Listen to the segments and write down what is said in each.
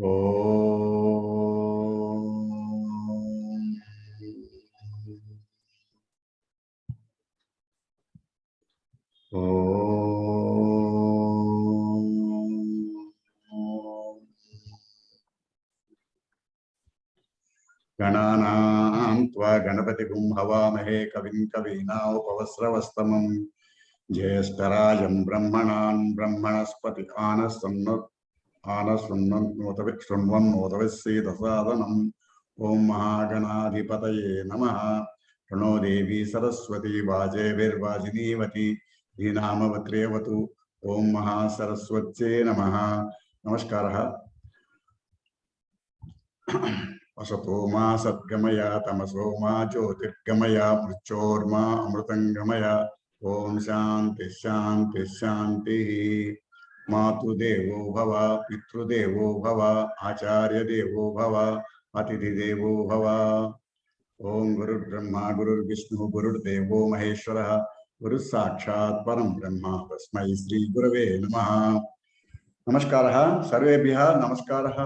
गणानां त्वा गणपतिगुं हवामहे कविं कवीनामुपवस्रवस्तमं ज्येष्ठराजं ब्रह्मणान् ब्रह्मणस्पति आनशृण्वन्नोतविश्रीदसादनम् ॐ महागणाधिपतये नमः। प्रणो देवी सरस्वती वाजेभिर्वाजिनीवती धीनामवत्र्यवतु। ॐ महासरस्वत्यै नमः। नमस्कारः। असतो मा सद्गमय तमसो मा ज्योतिर्गमय मृत्योर्मा अमृतंगमय। ओम शांति शांति शांति। मातुदेवो भव पितृदेवो भव आचार्य देवो भव अतिथिदेवो भव। ओम गुरुर्ब्रह्मा गुरुर्विष्णु गुरुर्देवो महेश्वरः गुरुसाक्षात् परं ब्रह्म तस्मै श्री गुरवे नमः। नमस्कारः सर्वेभ्यः। नमस्कारः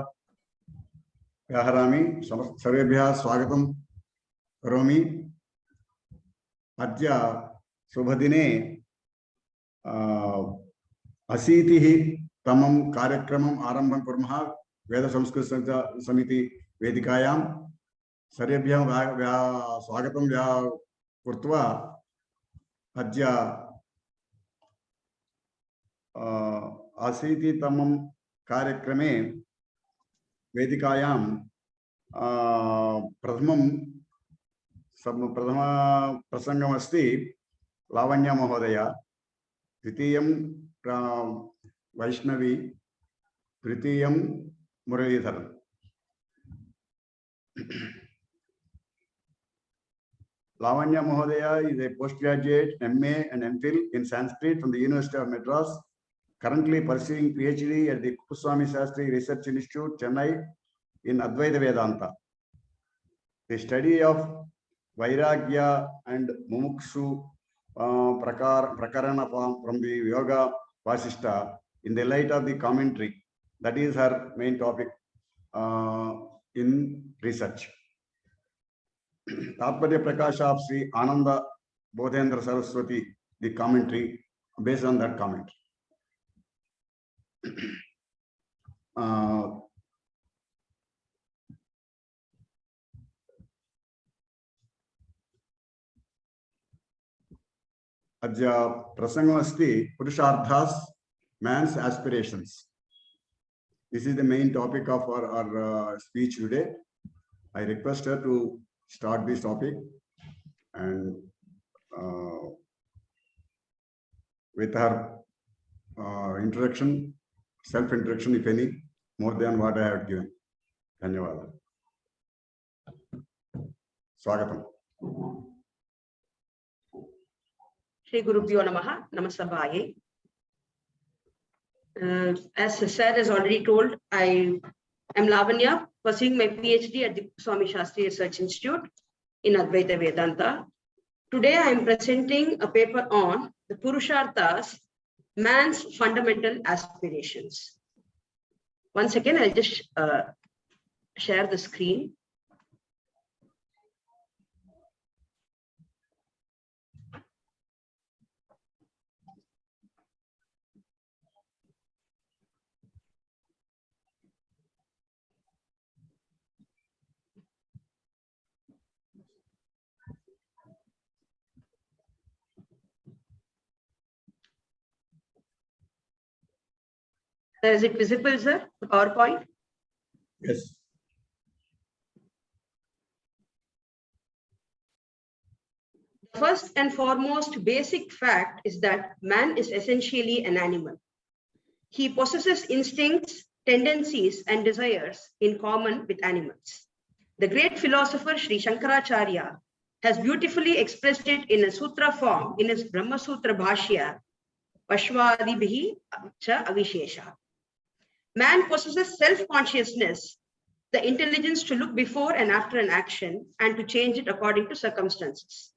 व्याहरामि। सर्वेभ्यः स्वागतं करोमि। अद्य शुभदिने 80तमं कार्यक्रमम् आरम्भं कुर्मः। वेद संस्कृत समिति वेदिकायां सर्वेभ्यः स्वागतं कृत्वा अद्य 80तमं कार्यक्रमे वेदिकायां प्रथम प्रसंगमस्ति लावण्य महोदय, द्वितीयं वैष्णवी, तृतीयं Muralidhar. Lavanya Mahodaya is a postgraduate MA and MPhil in Sanskrit from the University of Madras, currently pursuing PhD at the Kuppuswamy Shastri Research Institute, Chennai, in Advaita Vedanta. The study of Vairagya and Mumukshu Prakarana from the Yoga Vasishta in the light of the commentary. That is her main topic in research. Tatparya Prakasha of Sri Ananda Bodhendra Saraswati, the commentary based on that comment. Adya Prasangam Purusharthas, man's aspirations. This is the main topic of our speech today. I request her to start this topic and with her introduction, self-introduction, if any, more than what I have given. Dhanyawad. Swagatam. Shri Gurubhyo Namaha, Namasabhaye. As Sir has already told, I am Lavanya, pursuing my PhD at the Kuppuswamy Shastri Research Institute in Advaita Vedanta. Today I am presenting a paper on the Purusharthas, man's fundamental aspirations. One second, I'll just share the screen. Is it visible, sir? The PowerPoint? Yes. The first and foremost basic fact is that man is essentially an animal. He possesses instincts, tendencies, and desires in common with animals. The great philosopher Sri Shankaracharya has beautifully expressed it in a sutra form in his Brahma Sutra Bhashya, Pashvadibhi cha Avishesha. Man possesses self-consciousness, the intelligence to look before and after an action and to change it according to circumstances.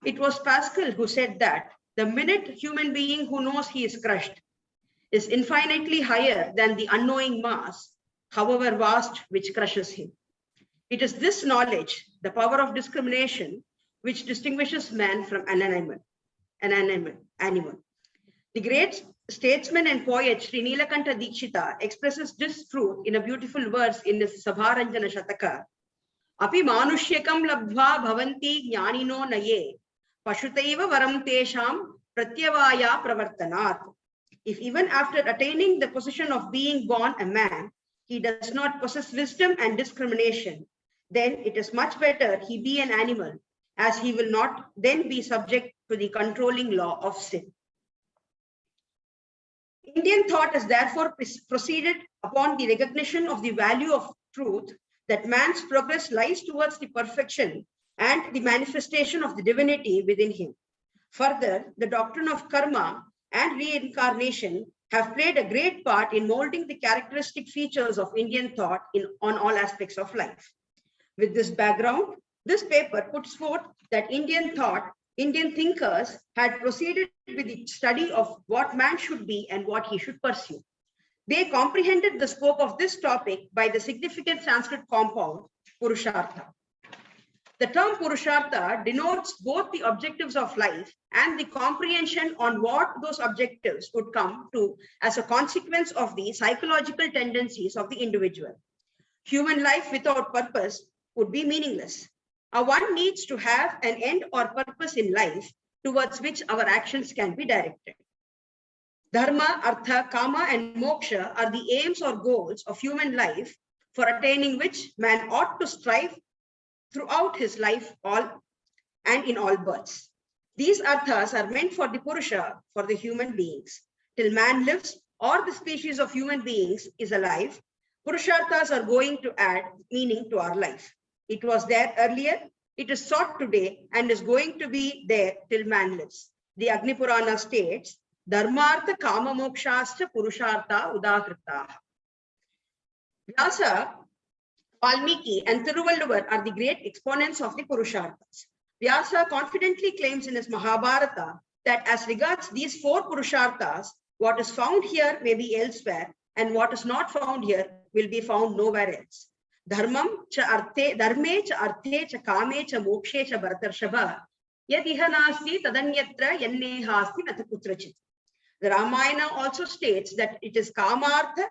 It was Pascal who said that the minute human being who knows he is crushed is infinitely higher than the unknowing mass, however vast, which crushes him. It is this knowledge, the power of discrimination, which distinguishes man from an animal. The great statesman and poet Sri Nilakanta Dikshita expresses this truth in a beautiful verse in his Sabharanjana Shataka. Api manushyakam labdhva bhavanti jnanino naye pashutaiva varam tesham pratyavaya pravartanat. If even after attaining the position of being born a man, he does not possess wisdom and discrimination, then it is much better he be an animal, as he will not then be subject to the controlling law of sin. Indian thought has therefore proceeded upon the recognition of the value of truth, that man's progress lies towards the perfection and the manifestation of the divinity within him. Further, the doctrine of karma and reincarnation have played a great part in molding the characteristic features of Indian thought on all aspects of life. With this background, this paper puts forth that Indian thinkers had proceeded with the study of what man should be and what he should pursue. They comprehended the scope of this topic by the significant Sanskrit compound, Purushartha. The term Purushartha denotes both the objectives of life and the comprehension on what those objectives would come to as a consequence of the psychological tendencies of the individual. Human life without purpose would be meaningless. One needs to have an end or purpose in life towards which our actions can be directed. Dharma, Artha, Kama, and Moksha are the aims or goals of human life, for attaining which man ought to strive throughout his life and in all births. These arthas are meant for the Purusha, for the human beings. Till man lives or the species of human beings is alive, Purusharthas are going to add meaning to our life. It was there earlier, it is sought today, and is going to be there till man lives. The Agni Purana states, Dharmartha Kama Mokshascha Purushartha Udahritaha. Vyasa, Valmiki, and Thiruvalluvar are the great exponents of the Purusharthas. Vyasa confidently claims in his Mahabharata that as regards these four Purusharthas, what is found here may be elsewhere, and what is not found here will be found nowhere else. Dharmam cha arte, dharme cha arte cha kame cha mokshe cha bharatarshava yadiha nasti tadanyatra yannehasti natakutrachit. The Ramayana also states that it is kamartha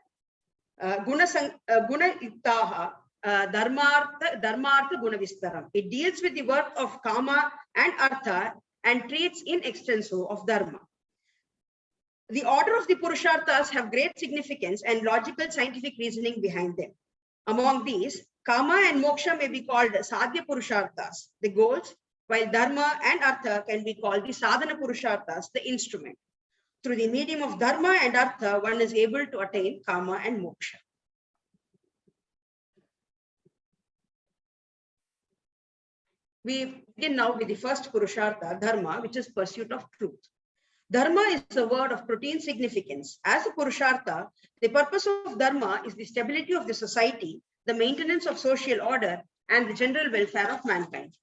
guna yuktaha dharmartha guna vistaram. It deals with the work of kama and artha and treats in extenso of dharma. The order of the Purusharthas have great significance and logical scientific reasoning behind them. Among these, Kama and Moksha may be called Sadhya Purusharthas, the goals, while Dharma and Artha can be called the Sadhana Purusharthas, the instrument. Through the medium of Dharma and Artha, one is able to attain Kama and Moksha. We begin now with the first Purushartha, Dharma, which is pursuit of truth. Dharma is a word of protein significance. As a Purushartha, the purpose of Dharma is the stability of the society, the maintenance of social order, and the general welfare of mankind.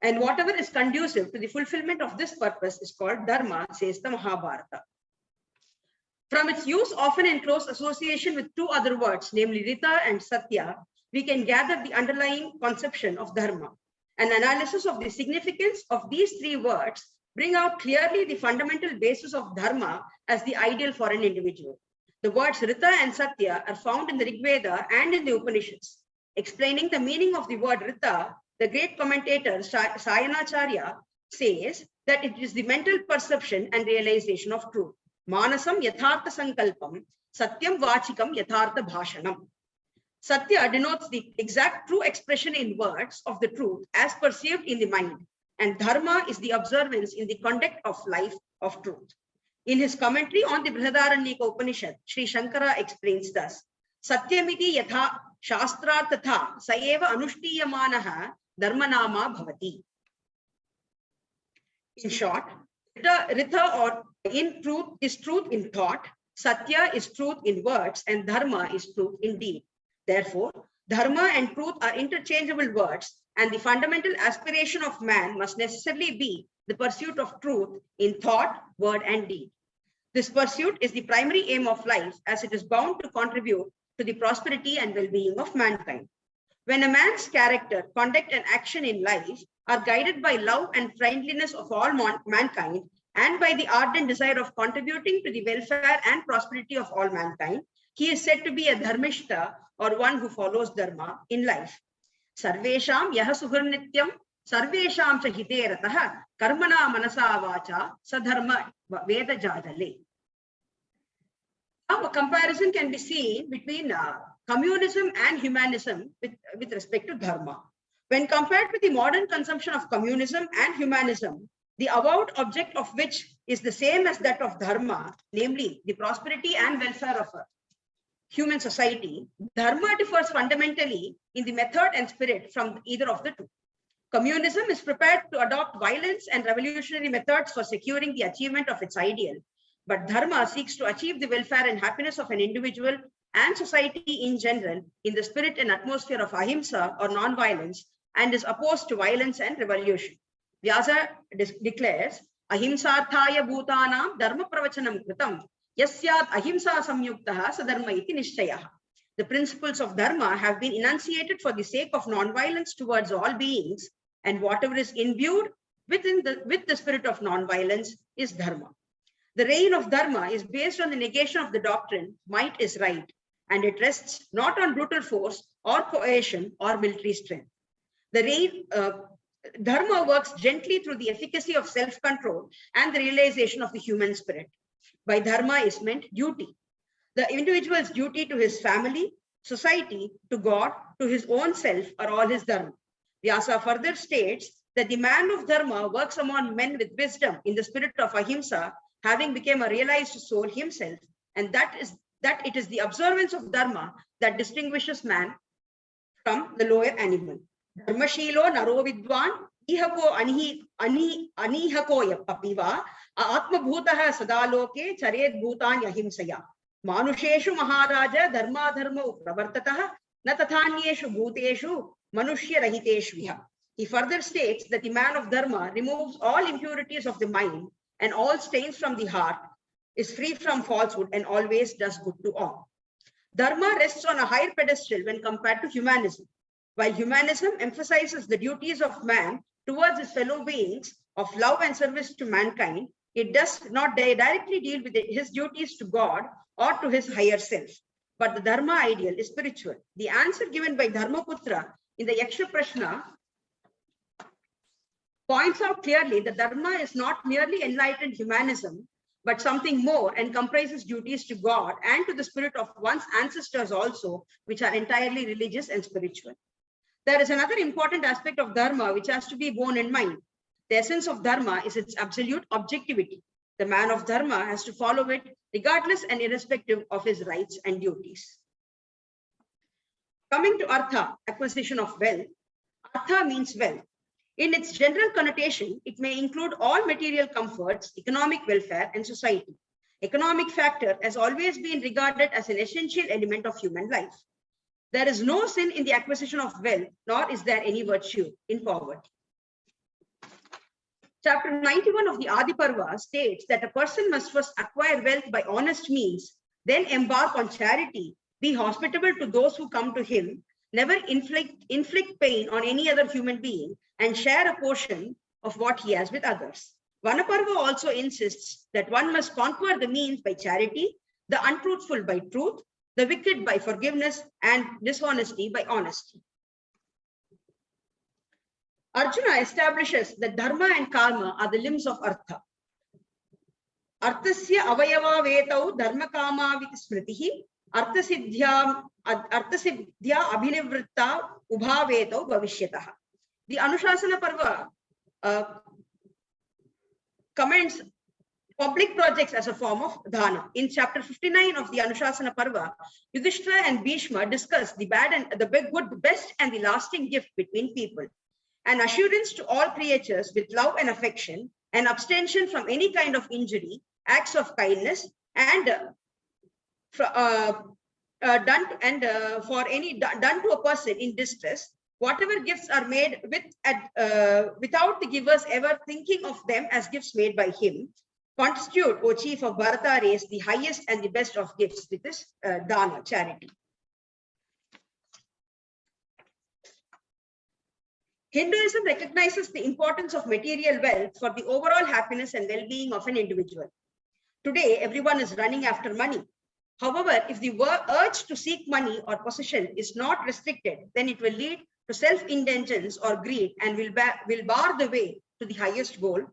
And whatever is conducive to the fulfillment of this purpose is called Dharma, says the Mahabharata. From its use often in close association with two other words, namely Rita and Satya, we can gather the underlying conception of Dharma. An analysis of the significance of these three words bring out clearly the fundamental basis of Dharma as the ideal for an individual. The words Rita and Satya are found in the Rig Veda and in the Upanishads. Explaining the meaning of the word Rita, the great commentator Sayanacharya says that it is the mental perception and realization of truth. Manasam yathartha sankalpam, satyam vachikam yathartha bhashanam. Satya denotes the exact true expression in words of the truth as perceived in the mind, and dharma is the observance in the conduct of life of truth. In his commentary on the Brihadaranyaka Upanishad, Sri Shankara explains thus, Satyamiti yatha shastra tatha saeva anushthiyamanaha dharmanama bhavati. In short, Rita or in truth is truth in thought, Satya is truth in words, and dharma is truth in deed. Therefore, dharma and truth are interchangeable words, and the fundamental aspiration of man must necessarily be the pursuit of truth in thought, word, and deed. This pursuit is the primary aim of life, as it is bound to contribute to the prosperity and well-being of mankind. When a man's character, conduct, and action in life are guided by love and friendliness of all mankind, and by the ardent desire of contributing to the welfare and prosperity of all mankind, he is said to be a dharmishta, or one who follows dharma in life. Sarvesham yaha suhurnityam sarvesham cha hite ratah karmana manasa vacha sadharma veda jadale. Now, a comparison can be seen between communism and humanism with respect to dharma. When compared with the modern consumption of communism and humanism, the avowed object of which is the same as that of dharma, namely the prosperity and welfare of a human society, dharma differs fundamentally in the method and spirit from either of the two. Communism is prepared to adopt violence and revolutionary methods for securing the achievement of its ideal, but dharma seeks to achieve the welfare and happiness of an individual and society in general in the spirit and atmosphere of ahimsa, or non-violence, and is opposed to violence and revolution. Vyasa declares, ahimsarthaya bhutanam dharma pravachanam kritam yasyad ahimsa samyuktaha sadharma iti nishchayah. The principles of dharma have been enunciated for the sake of non-violence towards all beings, and whatever is imbued with the spirit of non-violence is dharma. The reign of dharma is based on the negation of the doctrine, might is right, and it rests not on brutal force or coercion or military strength. Dharma works gently through the efficacy of self-control and the realization of the human spirit. By dharma is meant duty. The individual's duty to his family, society, to God, to his own self are all his dharma. Vyasa further states that the man of dharma works among men with wisdom in the spirit of ahimsa, having become a realized soul himself, and that it is the observance of dharma that distinguishes man from the lower animal. Dharmashilo naro vidwan ihako anihako apiva atmabhutaha sadaloke charet bhutani ahimsaya manusheshu maharaja dharma dharma pravartatah na tathanyeshu bhuteshu manushya rahiteshviha. He further states that the man of dharma removes all impurities of the mind and all stains from the heart, is free from falsehood, and always does good to all. Dharma rests on a higher pedestal when compared to humanism. While humanism emphasizes the duties of man towards his fellow beings of love and service to mankind, it does not directly deal with his duties to God or to his higher self. But the dharma ideal is spiritual. The answer given by Dharmaputra in the Yaksha Prashna points out clearly that dharma is not merely enlightened humanism, but something more, and comprises duties to God and to the spirit of one's ancestors also, which are entirely religious and spiritual. There is another important aspect of dharma which has to be borne in mind. The essence of dharma is its absolute objectivity. The man of dharma has to follow it regardless and irrespective of his rights and duties. Coming to artha, acquisition of wealth, artha means wealth. In its general connotation, it may include all material comforts, economic welfare, and society. Economic factor has always been regarded as an essential element of human life. There is no sin in the acquisition of wealth, nor is there any virtue in poverty. Chapter 91 of the Adi Parva states that a person must first acquire wealth by honest means, then embark on charity, be hospitable to those who come to him, never inflict pain on any other human being, and share a portion of what he has with others. Vanaparva also insists that one must conquer the means by charity, the untruthful by truth, the wicked by forgiveness, and dishonesty by honesty. Arjuna establishes that dharma and karma are the limbs of artha. Arthasya avayava vetau dharma kama vit smritihi arthasiddhya abhinivritta ubha vetau bhavishyatah. The Anushasana Parva commends public projects as a form of dhana. In chapter 59 of the Anushasana Parva, Yudhishthira and Bhishma discuss the bad and the good, the best and the lasting gift between people. An assurance to all creatures with love and affection, and abstention from any kind of injury, acts of kindness, and done to a person in distress. Whatever gifts are made without the givers ever thinking of them as gifts made by him, Constitute, O chief of Bharata race, the highest and the best of gifts with this dana, charity. Hinduism recognizes the importance of material wealth for the overall happiness and well-being of an individual. Today, everyone is running after money. However, if the urge to seek money or possession is not restricted, then it will lead to self-indulgence or greed and will bar the way to the highest goal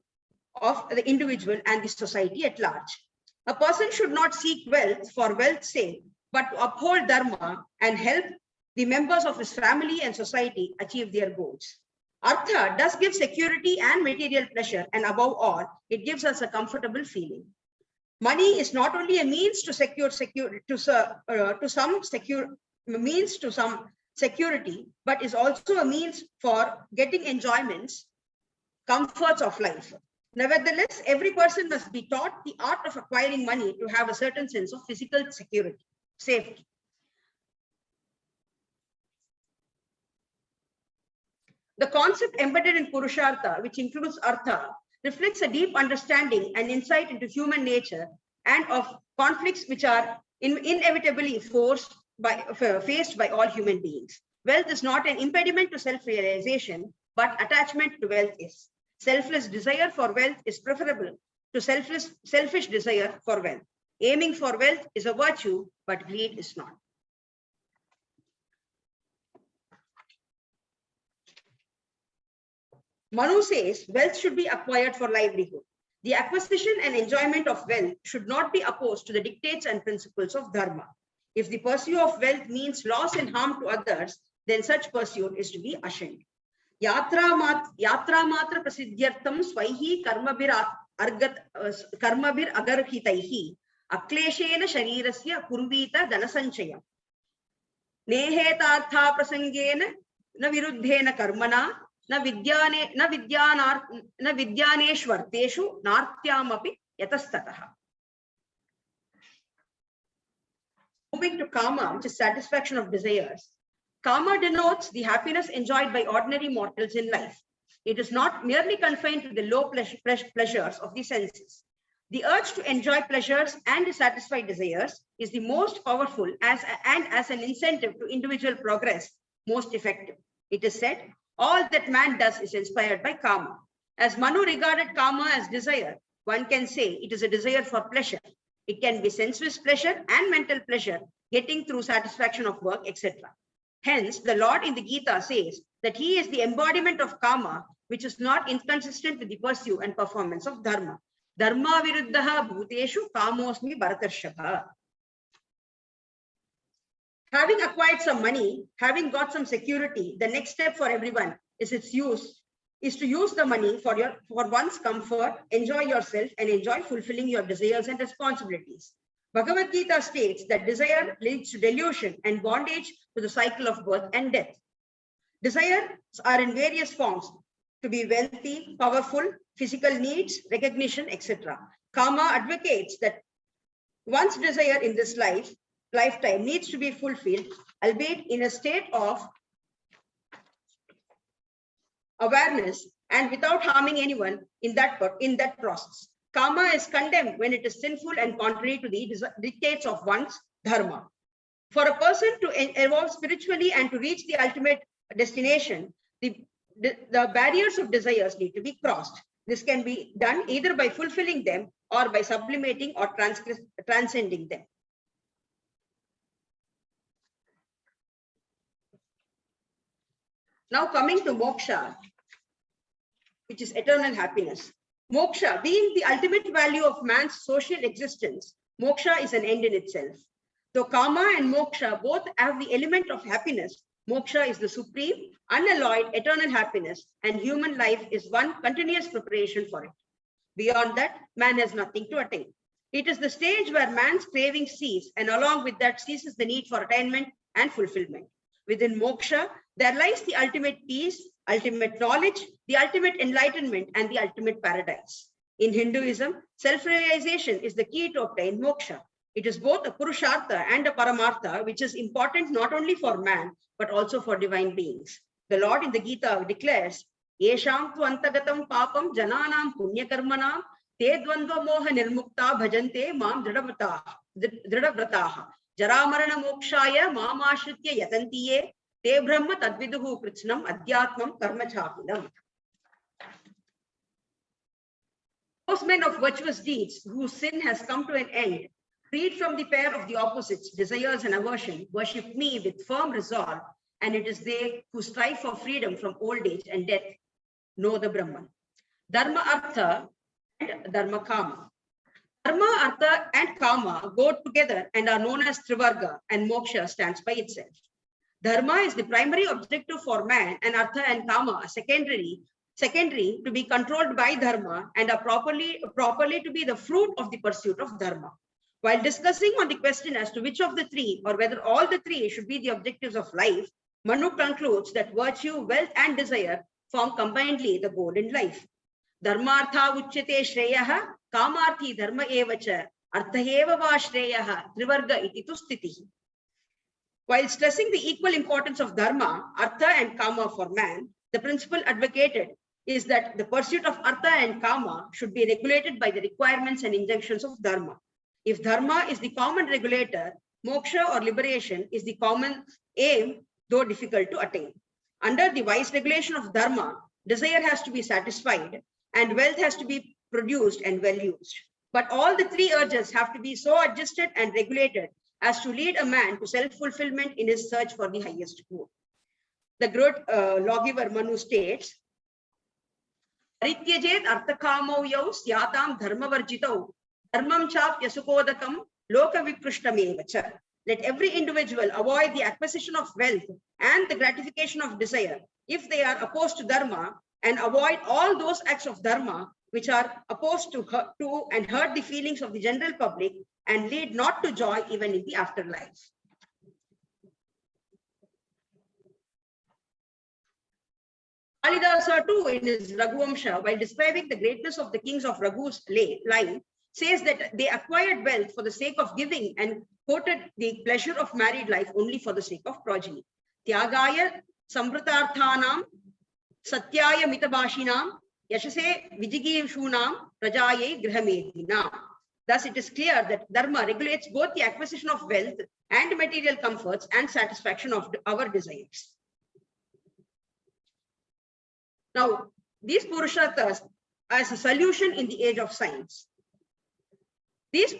of the individual and the society at large. A person should not seek wealth for wealth's sake, but to uphold dharma and help the members of his family and society achieve their goals. Artha does give security and material pleasure, and above all, it gives us a comfortable feeling. Money is not only a means to some security, but is also a means for getting enjoyments, comforts of life. Nevertheless, every person must be taught the art of acquiring money to have a certain sense of physical security, safety. The concept embedded in Purushartha, which includes Artha, reflects a deep understanding and insight into human nature and of conflicts which are inevitably faced by all human beings. Wealth is not an impediment to self-realization, but attachment to wealth is. Selfless desire for wealth is preferable to selfish desire for wealth. Aiming for wealth is a virtue, but greed is not. Manu says wealth should be acquired for livelihood. The acquisition and enjoyment of wealth should not be opposed to the dictates and principles of dharma. If the pursuit of wealth means loss and harm to others, then such pursuit is to be ashamed. Yatra matra prasiddhyartham swaihi karmabir agarhitaihi akleshena sharirasya kurvita dhanasanchayam. Nehetartha prasangena na viruddhena karmana na vidyaneshvarteshu nartyamapi yatastataha. Moving to kama, which is satisfaction of desires. Kama denotes the happiness enjoyed by ordinary mortals in life. It is not merely confined to the low pleasures of the senses. The urge to enjoy pleasures and to satisfy desires is the most powerful as an incentive to individual progress, most effective. It is said, all that man does is inspired by kama. As Manu regarded kama as desire, one can say it is a desire for pleasure. It can be sensuous pleasure and mental pleasure, getting through satisfaction of work, etc. Hence, the Lord in the Gita says that he is the embodiment of kama, which is not inconsistent with the pursuit and performance of dharma. Dharma viruddhaha bhuteshu kamosmi bharatarshava. Having acquired some money, having got some security, the next step for everyone is to use the money for one's comfort, enjoy yourself, and enjoy fulfilling your desires and responsibilities. Bhagavad Gita states that desire leads to delusion and bondage to the cycle of birth and death. Desires are in various forms: to be wealthy, powerful, physical needs, recognition, etc. Kama advocates that one's desire in this lifetime needs to be fulfilled, albeit in a state of awareness and without harming anyone in that process. Kama is condemned when it is sinful and contrary to the dictates of one's dharma. For a person to evolve spiritually and to reach the ultimate destination, the barriers of desires need to be crossed. This can be done either by fulfilling them or by sublimating or transcending them. Now coming to moksha, which is eternal happiness. Moksha, being the ultimate value of man's social existence, moksha is an end in itself. Though kama and moksha both have the element of happiness, moksha is the supreme, unalloyed, eternal happiness, and human life is one continuous preparation for it. Beyond that, man has nothing to attain. It is the stage where man's cravings cease, and along with that ceases the need for attainment and fulfillment. Within moksha, there lies the ultimate peace, ultimate knowledge, the ultimate enlightenment, and the ultimate paradise. In Hinduism, self-realization is the key to obtain moksha. It is both a purushartha and a paramartha, which is important not only for man, but also for divine beings. The Lord in the Gita declares, Yesham tu antagatam papam jananam punyakarmanam Te dvandva moha nirmukta bhajante mam dridhavrataha. Jaramarana mokshaya mam ashritya yatantiye. Te brahma tadviduhu kritsnam adhyatmam karma chapinam. Those men of virtuous deeds whose sin has come to an end, freed from the pair of the opposites, desires and aversion, worship me with firm resolve, and it is they who strive for freedom from old age and death know the Brahman. Dharma Artha and Dharma Kama. Dharma, Artha and Kama go together and are known as Trivarga, and Moksha stands by itself. Dharma is the primary objective for man, and Artha and Kama are secondary to be controlled by Dharma and are properly to be the fruit of the pursuit of Dharma. While discussing on the question as to which of the three or whether all the three should be the objectives of life, Manu concludes that virtue, wealth and desire form combinedly the goal in life. Dharmartha uchyate shreyaha, kamarthi dharma evacha, arthaheva va shreyaha, trivarga iti tu stitihi. While stressing the equal importance of dharma, artha and kama for man, the principle advocated is that the pursuit of artha and kama should be regulated by the requirements and injunctions of dharma. If dharma is the common regulator, moksha or liberation is the common aim, though difficult to attain. Under the wise regulation of dharma, desire has to be satisfied and wealth has to be produced and well used. But all the three urges have to be so adjusted and regulated as to lead a man to self-fulfillment in his search for the highest good. The great lawgiver Manu states, Parityajet arthakamo yau syatam dharmavarjitau dharmam chap yasukodakam loka vikrishtamevacha. Let every individual avoid the acquisition of wealth and the gratification of desire if they are opposed to dharma, and avoid all those acts of dharma which are opposed to and hurt the feelings of the general public and lead not to joy even in the afterlife. Kalidasa too in his Raghuvamsha, while describing the greatness of the kings of Raghu's line, says that they acquired wealth for the sake of giving and quoted the pleasure of married life only for the sake of progeny. Tyagaya samvritarthanam satyaya mitabashinam yashase vijigivshunam prajaye grihamedinam. Thus, it is clear that dharma regulates both the acquisition of wealth and material comforts and satisfaction of our desires. Now, these purusharthas as a solution in the age of science. These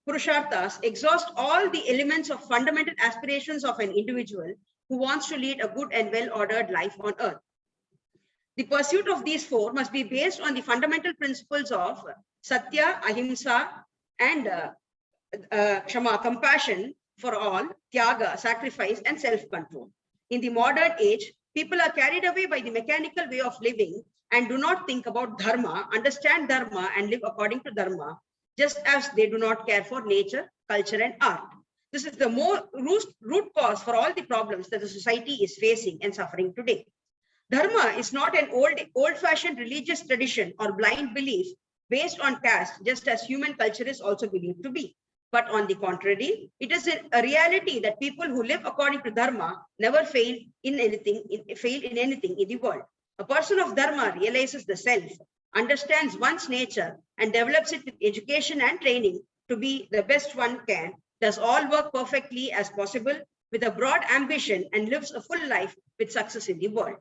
purusharthas exhaust all the elements of fundamental aspirations of an individual who wants to lead a good and well-ordered life on earth. The pursuit of these four must be based on the fundamental principles of satya, ahimsa, and kshama, compassion for all, tyaga, sacrifice, and self-control. In the modern age, people are carried away by the mechanical way of living and do not think about dharma, understand dharma, and live according to dharma, just as they do not care for nature, culture, and art. This is the root cause for all the problems that the society is facing and suffering today. Dharma is not an old-fashioned religious tradition or blind belief based on caste, just as human culture is also believed to be. But on the contrary, it is a reality that people who live according to dharma never fail in anything in the world. A person of dharma realizes the self, understands one's nature, and develops it with education and training to be the best one can, does all work perfectly as possible with a broad ambition, and lives a full life with success in the world.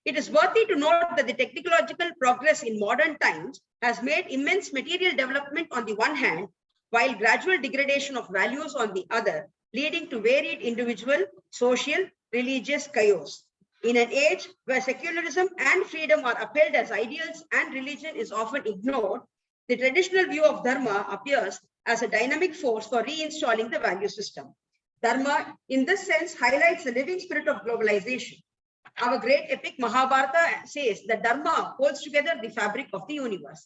It is worthy to note that the technological progress in modern times has made immense material development on the one hand, while gradual degradation of values on the other, leading to varied individual, social, religious chaos. In an age where secularism and freedom are upheld as ideals and religion is often ignored, the traditional view of dharma appears as a dynamic force for reinstalling the value system. Dharma, in this sense, highlights the living spirit of globalization. Our great epic Mahabharata says that dharma holds together the fabric of the universe.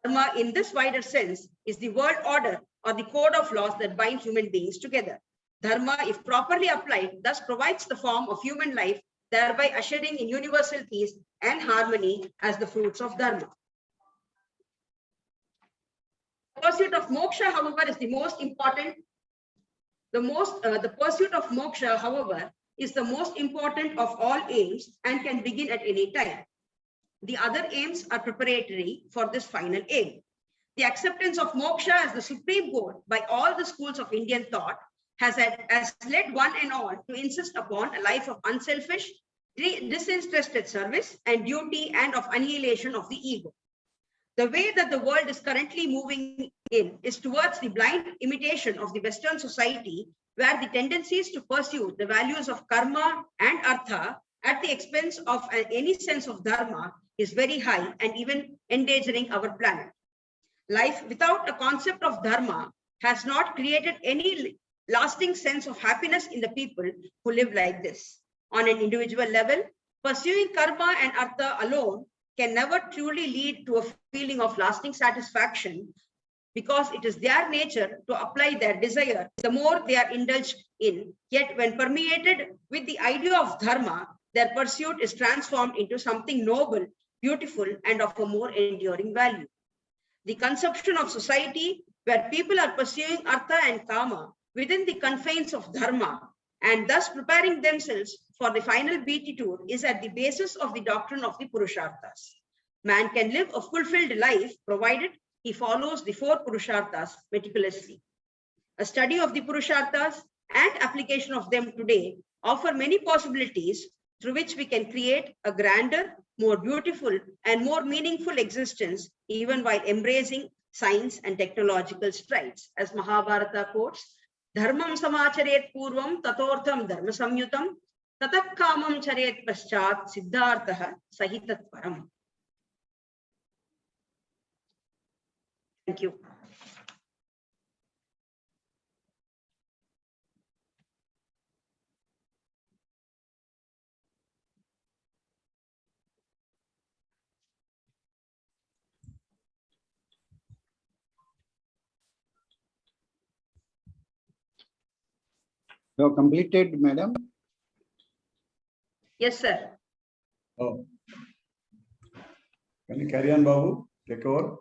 Dharma, in this wider sense, is the world order or the code of laws that bind human beings together. Dharma, if properly applied, thus provides the form of human life, thereby ushering in universal peace and harmony as the fruits of dharma. The pursuit of moksha, however, is the most important. The pursuit of moksha, however, is the most important of all aims and can begin at any time. The other aims are preparatory for this final aim. The acceptance of moksha as the supreme goal by all the schools of Indian thought has led one and all to insist upon a life of unselfish, disinterested service and duty and of annihilation of the ego. The way that the world is currently moving in is towards the blind imitation of the Western society, where the tendencies to pursue the values of karma and artha at the expense of any sense of dharma is very high and even endangering our planet. Life without a concept of dharma has not created any lasting sense of happiness in the people who live like this. On an individual level, pursuing karma and artha alone can never truly lead to a feeling of lasting satisfaction, because it is their nature to apply their desire the more they are indulged in. Yet when permeated with the idea of dharma, their pursuit is transformed into something noble, beautiful, and of a more enduring value. The conception of society where people are pursuing artha and kama within the confines of dharma and thus preparing themselves for the final beatitude is at the basis of the doctrine of the Purusharthas. Man can live a fulfilled life provided he follows the four Purusharthas meticulously. A study of the Purusharthas and application of them today offer many possibilities through which we can create a grander, more beautiful, and more meaningful existence, even while embracing science and technological strides. As Mahabharata quotes, Dharmam samacharet purvam tatortham dharma samyutam tatak kamam charet paschat siddhartha sahitat param. Thank you. You have completed, madam? Yes, sir. Oh. Can you carry on, Babu? Take over.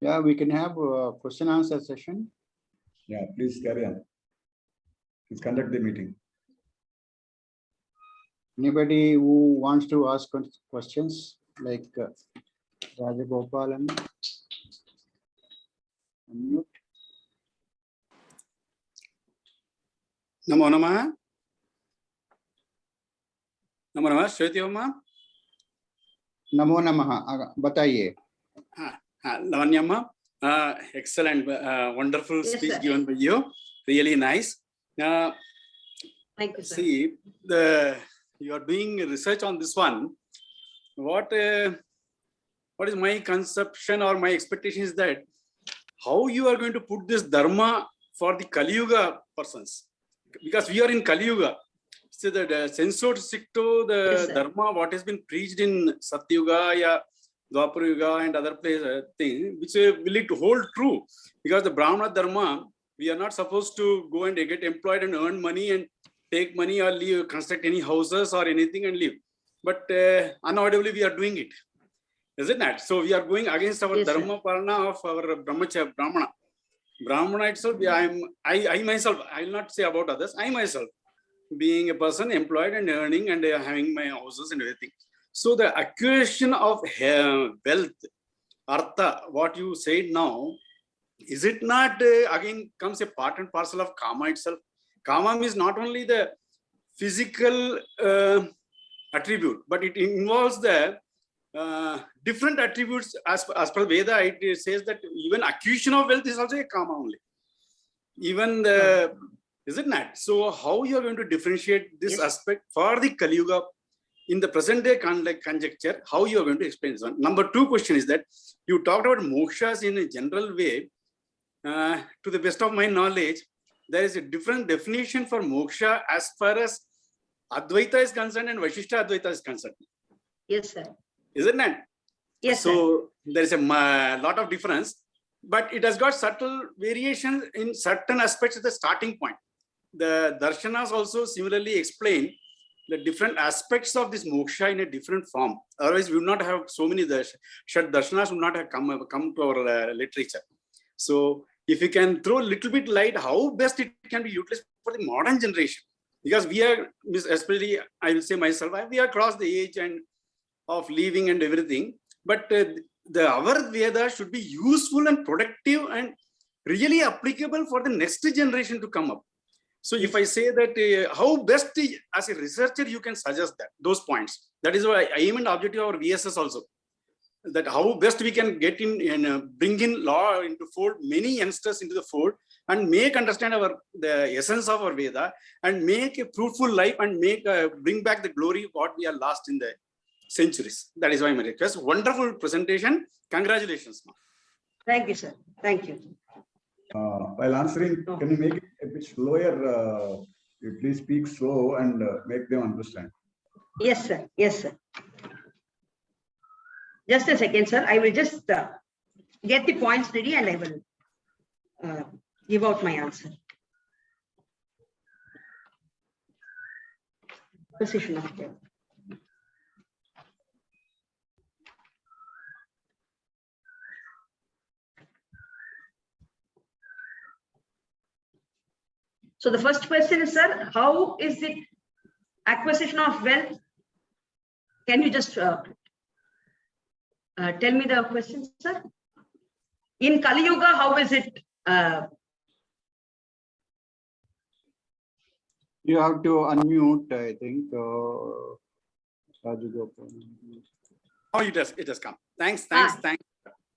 Yeah, we can have a question answer session. Yeah, please carry on. Please conduct the meeting. Anybody who wants to ask questions, like Rajagopalan? Unmute. Namo Namah. Namo Namah. Shweti Oma. Namo Namaha. Bataiye. Lavanyamma. Excellent, wonderful Yes, speech sir. given by you. Really nice. Thank you, sir. See, you are doing research on this one. What is my conception or my expectation is that how you are going to put this dharma for the Kali Yuga persons, because we are in Kali Yuga. So the sensor sicto, the Yes, sir. dharma, what has been preached in Satyuga, yeah, Dwapara Yuga and other places, which will it hold true? Because the Brahmana dharma, we are not supposed to go and get employed and earn money and take money or leave, construct any houses or anything and live. But unavoidably we are doing it. Is it not? So we are going against our Yes, dharma parana of our Brahmana. Brahmana itself, I myself, I will not say about others, I myself, being a person employed and earning and having my houses and everything. So the acquisition of wealth, artha, what you said now, is it not again comes a part and parcel of karma itself? Karma is not only the physical attribute, but it involves the different attributes. As per Veda, it says that even acquisition of wealth is also a karma only. Even the, is it not? So how you are going to differentiate this aspect for the Kali Yuga in the present day conjecture, how you are going to explain this one? Number two question is that you talked about mokshas in a general way. To the best of my knowledge, there is a different definition for moksha as far as Advaita is concerned and Vashishta Advaita is concerned. Yes, sir. Is it not? Yes, so there is a lot of difference, but it has got subtle variations in certain aspects at the starting point. The darshanas also similarly explain the different aspects of this moksha in a different form. Otherwise, we would not have so many Shad darshanas would not have come to our literature. So if you can throw a little bit light, how best it can be utilized for the modern generation. because we are, especially I will say myself, we are crossed the age and of leaving and everything, but our Veda should be useful and productive and really applicable for the next generation to come up. So if I say that how best as a researcher you can suggest that those points, that is why aim and objective of our VSS also, that how best we can get in and bring in law into fold, many youngsters into the fold, and make understand the essence of our Veda, and make a fruitful life, and make bring back the glory of what we are lost in the centuries. That is why my request. Wonderful presentation. Congratulations, ma'am. Thank you, sir. Thank you. While answering, can you make it a bit slower? You please speak slow and make them understand. Yes, sir. Yes, sir. Just a second, sir. I will just get the points ready and I will give out my answer. Position of care. So the first question is, sir, how is it acquisition of wealth? Can you just tell me the question, sir? In Kali Yuga, how is it? You have to unmute, I think. Oh, it has come. Thanks.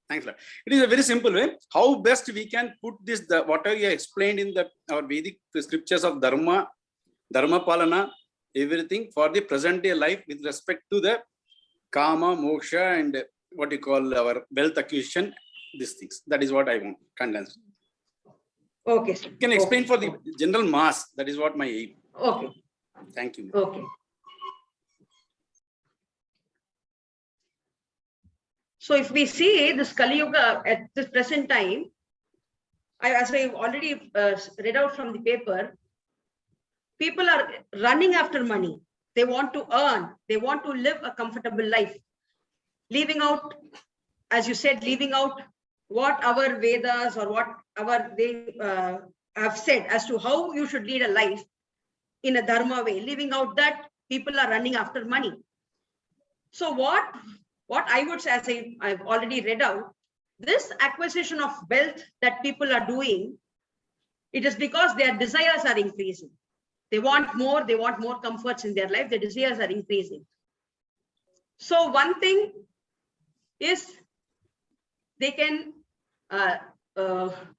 Thanks a lot. It is a very simple way. How best we can put this, whatever you explained in our Vedic scriptures of Dharma Palana, everything for the present day life with respect to the Kama, Moksha, and what you call our wealth acquisition, these things. That is what I want. Condense. Okay, sir. You can explain for the general mass. That is what my aim. Okay. Thank you. Okay. So if we see this Kali Yuga at this present time, as I already read out from the paper, people are running after money. They want to earn. They want to live a comfortable life. Leaving out, as you said, leaving out what our Vedas or what they have said as to how you should lead a life in a dharma way. Leaving out that, people are running after money. So what I would say, as I've already read out, this acquisition of wealth that people are doing, it is because their desires are increasing. They want more comforts in their life, their desires are increasing. So one thing is they can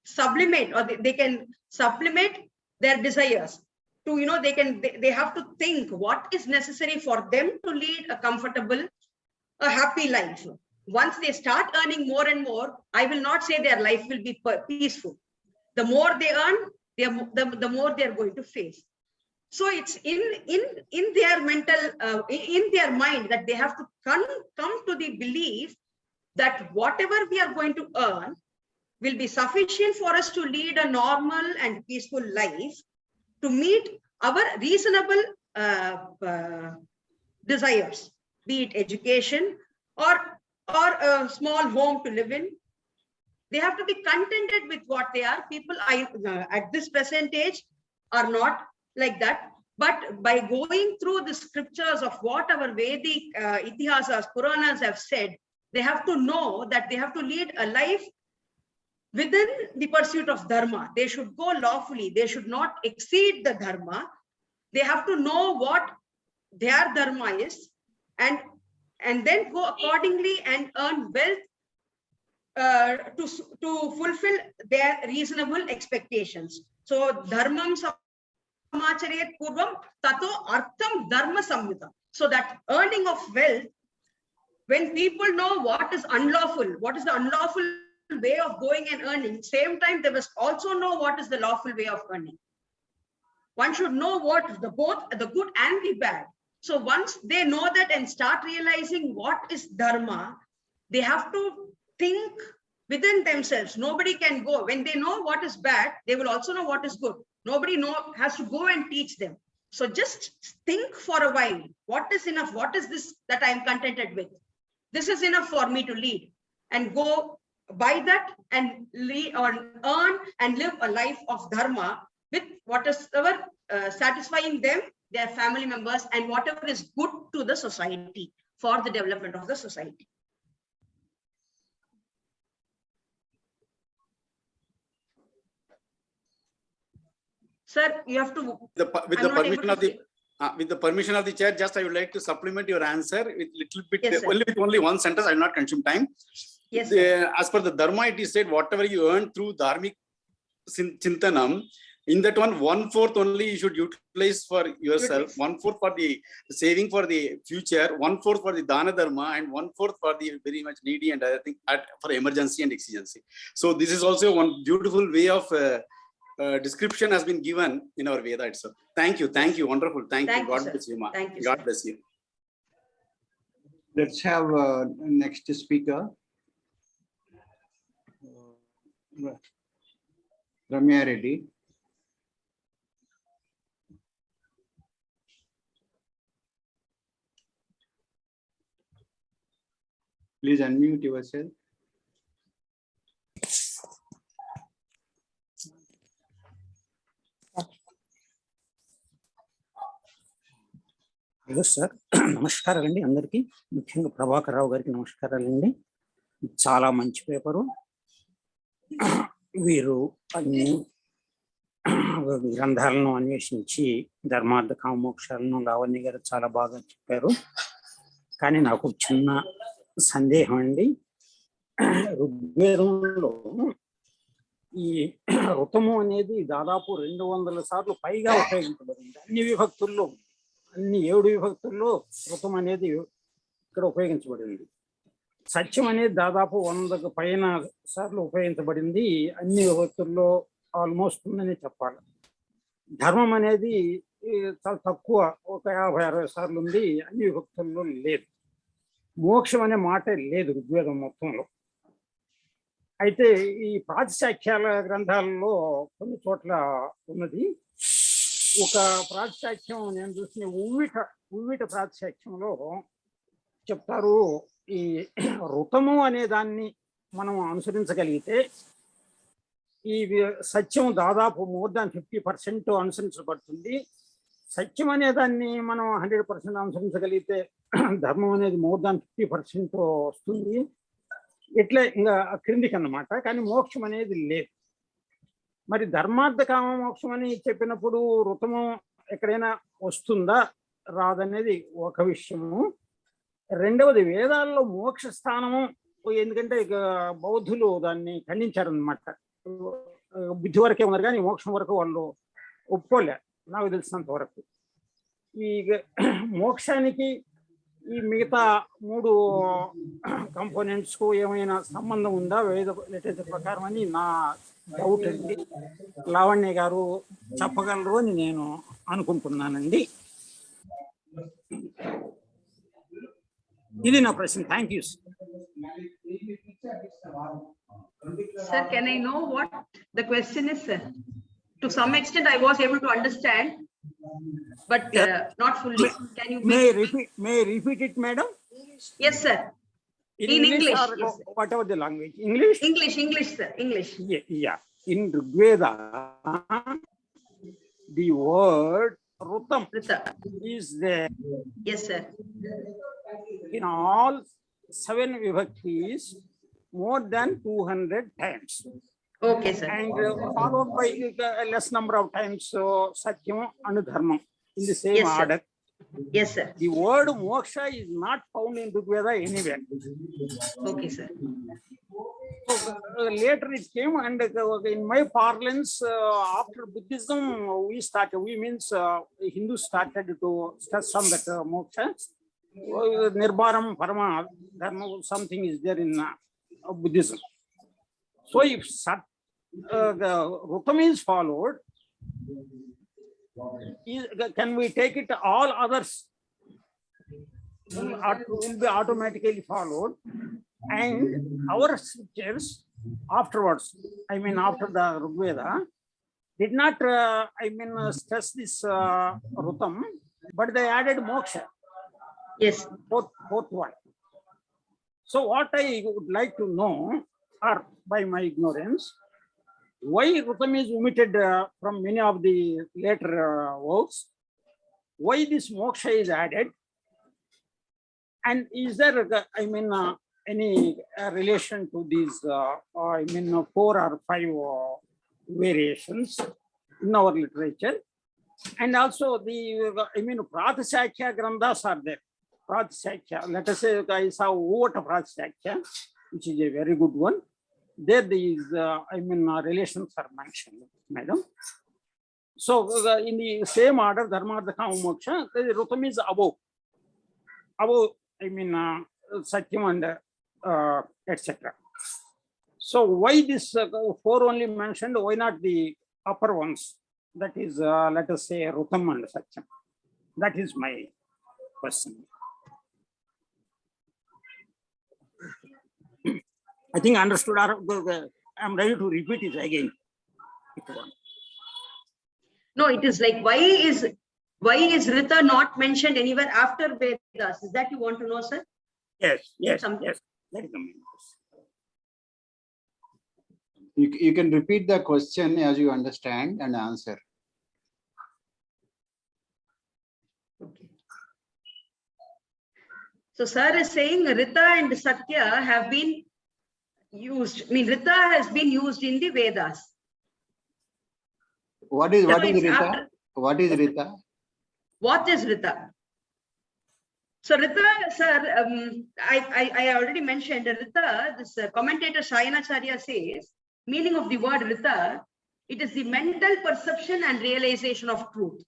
sublimate, or they can supplement their desires to, they have to think what is necessary for them to lead a comfortable, a happy life. Once they start earning more and more, I will not say their life will be peaceful. The more they earn, the more they are going to face. So it's in their mental, in their mind, that they have to come to the belief that whatever we are going to earn will be sufficient for us to lead a normal and peaceful life, to meet our reasonable desires, be it education or a small home to live in. They have to be contented with what they are. People at this present age are not like that. But by going through the scriptures of what our Vedic Itihasas, Puranas have said, they have to know that they have to lead a life within the pursuit of dharma. They should go lawfully. They should not exceed the dharma. They have to know what their dharma is, and then go accordingly and earn wealth to fulfill their reasonable expectations. So dharmam samacharayat purvam tato artham dharma samyuta. So that earning of wealth, when people know what is unlawful, what is the unlawful way of going and earning, same time they must also know what is the lawful way of earning. One should know what both the good and the bad. So once they know that and start realizing what is dharma, they have to think within themselves. Nobody can go. When they know what is bad, they will also know what is good. Nobody has to go and teach them. So just think for a while. What is enough? What is this that I am contented with? This is enough for me to lead, and go by that and lead or earn and live a life of dharma. with whatever satisfying them, their family members, and whatever is good to the society for the development of the society. Sir, you have to. With the permission of the chair, just I would like to supplement your answer with little bit, Yes, only one sentence. I will not consume time. Yes. As per the Dharma, it is said whatever you earn through Dharmic Chintanam, in that 1/4 only you should utilize for yourself, 1/4 for the saving for the future, 1/4 for the Dana Dharma, and 1/4 for the very much needy and other thing for emergency and exigency. So this is also one beautiful way of description has been given in our Veda itself. Thank you, wonderful. Thank you. God bless you, Ma. God bless you. Let's have next speaker. Ramya Reddy. Please unmute yourself. Hello sir, నమస్కారాలండి అందరికీ. ముఖ్యంగా ప్రభాకర్ రావు గారికి నమస్కారాలండి. చాలా మంచి paper. వీరు అన్ని గ్రంథాలను అన్వేషించి ధర్మార్థ కామోక్షాలను లావణ్య గారు చాలా బాగా చెప్పారు. కానీ నాకు చిన్న సందేహం అండి. ఋగ్వేదంలో ఈ ఋతము అనేది దాదాపు 200 సార్లు పైగా ఉపయోగించబడింది. అన్ని 7 విభక్తుల్లో ఋతం అనేది ఇక్కడ ఉపయోగించబడింది. సత్యం అనేది దాదాపు 100కు పైన సార్లు ఉపయోగించబడింది. అన్ని విభక్తుల్లో ఆల్మోస్ట్ ఉందని చెప్పాలి. ధర్మం అనేది చాలా తక్కువ, ఒక 50-60 సార్లు ఉంది. అన్ని విభక్తుల్లో లేదు. మోక్షం అనే మాట లేదు ఋగ్వేదం మొత్తంలో. అయితే ఈ ప్రాతిశాఖ్యాల గ్రంథాలలో కొన్ని చోట్ల ఉన్నది. ఒక ప్రాతిశాఖ్యం నేను చూసిన ఉవ్విట ప్రాతిశాఖ్యంలో చెప్తారు, ఈ ఋతము అనే దాన్ని మనం అనుసరించగలిగితే ఈ సత్యం దాదాపు మోర్ దాన్ 50% అనుసరించబడుతుంది. సత్యం అనే దాన్ని మనం 100% అనుసరించగలిగితే ధర్మం అనేది మోర్ దాన్ 50% వస్తుంది. ఇట్లా ఇంకా క్రిందికి అన్నమాట. కానీ మోక్షం అనేది లేదు. మరి ధర్మార్థ కామ మోక్షం అని చెప్పినప్పుడు ఋతము ఎక్కడైనా వస్తుందా రాదనేది ఒక విషయము. రెండవది, వేదాల్లో మోక్ష స్థానము, ఎందుకంటే బౌద్ధులు దాన్ని ఖండించారనమాట. బుద్ధి వరకే ఉన్నారు కానీ మోక్షం వరకు వాళ్ళు ఒప్పుకోలే నాకు తెలిసినంత వరకు. ఈ మోక్షానికి ఈ మిగతా 3 కంపోనెంట్స్కు ఏమైనా సంబంధం ఉందా వేద లిటరేచర్ ప్రకారం అని నా డౌట్ అండి. లావణ్య గారు చెప్పగలరు అని నేను అనుకుంటున్నానండి. ఇది నా ప్రశ్న. Thank you. Sir, can I know what the question is, sir? To some extent, I was able to understand, but not fully. Can you may repeat it, madam? Yes, sir. In English, or yes, whatever the language. English, sir. English. Yeah. In Rigveda, the word Rutam is there. Yes, sir. In all 7 vibhaktis, more than 200 times. Okay, sir. And followed by a less number of times Satyam and Dharmam in the same order. Yes, sir. The word moksha is not found in Rigveda anywhere. Okay, sir. So, later it came, and in my parlance, after Buddhism, Hindus started to stress on that moksha. Nirbaram Parama Dharma, something is there in Buddhism. So if the Rutam is followed, can we take it all others will be automatically followed, and our scriptures afterwards, after the Rigveda, did not stress this Rutam, but they added moksha. Yes. Fourth one. So what I would like to know, or by my ignorance, why Rutam is omitted from many of the later works? Why this Moksha is added? And is there, any relation to these, 4 or 5 variations in our literature? And also the, Pratisakya Granthas are there. Pratisakya, let us say I saw Uvata Pratisakya, which is a very good one. There these, relations are mentioned, madam. So in the same order, Dharma, Artha, Kama, Moksha, the Rutam is above, Satyam and etc. So why this 4 only mentioned? Why not the upper ones? That is, let us say, Rutam and Satyam. That is my question. I think I understood. I'm ready to repeat it again. No, it is like, why is Rita not mentioned anywhere after Vedas? Is that you want to know, sir? Yes. That is the main question. You can repeat the question as you understand and answer. Okay. So sir is saying Rita and Satya have been used. Rita has been used in the Vedas. What is Rita? After, What is Rita? What is Rita? So Rita, sir, I already mentioned Rita. This commentator Sayanacharya says, meaning of the word Rita, it is the mental perception and realization of truth.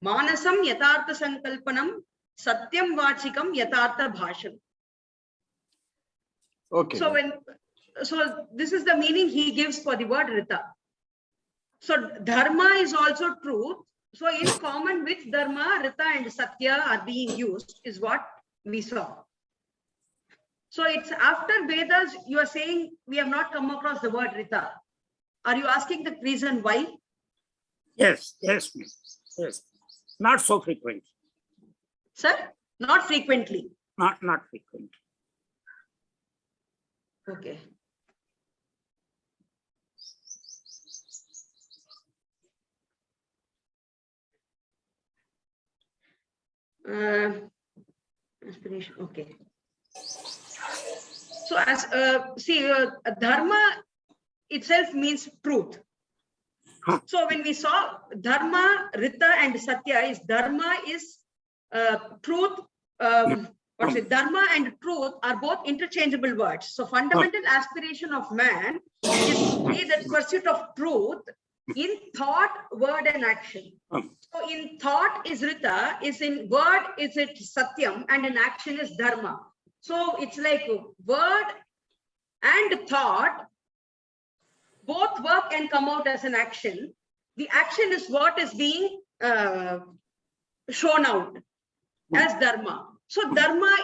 Manasam yatartha sankalpanam, satyam vachikam yatartha bhashan. Okay. So this is the meaning he gives for the word Rita. So dharma is also truth. So in common with dharma, Rita and Satya are being used, is what we saw. So it's after Vedas, you are saying we have not come across the word Rita. Are you asking the reason why? Yes. Not so frequent. Sir, not frequently. Not frequent. Okay. Aspiration. Okay. So as dharma itself means truth. So when we saw dharma, Rita and Satya is dharma is truth. Dharma and truth are both interchangeable words. So fundamental aspiration of man is to be the pursuit of truth in thought, word, and action. So in thought is Rita, is in word is it Satyam, and in action is Dharma. So it's like word and thought both work and come out as an action. The action is what is being shown out as Dharma. So Dharma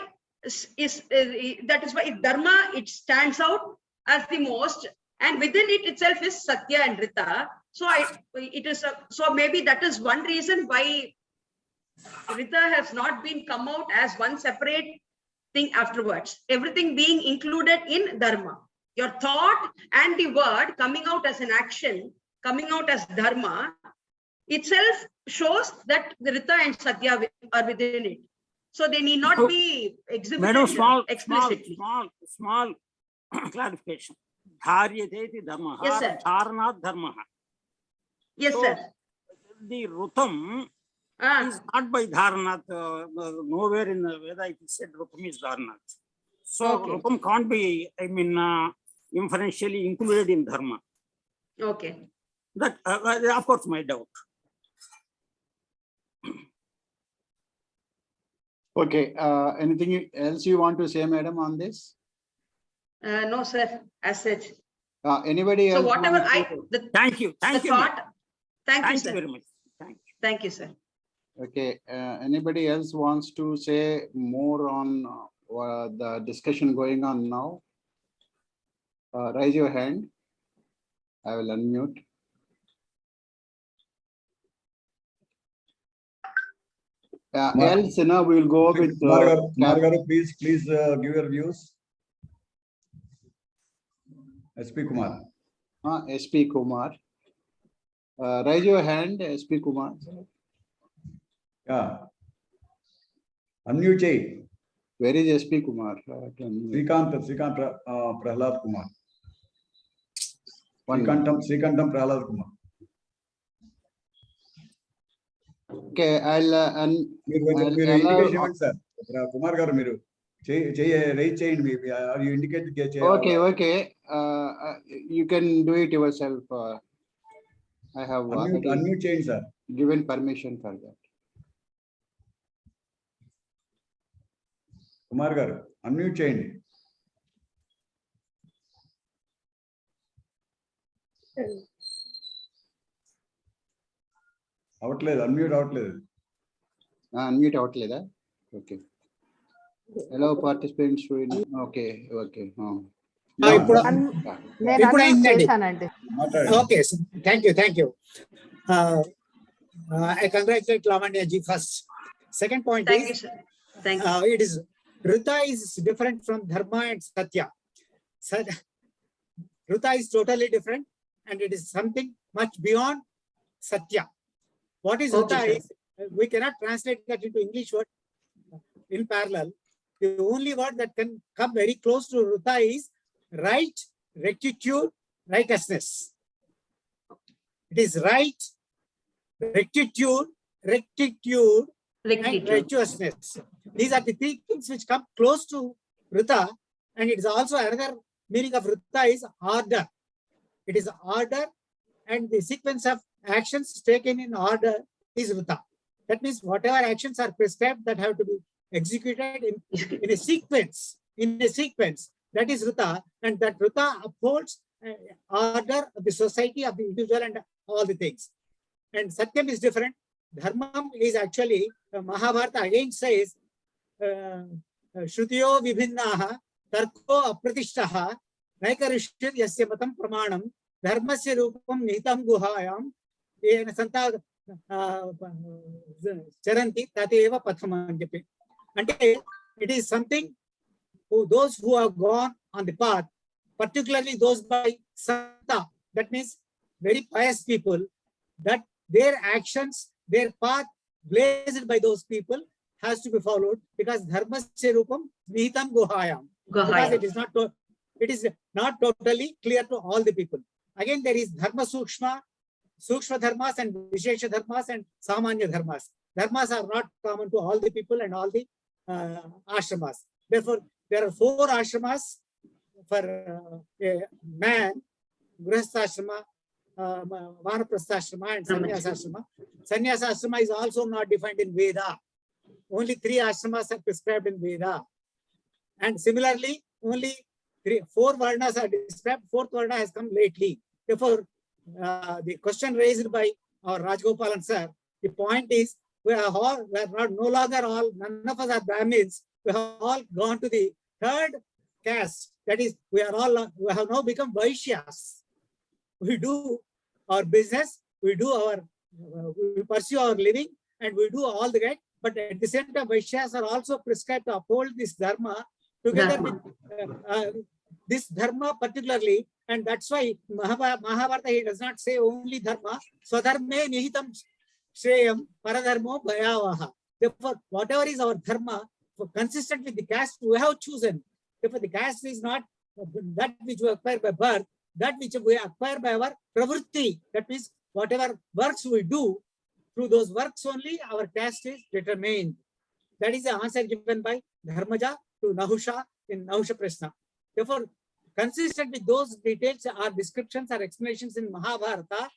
is that is why Dharma, it stands out as the most, and within it itself is Satya and Rita. So so maybe that is one reason why Rita has not been come out as one separate thing afterwards. Everything being included in Dharma. Your thought and the word coming out as an action, coming out as Dharma, itself shows that the Rita and Satya are within it. So they need not be exhibited explicitly. Small clarification. Dharyate dharma. Yes, sir. Dharanath dharma. Yes, so, sir. The Rutam is not by Dharanath. Nowhere in the Veda it is said Rutam is Dharanath. So Rutam can't be, inferentially included in Dharma. Okay. That, of course, my doubt. Okay. Anything else you want to say, madam, on this? No, sir. As such. Anybody else? So whatever thank you. Thank you, sir. Very much. Thank you, sir. Okay. Anybody else wants to say more on the discussion going on now? Raise your hand. I will unmute. Else, we will go with. Margaru, please give your views. SP Kumar. SP Kumar. Raise your hand, SP Kumar. Yeah. Unmute cheyi. Where is SP Kumar? Srikant Prahlad Kumar. One Srikantam Prahlad Kumar. Okay, I'll మీరు indication ఇవ్వండి sir. Kumar గారు మీరు right చేయండి. you indicate okay. You can do it yourself. I have unmute చేయండి sir. given permission for that. Kumar గారు unmute చేయండి. అవట్లేదు, unmute అవట్లేదు. Unmute అవట్లేదా? Okay. Hello participants. Okay. ఇప్పుడు అయిందండి. మాట్లాడండి. Okay, thank you. I congratulate Lavanya ji first. Second point Thank you, is sir. Thank you. it is Rita is different from Dharma and Satya. Rita is totally different and it is something much beyond Satya. What is Rita Okay, is, we cannot translate that into English word in parallel. The only word that can come very close to Rita is right, rectitude, righteousness. It is right, rectitude, and righteousness. These are the three things which come close to Rita, and it is also another meaning of Rita is order. It is order, and the sequence of actions taken in order is Rita. That means whatever actions are prescribed that have to be executed in a sequence. That is Rita, and that Rita upholds order of the society, of the individual, and all the things. And Satyam is different. Dharmam is actually, Mahabharata again says, Shrutiyo vibhinnaha, tarko apratishtaha, naikarishtir yasya matam pramanam, dharmasya rupam nihitam guhayam, yena santa charanti tateva pathamandyape. And it is something those who have gone on the path, particularly those by Santa, that means very pious people, that their actions, their path blazed by those people has to be followed, because dharmasya rupam nihitam guhayam. Because it is not totally clear to all the people. Again, there is dharma sukshma dharmas and vishesha dharmas and samanya dharmas. Dharmas are not common to all the people and all the ashramas. Therefore, there are 4 ashramas for a man: grihasthashrama, vanaprastha and sannyasashrama. Sannyasashrama is also not defined in Veda. Only 3 ashramas are prescribed in Veda. And similarly, only 4 varnas are described. 4th varna has come lately. Therefore, the question raised by our Rajgopalan sir, the point is, we are no longer all, none of us are Brahmins. We have all gone to the 3rd caste. That is, we have now become Vaishyas. We do our business, we pursue our living, and we do all the right. But at the same time, Vaishyas are also prescribed to uphold this dharma together with this dharma particularly. And that's why Mahabharata, he does not say only dharma. Swadharme nihitam shreyam paradharmo bhayavaha. Therefore, whatever is our dharma, consistent with the caste we have chosen. Therefore, the caste is not that which we acquire by birth, that which we acquire by our pravritti. That means whatever works we do, through those works only our caste is determined. That is the answer given by Dharmaja to Nahusha in Nahusha Prashna. Therefore, consistent with those details or descriptions or explanations in Mahabharata,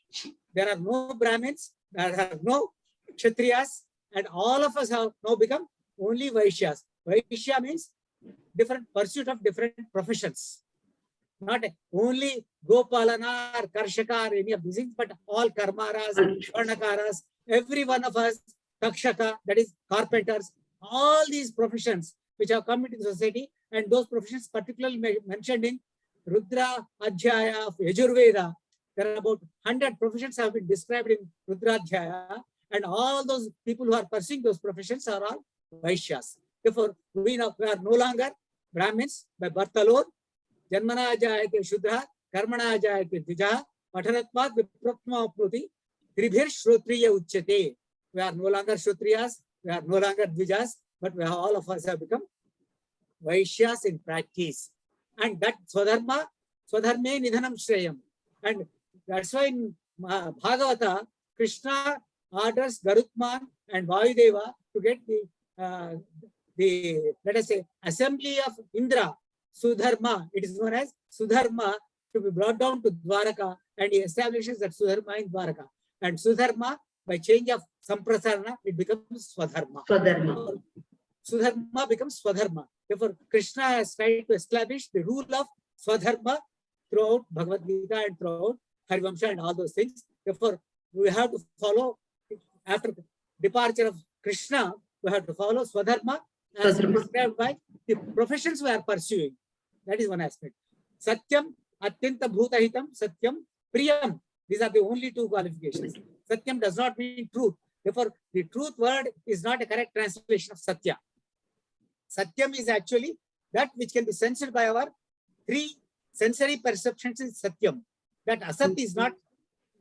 there are no Brahmins, there are no Kshatriyas, and all of us have now become only Vaishyas. Vaishya means different pursuit of different professions. Not only Gopalana or Karshaka or any of these things, but all Karmaras, Varnakaras, every one of us, Takshaka, that is carpenters, all these professions which have come into the society, and those professions particularly mentioned in Rudra Adhyaya of Yajurveda. There are about 100 professions have been described in Rudra Adhyaya, and all those people who are pursuing those professions are all Vaishyas. Therefore, we are no longer Brahmins by birth alone. Janmana jayate Shudra, Karmana jayate dvijah, Pathanatvat viprapma apnoti, Tribhir Shrotriya uchyate. We are no longer Shrotriyas, we are no longer Dvijas, but we have, all of us have become Vaishyas in practice. And that Swadharma, Swadharme Nidhanam Shreyam. And that's why in Bhagavata, Krishna orders Garutman and Vayudeva to get the, let us say, assembly of Indra, Sudharma. It is known as Sudharma, to be brought down to Dwaraka, and he establishes that Sudharma in Dwaraka. And Sudharma, by change of Samprasarana, it becomes Swadharma. Swadharma. Sudharma becomes Swadharma. Therefore, Krishna has tried to establish the rule of Swadharma throughout Bhagavad Gita and throughout Harivamsha and all those things. Therefore, we have to follow, after departure of Krishna, we have to follow Swadharma as prescribed by the professions we are pursuing. That is one aspect. Satyam, Atyanta Bhutahitam, Satyam, Priyam. These are the only two qualifications. Satyam does not mean truth. Therefore, the truth word is not a correct translation of Satya. Satyam is actually that which can be sensed by our three sensory perceptions is Satyam. That Asat is not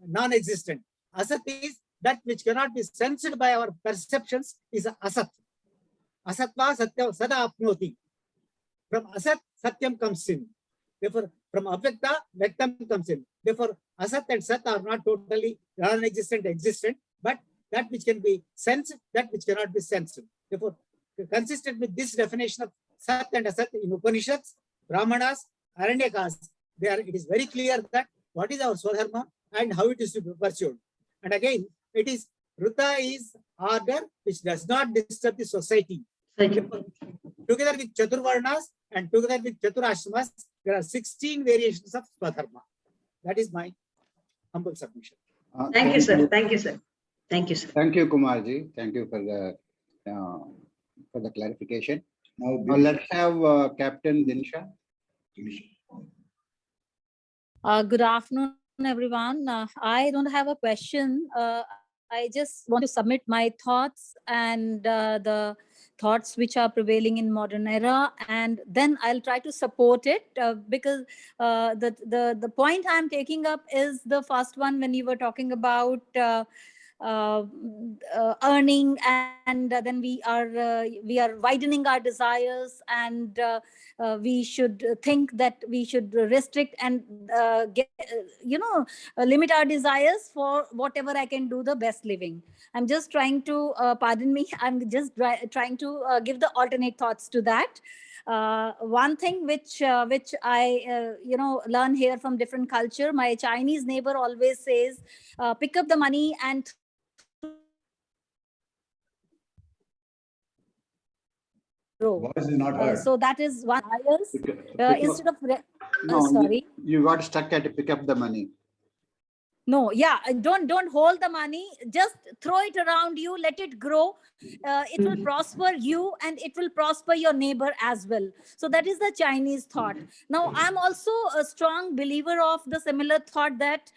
non-existent. Asat is that which cannot be sensed by our perceptions is Asat. Asatva Satyam Sada Apnoti. From Asat, Satyam comes in. Therefore, from Avyakta, Vyaktam comes in. Therefore, Asat and Sat are not totally non-existent, existent, but that which can be sensed, that which cannot be sensed. Therefore, consistent with this definition of Sat and Asat in Upanishads, Brahmanas, Aranyakas, it is very clear that what is our Swadharma and how it is to be pursued. And again, it is Ruta is order which does not disturb the society. Together with Chaturvarnas and together with Chaturashramas, there are 16 variations of Swadharma. That is my humble submission. Thank you, sir. Thank you, sir. Thank you, sir. Thank you, Kumarji. Thank you for the clarification. Now let's have Captain Dinsha. Good afternoon, everyone. I don't have a question. I just want to submit my thoughts and the thoughts which are prevailing in modern era, and then I'll try to support it because the point I'm taking up is the first one when you were talking about earning, and then we are widening our desires, and we should think that we should restrict and limit our desires for whatever I can do the best living. I'm just trying to pardon me, I'm just trying to give the alternate thoughts to that. One thing which I learn here from different culture, my Chinese neighbor always says, pick up the money and Voice is not heard. so that is one. Instead of sorry, you got stuck at pick up the money. No, yeah, don't hold the money. Just throw it around you. Let it grow. It will prosper you, and it will prosper your neighbor as well. So that is the Chinese thought. Now, I'm also a strong believer of the similar thought that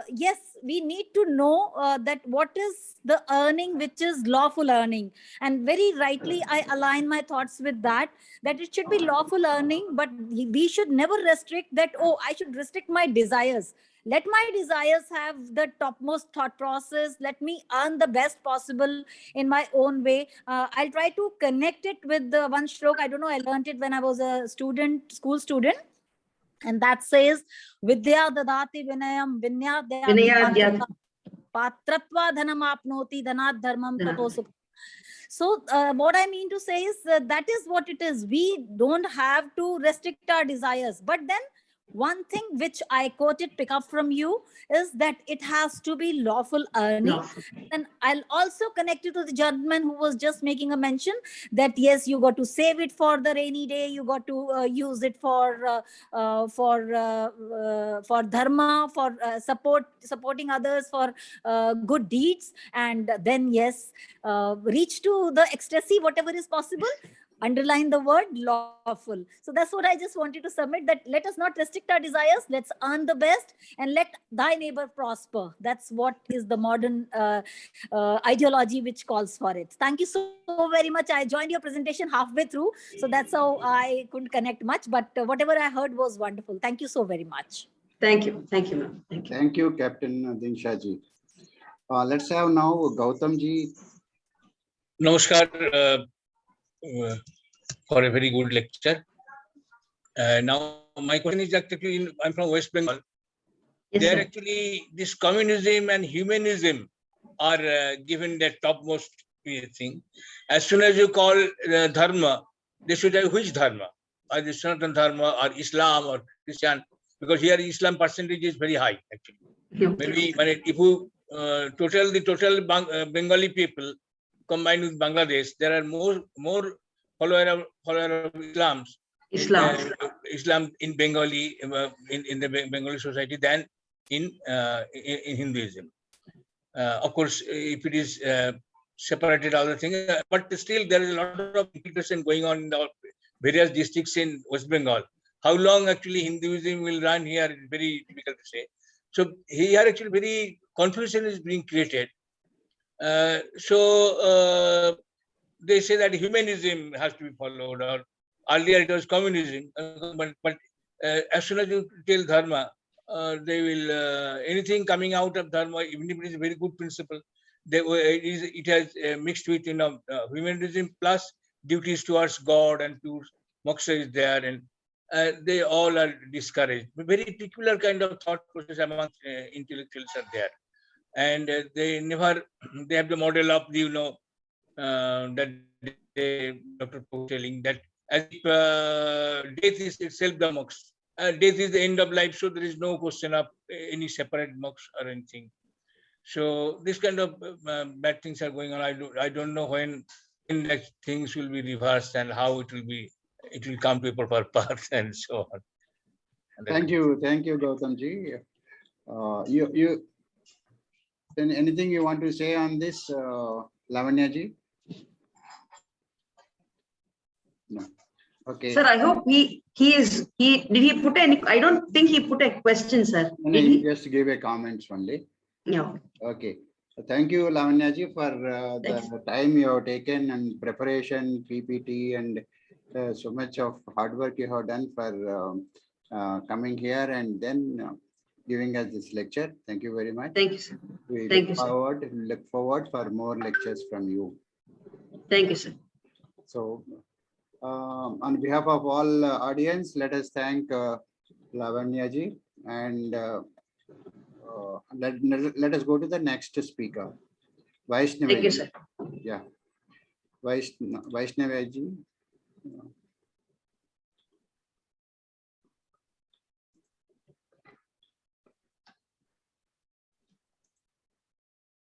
yes, we need to know that what is the earning which is lawful earning, and very rightly I align my thoughts with that it should be lawful earning, but we should never restrict that. Oh, I should restrict my desires. Let my desires have the topmost thought process. Let me earn the best possible in my own way. I'll try to connect it with the one stroke. I don't know, I learned it when I was a school student. And that says, Vidya dadati vinayam vinyadhyati patratva dhanam apnoti dhanat dharmam tato. So what I mean to say is that is what it is. We don't have to restrict our desires. But then one thing which I quoted, pick up from you, is that it has to be lawful earning. And I'll also connect it to the gentleman who was just making a mention that yes, you got to save it for the rainy day. You got to use it for dharma, for supporting others, for good deeds, and then yes, reach to the ecstasy, whatever is possible. Underline the word lawful. So that's what I just wanted to submit, that let us not restrict our desires. Let's earn the best and let thy neighbor prosper. That's what is the modern ideology which calls for it. Thank you so very much. I joined your presentation halfway through, so that's how I couldn't connect much, but whatever I heard was wonderful. Thank you so very much. Thank you. Thank you, ma'am. Thank you. Thank you, Captain Dinsha ji. Let's have now Gautam ji. Namaskar for a very good lecture. Now, my question is actually, I'm from West Bengal. Yes, There sir. actually, this communism and humanism are given that topmost thing. As soon as you call dharma, they should have which dharma? Either Sanatan dharma or Islam or Christian, because here Islam percentage is very high actually. Maybe if you total Bengali people combined with Bangladesh, there are more follower of Islam in Bengali in the Bengali society than in Hinduism. Of course, if it is separated other thing, but still there is a lot of infiltration going on in the various districts in West Bengal. How long actually Hinduism will run here is very difficult to say. So here actually very confusion is being created. They say that humanism has to be followed, or earlier it was communism. But as soon as you tell dharma, they will anything coming out of dharma, even if it is a very good principle, it has mixed with humanism plus duties towards God and to Moksha is there, and they all are discouraged. A very peculiar kind of thought process among intellectuals are there, and they have the model of that Dr. Poe telling that as if death is itself the moksha. Death is the end of life, so there is no question of any separate moksha or anything. So this kind of bad things are going on. I don't know when that things will be reversed and how it will come to a proper path and so on. Thank you, Gautam ji. You anything you want to say on this, Lavanya ji? No. Okay. Sir, I hope did he put any, I don't think he put a question, sir. No, Did he he? just gave a comments only. No. Okay. Thank you, Lavanya ji, for the time you have taken and preparation, PPT, and so much of hard work you have done for coming here and then giving us this lecture. Thank you very much. Thank you, sir. We Thank you, look forward for more lectures from you. Thank you, sir. So, on behalf of all audience, let us thank Lavanya ji, and let us go to the next speaker, Vaishnavi. Thank you, sir. Yeah, Vaishnavi ji.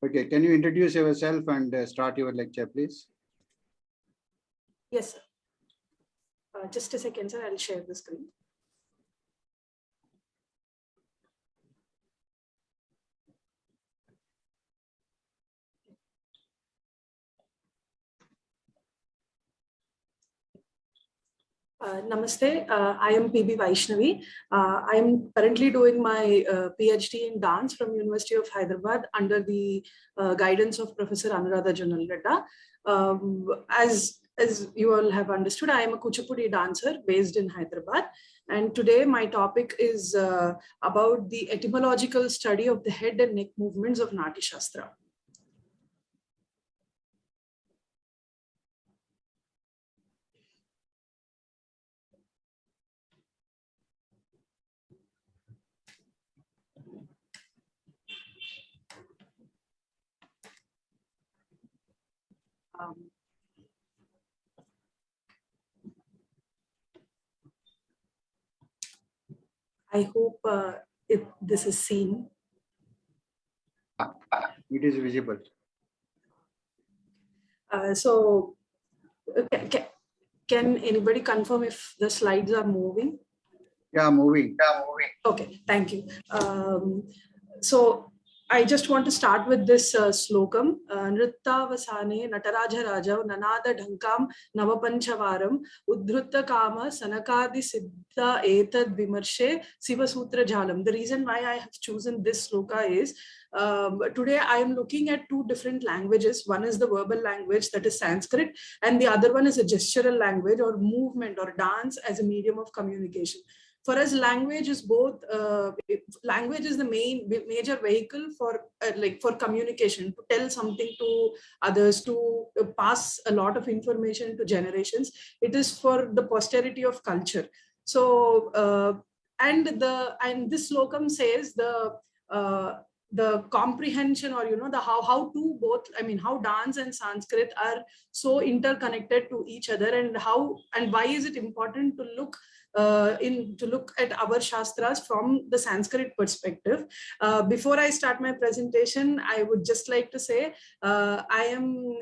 Okay, can you introduce yourself and start your lecture, please? Yes, sir. Just a second, sir. I'll share the screen. Namaste. I am PB Vaishnavi. I am currently doing my PhD in dance from University of Hyderabad under the guidance of Professor Anuradha Jannaredda. As you all have understood, I am a Kuchipudi dancer based in Hyderabad. And today my topic is about the etymological study of the head and neck movements of Nati Shastra. I hope this is seen. It is visible. Can anybody confirm if the slides are moving? Yeah, moving. Okay, thank you. So I just want to start with this slokam. Nrittavasane Nataraja Raja Nanada Dhankam Navapanchavaram Udhrutta Kama Sanakadi Siddha Etad Vimarshe Siva Sutra Jalam. The reason why I have chosen this sloka is today I am looking at two different languages. One is the verbal language, that is Sanskrit, and the other one is a gestural language or movement or dance as a medium of communication. For us, language is both. Language is the major vehicle for for communication, to tell something to others, to pass a lot of information to generations. It is for the posterity of culture. So and this slokam says the comprehension, or the how to both, how dance and Sanskrit are so interconnected to each other, and why is it important to look at our shastras from the Sanskrit perspective. Before I start my presentation, I would just like to say I'm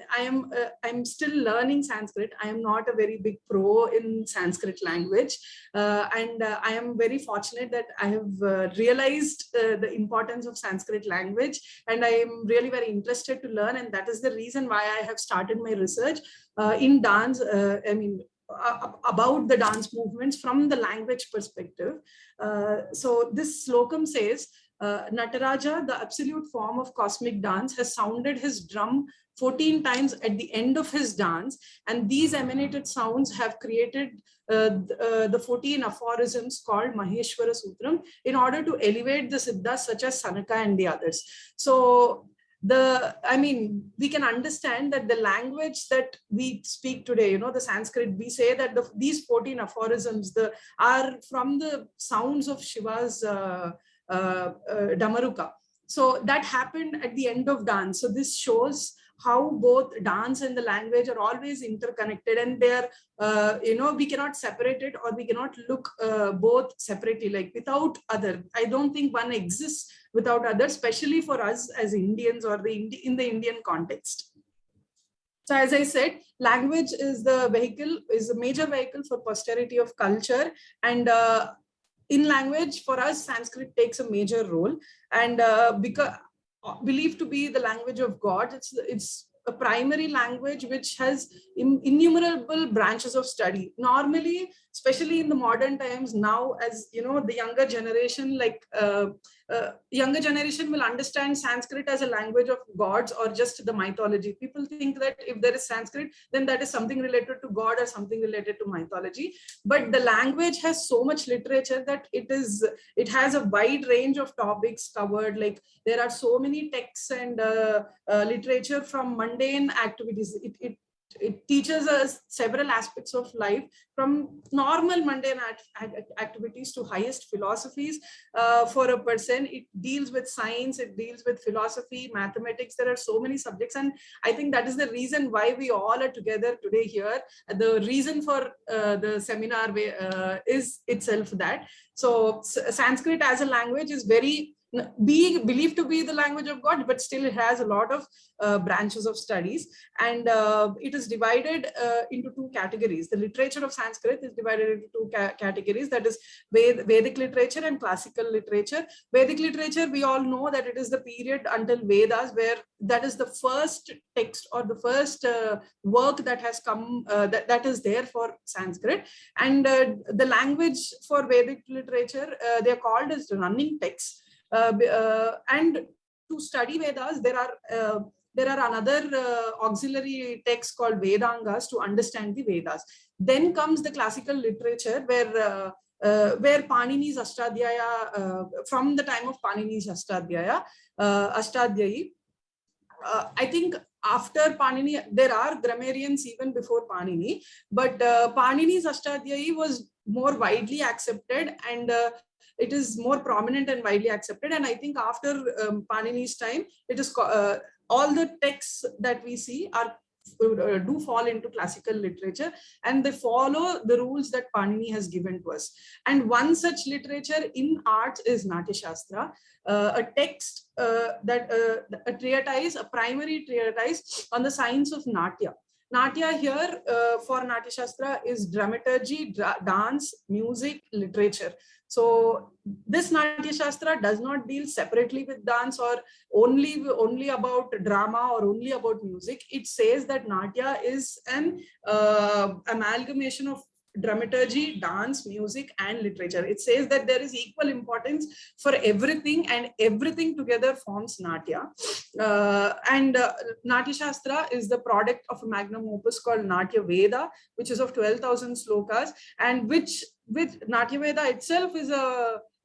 still learning Sanskrit. I am not a very big pro in Sanskrit language, and I am very fortunate that I have realized the importance of Sanskrit language, and I am really very interested to learn, and that is the reason why I have started my research in dance. About the dance movements from the language perspective. So this slokam says, Nataraja, the absolute form of cosmic dance, has sounded his drum 14 times at the end of his dance, and these emanated sounds have created the 14 aphorisms called Maheshwara Sutram in order to elevate the Siddhas such as Sanaka and the others. So we can understand that the language that we speak today, the Sanskrit, we say that these 14 aphorisms are from the sounds of Shiva's Damaruka. So that happened at the end of dance. So this shows how both dance and the language are always interconnected, and they're, we cannot separate it, or we cannot look both separately, like without other. I don't think one exists without other, especially for us as Indians or in the Indian context. So as I said, language is a major vehicle for posterity of culture, and in language, for us, Sanskrit takes a major role, and because believed to be the language of God, it's a primary language which has innumerable branches of study. Normally, especially in the modern times now, as the younger generation, younger generation will understand Sanskrit as a language of gods or just the mythology. People think that if there is Sanskrit, then that is something related to God or something related to mythology. But the language has so much literature that it has a wide range of topics covered. Like there are so many texts and literature from mundane activities. It teaches us several aspects of life, from normal mundane activities to highest philosophies for a person. It deals with science, it deals with philosophy, mathematics. There are so many subjects, and I think that is the reason why we all are together today here. The reason for the seminar is itself that. So Sanskrit as a language is being believed to be the language of God, but still it has a lot of branches of studies, and it is divided into two categories. The literature of Sanskrit is divided into two categories, that is Vedic literature and classical literature. Vedic literature, we all know that it is the period until Vedas, where that is the first text or the first work that has come, that is there for Sanskrit. And the language for Vedic literature, they are called as running texts. And to study Vedas, there are another auxiliary text called Vedangas to understand the Vedas. Then comes the classical literature, where Panini's Ashtadhyaya, from the time of Panini's Ashtadhyayi, I think after Panini, there are grammarians even before Panini, but Panini's Ashtadhyayi was more widely accepted, and it is more prominent and widely accepted. And I think after Panini's time, it is all the texts that we see do fall into classical literature, and they follow the rules that Panini has given to us. And one such literature in art is Natya Shastra, a text a treatise, a primary treatise on the science of Natya. Natya here for Natya Shastra is dramaturgy, dance, music, literature. So this Natya Shastra does not deal separately with dance or only about drama or only about music. It says that Natya is an amalgamation of dramaturgy, dance, music, and literature. It says that there is equal importance for everything, and everything together forms Natya. Natya Shastra is the product of a magnum opus called Natya Veda, which is of 12,000 slokas, and which Natya Veda itself is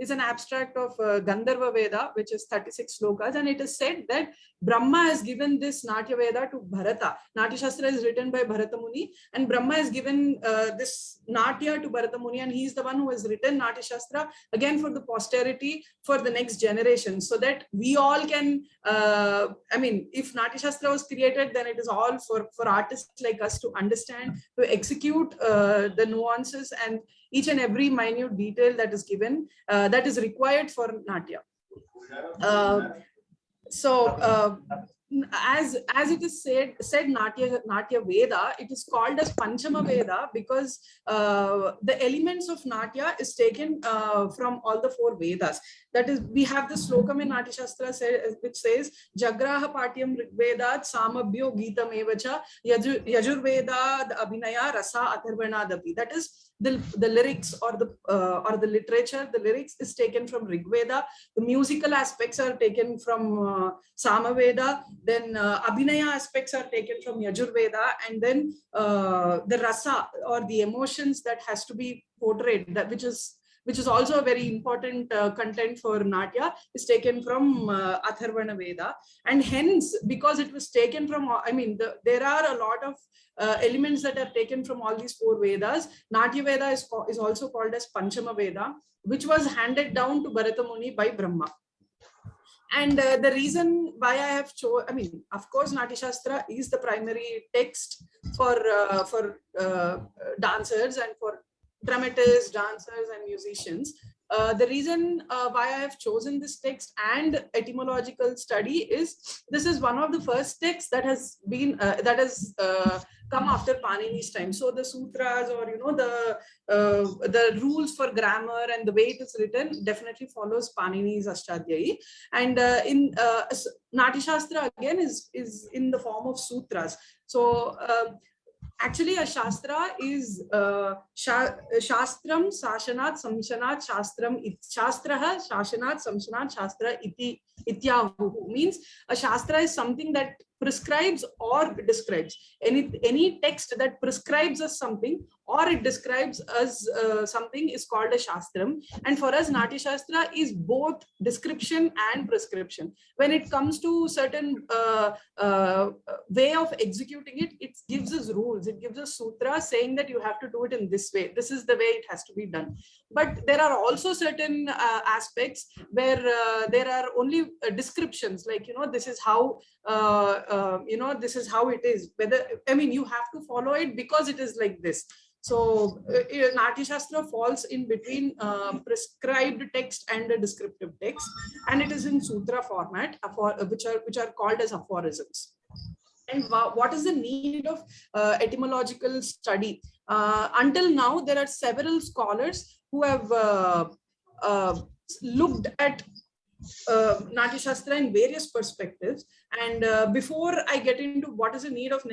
an abstract of Gandharva Veda, which is 36 slokas, and it is said that Brahma has given this Natya Veda to Bharata. Natya Shastra is written by Bharata Muni, and Brahma has given this Natya to Bharata Muni, and he is the one who has written Natya Shastra again for the posterity, for the next generation, so that we all can, I mean, if Natya Shastra was created, then it is all for artists like us to understand, to execute the nuances and each and every minute detail that is given, that is required for Natya. As it is said Natya Veda, it is called as Panchama Veda because the elements of Natya is taken from all the 4 Vedas. That is, we have the slokam in Natya Shastra which says Jagraha Patyam Rigvedat Samabhyo Geetam Evacha Yajurveda Abhinaya Rasa Atharvanadapi. That is the lyrics or the literature. The lyrics is taken from Rig Veda. The musical aspects are taken from Samaveda. Then Abhinaya aspects are taken from Yajurveda, and then the rasa or the emotions that has to be portrayed, that which is also a very important content for Natya, is taken from Atharvana Veda. And hence, because it was taken from, I mean, there are a lot of elements that are taken from all these 4 Vedas. Natya Veda is also called as Panchama Veda, which was handed down to Bharata Muni by Brahma. And the reason why I have chosen, I mean, of course, Natya Shastra is the primary text for dancers and for dramatists, dancers, and musicians. The reason why I have chosen this text and etymological study is this is one of the first texts that has been come after Panini's time. So the sutras, or the rules for grammar and the way it is written definitely follows Panini's Ashtadhyayi. And in Natya Shastra again is in the form of sutras. So actually, a shastra is shastram sashanat samshanat shastram shastraha sashanat samshanat shastra iti ityahu, means a shastra is something that prescribes or describes. Any text that prescribes us something or it describes us something is called a shastram. And for us, Natya Shastra is both description and prescription. When it comes to certain way of executing it, it gives us rules. It gives us sutras saying that you have to do it in this way. This is the way it has to be done. But there are also certain aspects where there are only descriptions, like, this is how, this is how it is. Whether, I mean, you have to follow it because it is like this. So Natya Shastra falls in between prescribed text and a descriptive text, and it is in sutra format, which are called as aphorisms. And what is the need of etymological study? Until now, there are several scholars who have looked at Natya Shastra in various perspectives. And before I get into what is the need of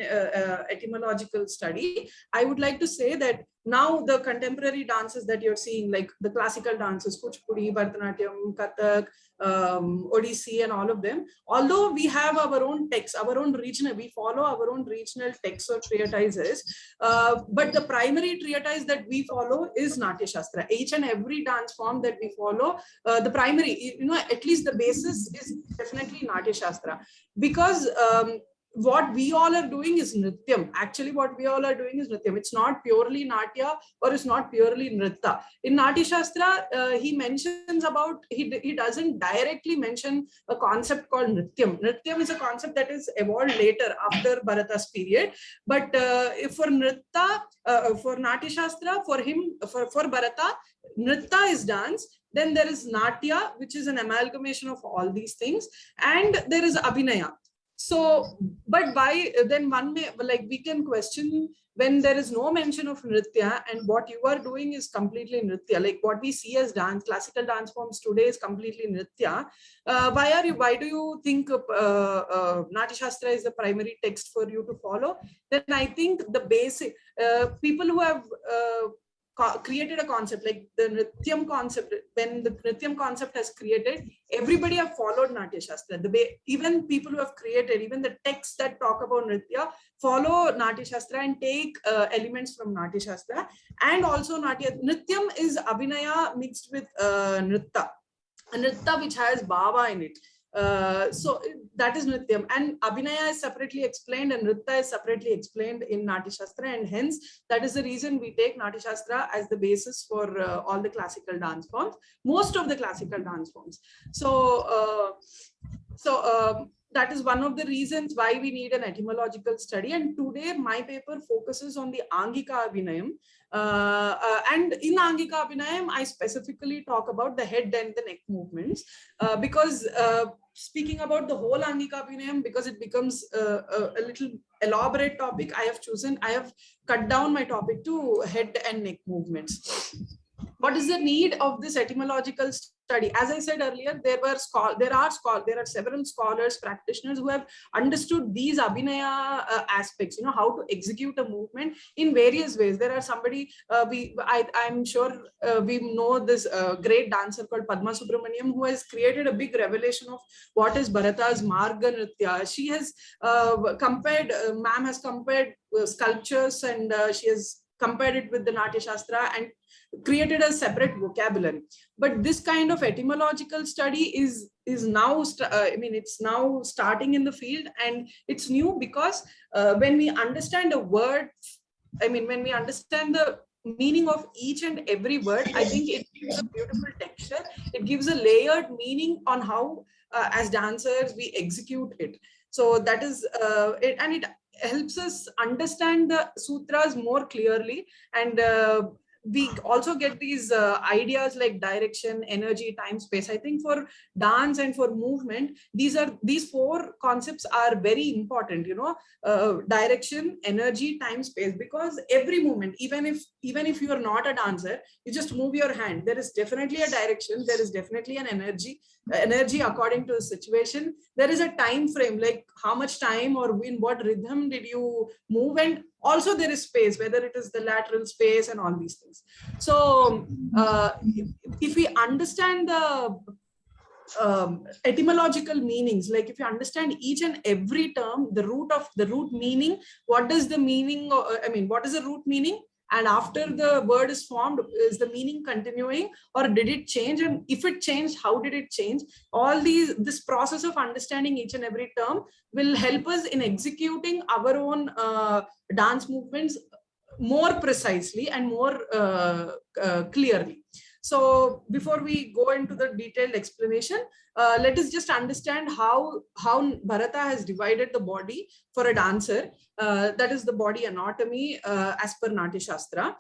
etymological study, I would like to say that now the contemporary dances that you're seeing, like the classical dances, Kuchipudi, Bharatanatyam, Kathak, Odissi, and all of them, although we have our own texts, our own regional, we follow our own regional texts or treatises, but the primary treatise that we follow is Natya Shastra. Each and every dance form that we follow, the primary, at least the basis is definitely Natya Shastra. Because what we all are doing is Nrityam. Actually, what we all are doing is Nrityam. It's not purely Natya or it's not purely Nritta. In Natya Shastra, he mentions about, he doesn't directly mention a concept called Nrityam. Nrityam is a concept that is evolved later after Bharata's period. But for Nritta, for Natya Shastra, for him, for Bharata, Nritta is dance. Then there is Natya, which is an amalgamation of all these things. And there is Abhinaya. So, but why then one may, like, we can question when there is no mention of nritya and what you are doing is completely nritya, like what we see as dance, classical dance forms today is completely nritya. Why do you think Natya Shastra is the primary text for you to follow? Then I think the basic, people who have created a concept like the Nrityam concept, when the Nrityam concept has created, everybody have followed Natya Shastra. The way, even people who have created, even the texts that talk about Nritya follow Natya Shastra and take elements from Natya Shastra. And also Nrityam is Abhinaya mixed with Nritta. Nritta which has Bhava in it. So that is Nrityam, and Abhinaya is separately explained and Nritta is separately explained in Natya Shastra, and hence that is the reason we take Natya Shastra as the basis for all the classical dance forms, most of the classical dance forms. So, that is one of the reasons why we need an etymological study. And today my paper focuses on the Angika Abhinayam. And in Angika Abhinayam, I specifically talk about the head and the neck movements because speaking about the whole Angika Abhinayam, because it becomes a little elaborate topic, I have cut down my topic to head and neck movements. What is the need of this etymological study? As I said earlier, there are several scholars, practitioners who have understood these Abhinaya aspects, how to execute a movement in various ways. There are somebody, I'm sure we know this great dancer called Padma Subramaniam, who has created a big revelation of what is Bharata's Marga Nritya. She has compared, ma'am has compared sculptures and she has compared it with the Natya Shastra and created a separate vocabulary. But this kind of etymological study is now, it's now starting in the field, and it's new because when we understand a word, when we understand the meaning of each and every word, I think it gives a beautiful texture. It gives a layered meaning on how, as dancers, we execute it. So that is it, and it helps us understand the sutras more clearly, and we also get these ideas like direction, energy, time, space. I think for dance and for movement, these four concepts are very important, direction, energy, time, space, because every movement, even if you are not a dancer, you just move your hand, there is definitely a direction, there is definitely an energy according to the situation. There is a time frame, like how much time or in what rhythm did you move, and also there is space, whether it is the lateral space and all these things. So if we understand the etymological meanings, like if you understand each and every term, the root meaning, what is the meaning, what is the root meaning? And after the word is formed, is the meaning continuing or did it change? And if it changed, how did it change? All this process of understanding each and every term will help us in executing our own dance movements more precisely and more clearly. So before we go into the detailed explanation, let us just understand how Bharata has divided the body for a dancer. That is the body anatomy as per Natya Shastra.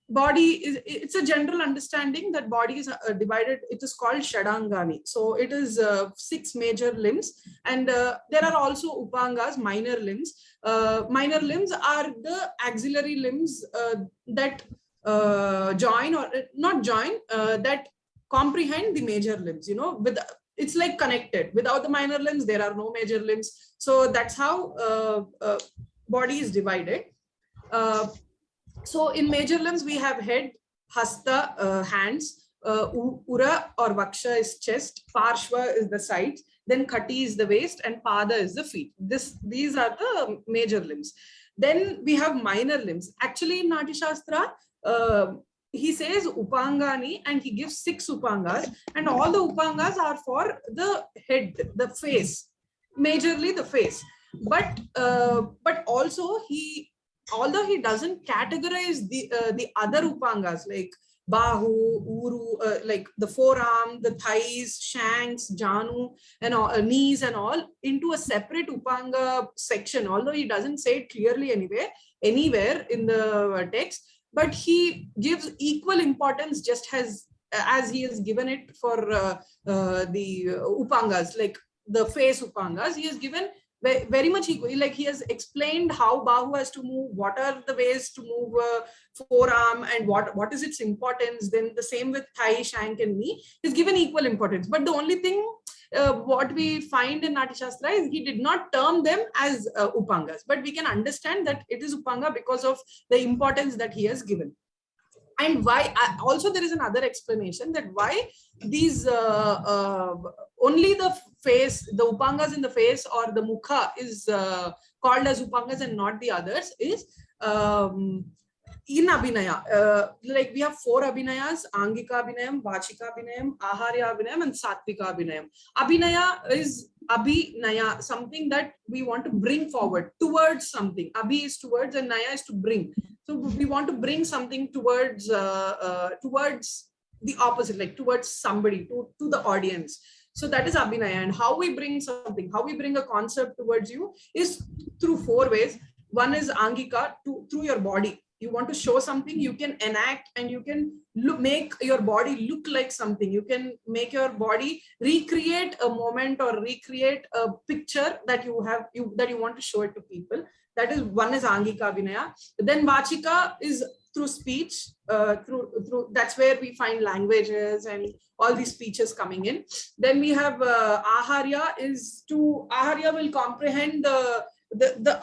Body it's a general understanding that body is divided. It is called Shadangani. So it is 6 major limbs, and there are also Upangas, minor limbs. Minor limbs are the auxiliary limbs that join or not join, that comprehend the major limbs, it's like connected. Without the minor limbs, there are no major limbs. So that's how body is divided. So in major limbs, we have head, hasta, hands, ura or vaksha is chest, parshva is the sides, then khati is the waist, and pada is the feet. These are the major limbs. Then we have minor limbs. Actually, in Natya Shastra, he says Upangani, and he gives 6 Upangas, and all the Upangas are for the head, the face, majorly the face. But also although he doesn't categorize the other Upangas like Bahu, Uru, like the forearm, the thighs, shanks, Janu, and all, knees and all into a separate Upanga section, although he doesn't say it clearly anywhere in the text, but he gives equal importance just as he has given it for the Upangas. Like the face upangas, he has given very much equal. Like he has explained how bahu has to move, what are the ways to move forearm, and what is its importance. Then the same with thigh, shank, and knee. He's given equal importance. But the only thing what we find in Natya Shastra is he did not term them as upangas, but we can understand that it is upanga because of the importance that he has given. And why also there is another explanation that why these only the face, the upangas in the face or the mukha is called as upangas and not the others is in abhinaya. Like we have 4 abhinayas: angika abhinayam, vachika abhinayam, aharya abhinayam, and satvika abhinayam. Abhinaya is abhinaya, something that we want to bring forward towards something. Abhi is towards and naya is to bring. So we want to bring something towards towards the opposite, like towards somebody, to the audience. So that is abhinaya. And how we bring something, how we bring a concept towards you is through 4 ways. One is angika, through your body. You want to show something, you can enact and you can make your body look like something. You can make your body recreate a moment or recreate a picture that you have, that you want to show it to people. That is one is angika abhinaya. Then vachika is through speech, through that's where we find languages and all these speeches coming in. Then we have aharya is to, aharya will comprehend the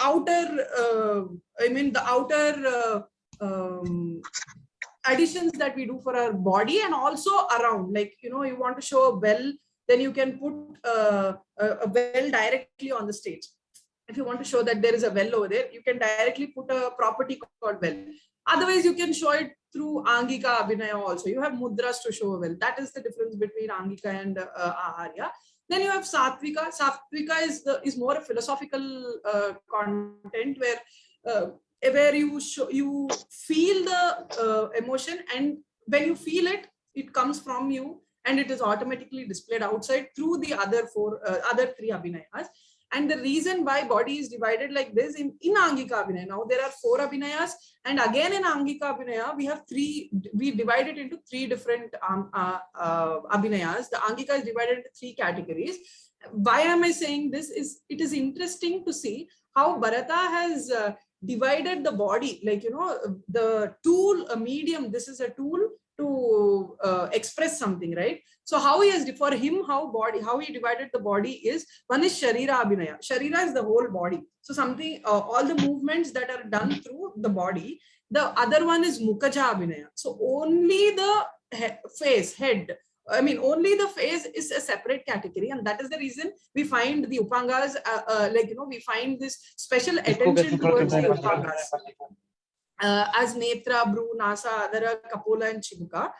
outer, the outer additions that we do for our body and also around. Like, you want to show a well, then you can put a well directly on the stage. If you want to show that there is a well over there, you can directly put a property called well. Otherwise, you can show it through angika abhinaya also. You have mudras to show a well. That is the difference between angika and aharya. Then you have satvika. Satvika is more a philosophical content where you feel the emotion, and when you feel it, it comes from you and it is automatically displayed outside through the other 3 abhinayas. And the reason why body is divided like this in Angika Abhinaya, now there are 4 Abhinayas, and again in Angika Abhinaya, we divide it into 3 different Abhinayas. The Angika is divided into 3 categories. Why am I saying this? It is interesting to see how Bharata has divided the body, like, the tool, a medium, this is a tool to express something, right? So how he has, for him, how he divided the body is, one is Sharira Abhinaya. Sharira is the whole body. So something, all the movements that are done through the body. The other one is Mukaja Abhinaya. So only the face, head, only the face is a separate category, and that is the reason we find the Upangas, we find this special attention towards the Upangas. As Netra, Bru, Nasa, Adara, Kapola, and Chibuka.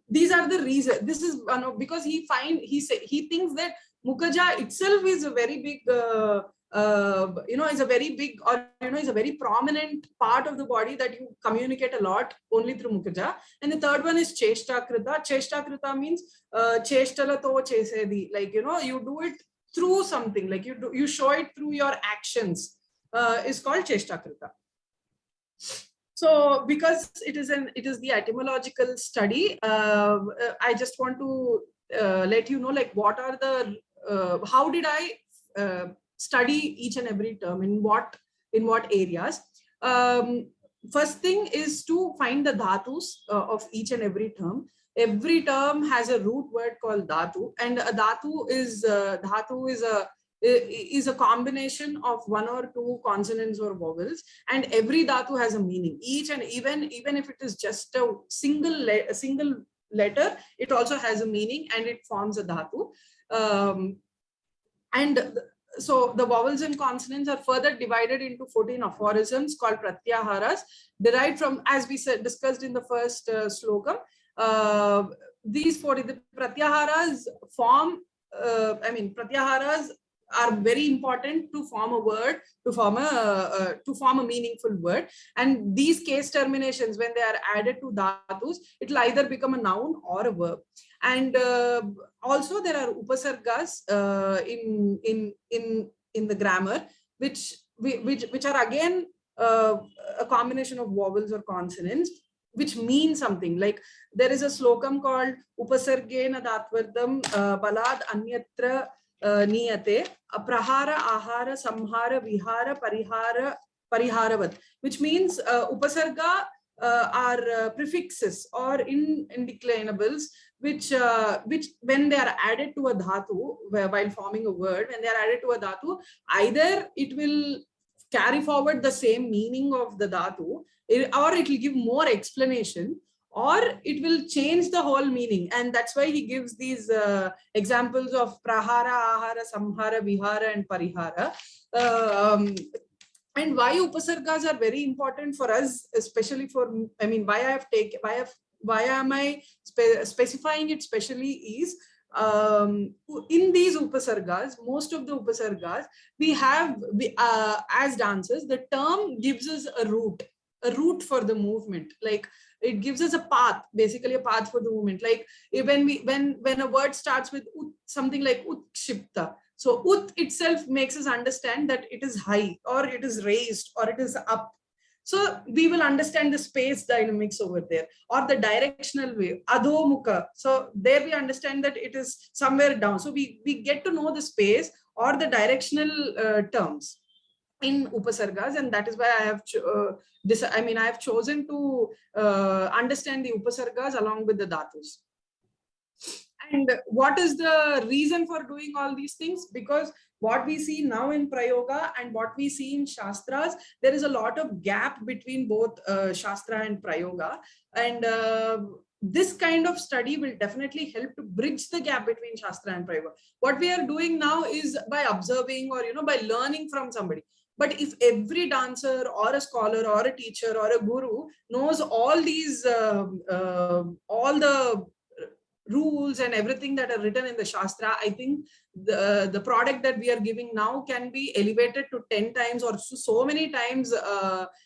These are the reasons. This is because he thinks that Mukaja itself is a very big, is a very big, or is a very prominent part of the body that you communicate a lot only through Mukaja. And the third one is Cheshtakrita. Cheshtakrita means Cheshtalato Chesedi. Like, you do it through something, like you show it through your actions. Is called Cheshtakrita. So, because it is the etymological study, I just want to let you know, like, what are the how did I study each and every term, in what areas. First thing is to find the dhatus of each and every term. Every term has a root word called dhatu, and a dhatu is a combination of 1 or 2 consonants or vowels, and every dhatu has a meaning. Each, and even if it is just a single letter, it also has a meaning and it forms a dhatu. So the vowels and consonants are further divided into 14 aphorisms called pratyaharas, derived from, as we discussed in the first slokam. These 40, the pratyaharas form, pratyaharas are very important to form a word, to form a meaningful word. And these case terminations, when they are added to dhatus, it will either become a noun or a verb. And also there are upasargas in the grammar, which are again a combination of vowels or consonants, which mean something. Like, there is a slokam called Upasargena Datvardam Balad Anyatra niyate, prahara, ahara, samhara, vihara, pariharavat, which means upasarga are prefixes or indeclinables, which when they are added to a dhatu while forming a word, when they are added to a dhatu, either it will carry forward the same meaning of the dhatu, or it will give more explanation, or it will change the whole meaning. And that's why he gives these examples of prahara, ahara, samhara, vihara, and parihara. And why upasargas are very important for us, especially for, I mean, why am I specifying it specially is, in these upasargas, most of the upasargas, we have, as dancers, the term gives us a route for the movement. Like, it gives us a path, basically a path for the movement. Like when a word starts with something like utshipta, so ut itself makes us understand that it is high, or it is raised, or it is up. So we will understand the space dynamics over there, or the directional way, adho-mukha. So there we understand that it is somewhere down. So we get to know the space or the directional terms in upasargas, and that is why I have I have chosen to understand the upasargas along with the dhatus. And what is the reason for doing all these things? Because what we see now in Prayoga and what we see in Shastras, there is a lot of gap between both Shastra and Prayoga. And this kind of study will definitely help to bridge the gap between Shastra and Prayoga. What we are doing now is by observing, or by learning from somebody. But if every dancer or a scholar or a teacher or a guru knows all these, all the rules and everything that are written in the Shastra, I think the product that we are giving now can be elevated to 10 times or so many times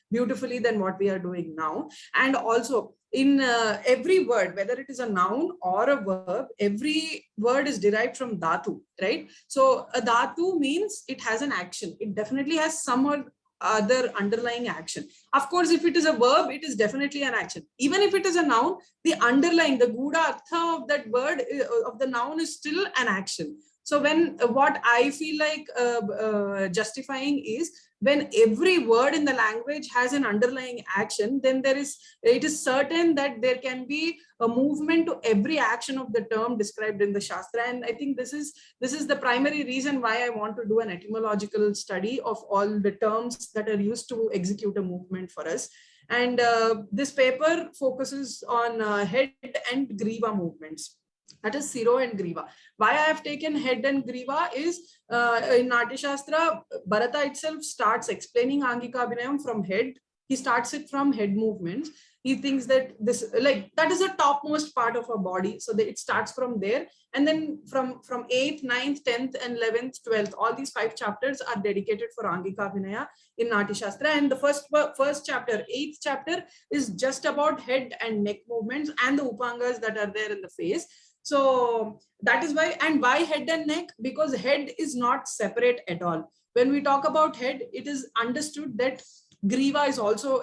beautifully than what we are doing now. And also in every word, whether it is a noun or a verb, every word is derived from dhatu, right? So a dhatu means it has an action. It definitely has some other underlying action. Of course, if it is a verb, it is definitely an action. Even if it is a noun, the underlying, the guda artha of that word, of the noun, is still an action. So when what I feel like justifying is, when every word in the language has an underlying action, then it is certain that there can be a movement to every action of the term described in the Shastra. And I think this is the primary reason why I want to do an etymological study of all the terms that are used to execute a movement for us. And this paper focuses on head and griva movements. That is Siro and Griva. Why I have taken head and Griva is, in Natya Shastra, Bharata itself starts explaining Angika Abhinayam from head. He starts it from head movements. He thinks that that is the topmost part of our body. So it starts from there. And then from 8th, 9th, 10th, and 11th, 12th, all these 5 chapters are dedicated for Angika Abhinaya in Natya Shastra. And the first chapter, 8th chapter, is just about head and neck movements and the upangas that are there in the face. So that is why, and why head and neck? Because head is not separate at all. When we talk about head, it is understood that Griva is also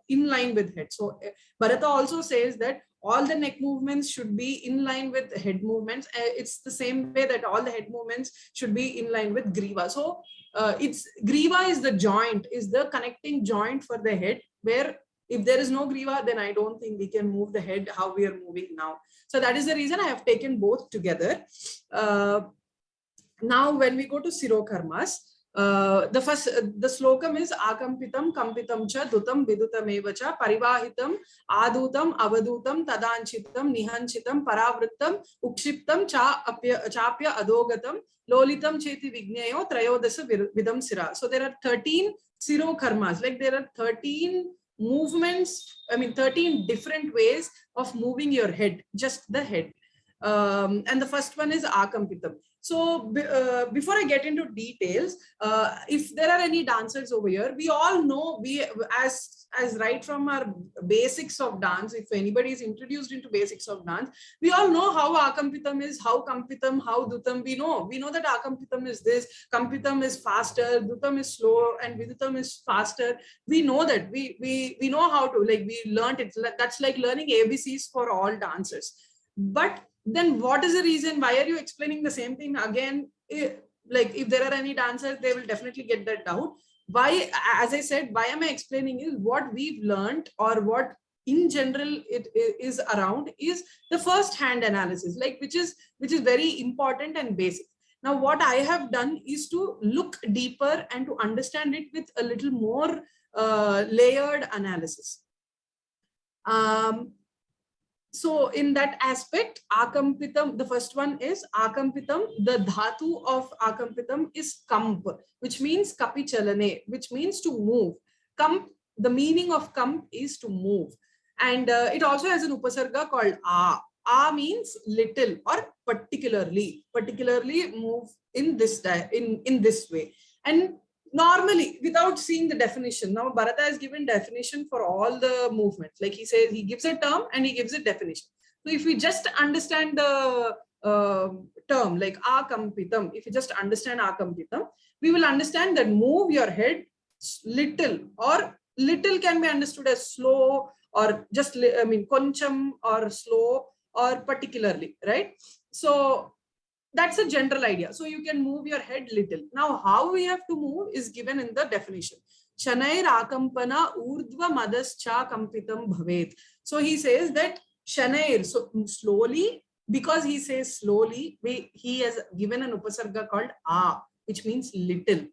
in line with head. So Bharata also says that all the neck movements should be in line with head movements. It's the same way that all the head movements should be in line with Griva. So Griva is the joint, is the connecting joint for the head, where if there is no Griva, then I don't think we can move the head how we are moving now. So that is the reason I have taken both together. Now, when we go to Siro Karmas, the slokam is akampitam kampitam cha dutam vidutam evacha parivahitam adutam avadutam tadanchitam nihanchitam paravrittam ukshiptam chapya adogatam lolitam cheti vignayo trayodasa vidam sira. So there are 13 Siro Karmas, like there are 13 movements, 13 different ways of moving your head, just the head. And the first one is akampitam. So before I get into details, if there are any dancers over here, we all know, as right from our basics of dance, if anybody is introduced into basics of dance, we all know how akampitam is, how kampitam, how dutam. We know that akampitam is this, kampitam is faster, dutam is slow, and vidutam is faster. We know that. We know how to, we learned it. That's like learning ABCs for all dancers. But then what is the reason? Why are you explaining the same thing again? Like if there are any dancers, they will definitely get that doubt. Why, as I said, why am I explaining is what we've learned, or what in general it is around, is the first hand analysis, like which is very important and basic. Now, what I have done is to look deeper and to understand it with a little more layered analysis. So in that aspect, akampitam, the first one is akampitam. The dhatu of akampitam is kamp, which means kapi chalane, which means to move. Kamp, the meaning of kamp is to move. And it also has an upasarga called a. A means little or particularly move in this in this way. And normally, without seeing the definition, now Bharata has given definition for all the movements. Like he says, he gives a term and he gives a definition. So if we just understand the term like akampitam, if you just understand akampitam, we will understand that move your head little, or little can be understood as slow, or just, I mean, koncham, or slow, or particularly, right? So that's a general idea. So you can move your head little. Now, how we have to move is given in the definition. Shanair akampana urdhva madascha kampitam bhavet. So he says that shanair, so slowly, because he says slowly, he has given an upasarga called a, which means little,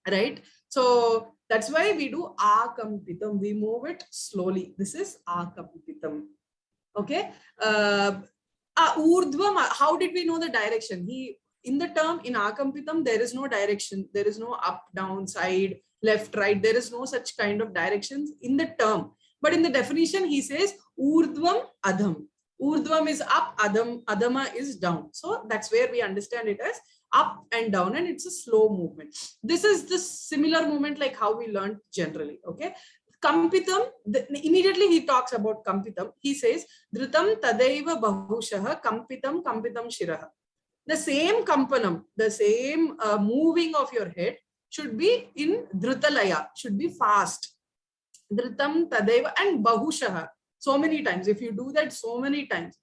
right? So that's why we do akampitam. We move it slowly. This is akampitam. Okay. Urdhva, how did we know the direction? In the term, in akampitam, there is no direction. There is no up, down, side, left, right. There is no such kind of directions in the term. But in the definition, he says urdhvam adham. Urdhvam is up, adhama is down. So that's where we understand it as up and down, and it's a slow movement. This is the similar movement like how we learned generally. Okay. Kampitam, immediately he talks about kampitam. He says, Dhritam tadaiva bahushaha kampitam shiraha. The same kampanam, the same moving of your head should be in dhritalaya, should be fast. Dhritam tadaiva and bahushaha, so many times. If you do that so many times,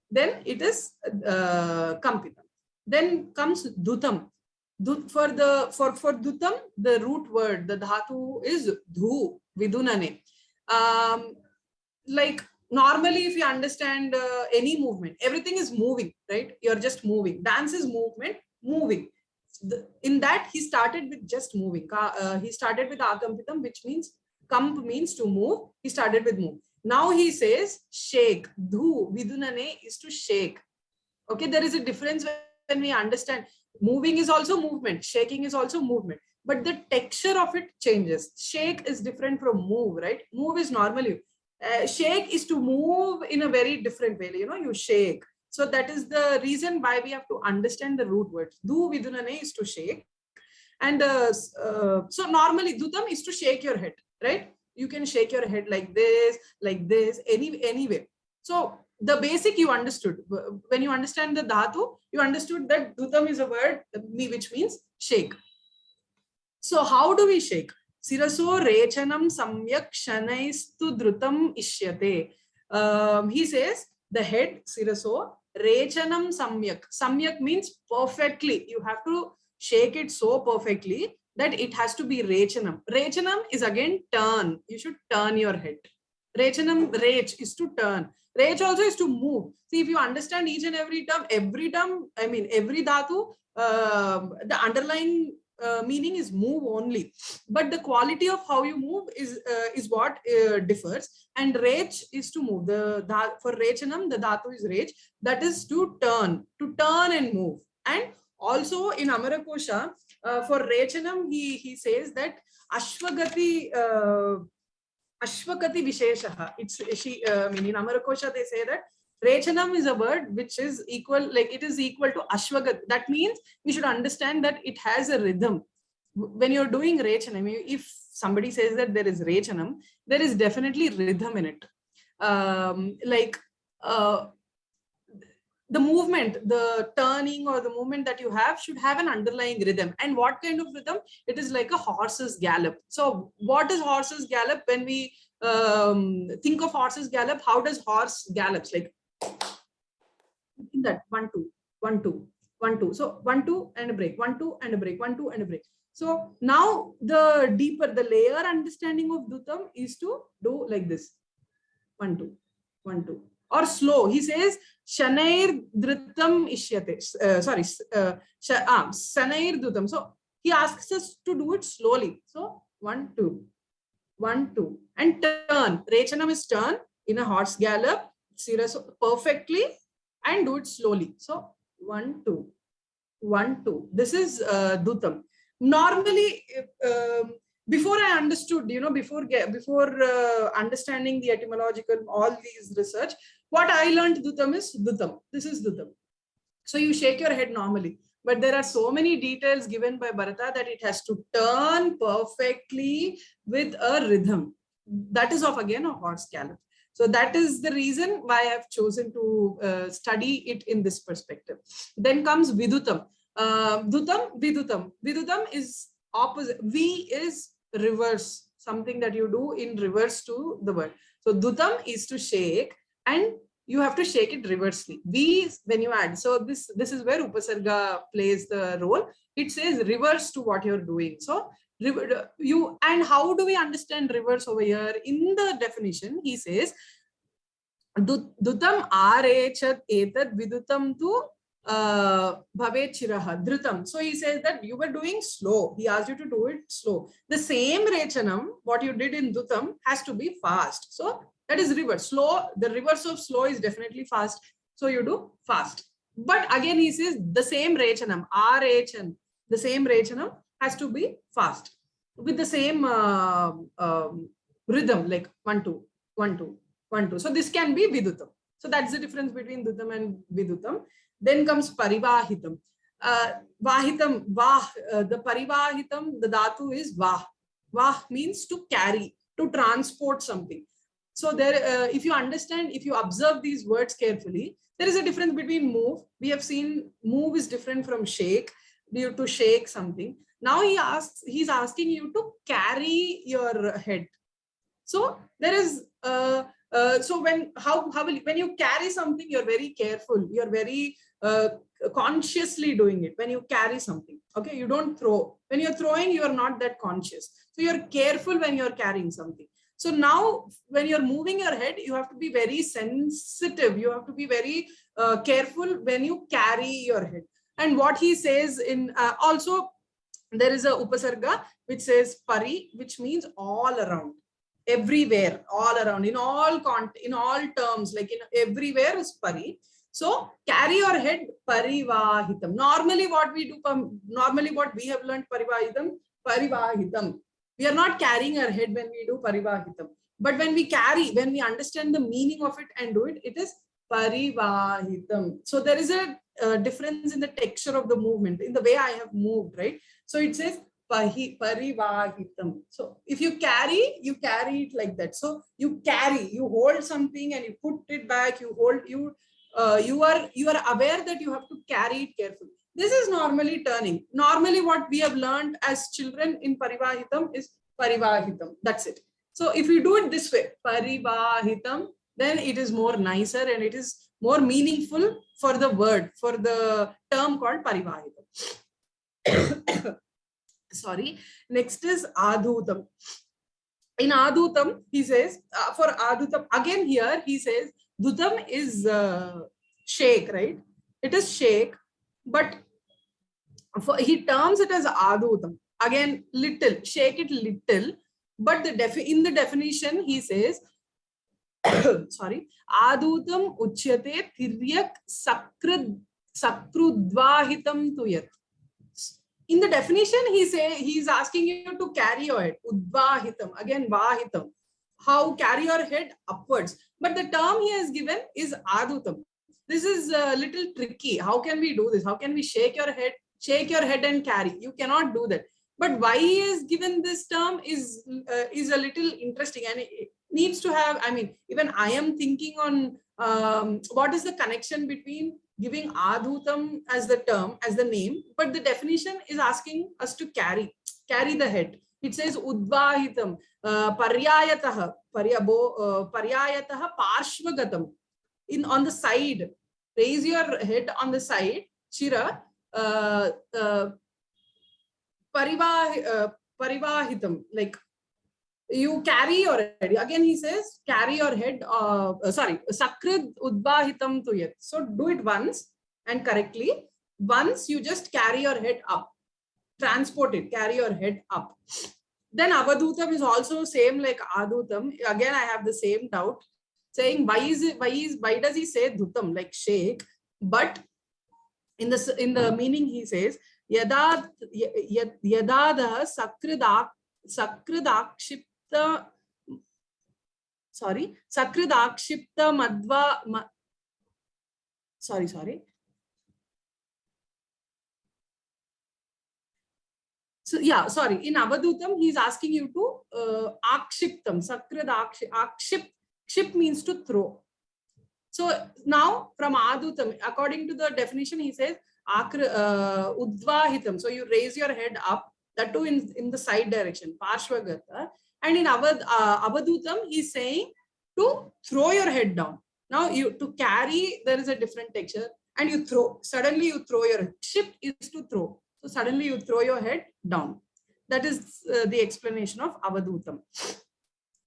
then it is kampitam. Then comes dhutam. For dhutam, the root word, the dhatu is dhu, vidunane. Like normally, if you understand any movement, everything is moving, right? You're just moving. Dance is movement, moving. In that, he started with just moving. He started with akampitam, which means kamp means to move. He started with move. Now he says shake. Dhu, vidunane is to shake. Okay, there is a difference when we understand. Moving is also movement, shaking is also movement, but the texture of it changes. Shake is different from move, right? Move is normally, shake is to move in a very different way, you know, you shake. So that is the reason why we have to understand the root words. Du vidunane is to shake. And so normally dhutam is to shake your head, right? You can shake your head like this, any way. So the basic you understood. When you understand the dhatu, you understood that dhutam is a word which means shake. So how do we shake? Siraso rechanam samyak shanaistu dhrutam ishyate. He says the head, siraso, rechanam samyak. Samyak means perfectly. You have to shake it so perfectly that it has to be rechanam. Rechanam is again turn. You should turn your head. Rechanam, rech is to turn. Rech also is to move. See, if you understand each and every term, I mean, every dhatu, the underlying meaning is move only. But the quality of how you move is what differs. And rech is to move. For rechanam, the dhatu is rech. That is to turn and move. And also in Amarakosha, for rechanam, he says that Ashwagati Visheshaha. I mean, in Amarakosha, they say that Rechanam is a word which is equal, like it is equal to Ashwagat. That means we should understand that it has a rhythm. When you're doing Rechanam, if somebody says that there is Rechanam, there is definitely rhythm in it. The movement, the turning or the movement that you have should have an underlying rhythm. And what kind of rhythm? It is like a horse's gallop. So what is horse's gallop? When we think of horse's gallop, how does horse gallops? Like like that. 1, 2, 1, 2, 1, 2. So 1, 2 and a break, 1, 2 and a break, 1, 2 and a break. So now the deeper, the layer understanding of Dhutam is to do like this. 1, 2, 1, 2. Or slow. He says, Shanair Dhritam Ishyate. Shanair Dhutam. So he asks us to do it slowly. So 1, 2, 1, 2. And turn. Rechanam is turn in a horse gallop, perfectly, and do it slowly. So 1, 2, 1, 2. This is Dhutam. Normally, before I understood, before understanding the etymological, all these research, what I learned Dhutam is Dhutam. This is Dhutam. So you shake your head normally, but there are so many details given by Bharata that it has to turn perfectly with a rhythm. That is of again a horse gallop. So that is the reason why I have chosen to study it in this perspective. Then comes Vidutam. Dhutam, Vidutam. Vidutam is opposite. V is reverse, something that you do in reverse to the word. So Dhutam is to shake, and you have to shake it reversely. V is when you add. So this is where Upasarga plays the role. It says reverse to what you're doing. So and how do we understand reverse over here? In the definition, he says, Dhutam arechat etad vidutam tu bhavechiraha dhrutam. So he says that you were doing slow. He asked you to do it slow. The same rechanam, what you did in Dhutam, has to be fast. So that is reverse. Slow, the reverse of slow is definitely fast. So you do fast. But again, he says the same rechanam, arechan, the same rechanam has to be fast with the same rhythm, like 1, 2, 1, 2, 1, 2. So this can be Vidutam. So that's the difference between Dhutam and Vidutam. Then comes Parivahitam. Vahitam, Vah, the Parivahitam, the Dhatu is Vah. Vah means to carry, to transport something. So there, if you understand, if you observe these words carefully, there is a difference between move. We have seen move is different from shake, you to shake something. Now he's asking you to carry your head. So there is, so when you carry something, you're very careful. You're very consciously doing it when you carry something. Okay, you don't throw. When you're throwing, you are not that conscious. So you're careful when you're carrying something. So now when you're moving your head, you have to be very sensitive. You have to be very careful when you carry your head. And what he says in also, there is a Upasarga which says Pari, which means all around, everywhere, all around, in all terms, like in everywhere is Pari. So carry your head, Parivahitam. Normally what we do, normally what we have learned Parivahitam. We are not carrying our head when we do Parivahitam. But when we carry, when we understand the meaning of it and do it, it is Parivahitam. So there is a difference in the texture of the movement, in the way I have moved, right? So it says Parivahitam. So if you carry it like that. So you carry, you hold something and you put it back, you hold, you are aware that you have to carry it carefully. This is normally turning. Normally what we have learned as children in Parivahitam is Parivahitam. That's it. So if you do it this way, Parivahitam, then it is more nicer and it is more meaningful for the word, for the term called Parivahitam. Sorry. Next is Adhutam. In Adhutam, he says, for Adhutam, again here, he says, Dhutam is shake, right? It is shake, but he terms it as Adhutam. Again, little, shake it little, but in the definition, he says, sorry, Adhutam uchyate tiryak sakrudvahitam tuyat. In the definition, he's asking you to carry your head, udvahitam, again vahitam. How carry your head upwards. But the term he has given is Adhutam. This is a little tricky. How can we do this? How can we shake your head and carry? You cannot do that. But why he has given this term is a little interesting, and it needs to have, I mean, even I am thinking on what is the connection between giving Adhutam as the term, as the name, but the definition is asking us to carry the head. It says Udvahitam, Paryayataha, Parshvagatam, on the side. raise your head on the side, Shira, parivahitam, like you carry your head. Again, he says, carry your head, sakrid udbahitam tuyat. So do it once and correctly. Once you just carry your head up, transport it, carry your head up. Then avadutam is also same like adutam. Again, I have the same doubt, saying why does he say dutam, like shake? But in the meaning he says yada sakridakshipta madva sorry. So yeah, sorry. In Avadutam, he's asking you to akshiptam, sakrid akship means to throw. So now from Adutam, according to the definition, he says udvahitam. So you raise your head up, that too in the side direction, parshvagata. And in Avadutam, he's saying to throw your head down. Now to carry, there is a different texture, and you throw. Suddenly you throw your head. Ship is to throw. So suddenly you throw your head down. That is the explanation of Avadutam.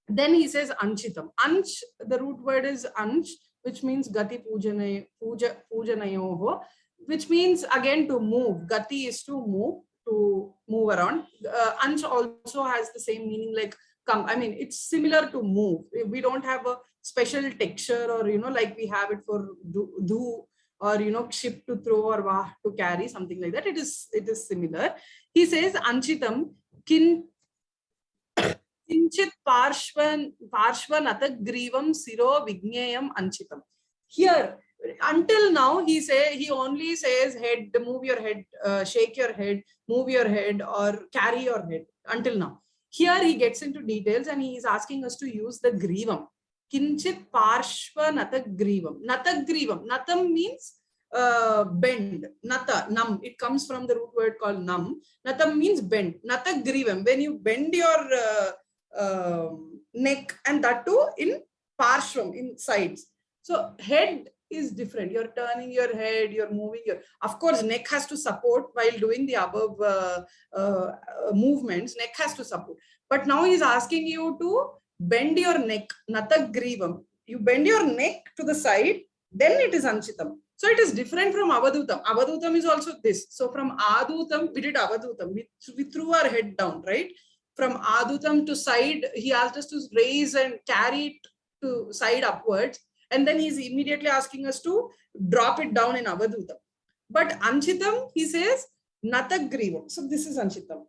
Then he says Anchitam. Anch, the root word is Anch, which means Gati Pujanayoho, which means again to move. Gati is to move around. Anch also has the same meaning like come. I mean, it's similar to move. We don't have a special texture or, like we have it for do or, ship to throw or vah to carry, something like that. It is similar. He says Anchitam Kinchit parshvanata grivam siro Vaangmayam Anchitam. Here, until now, he only says head, move your head, shake your head, move your head, or carry your head. Until now. Here he gets into details and he is asking us to use the grivam. Kinchit parshvanata grivam. Nata grivam. Natam means bend. Nata, nam. It comes from the root word called nam. Natam means bend. Nata grivam. When you bend your neck, and that too in parshvam, in sides. So head is different. You're turning your head, you're moving your, of course, neck has to support while doing the above movements. Neck has to support. But now he's asking you to bend your neck, nata grivam. You bend your neck to the side, then it is Anchitam. So it is different from Avadutam. Avadutam is also this. So from Adutam, we did Avadutam. We threw our head down, right? From Adutam to side, he asked us to raise and carry it to side upwards. And then he's immediately asking us to drop it down in Avadutam. But Anchitam, he says, Natagrivam. So this is Anchitam.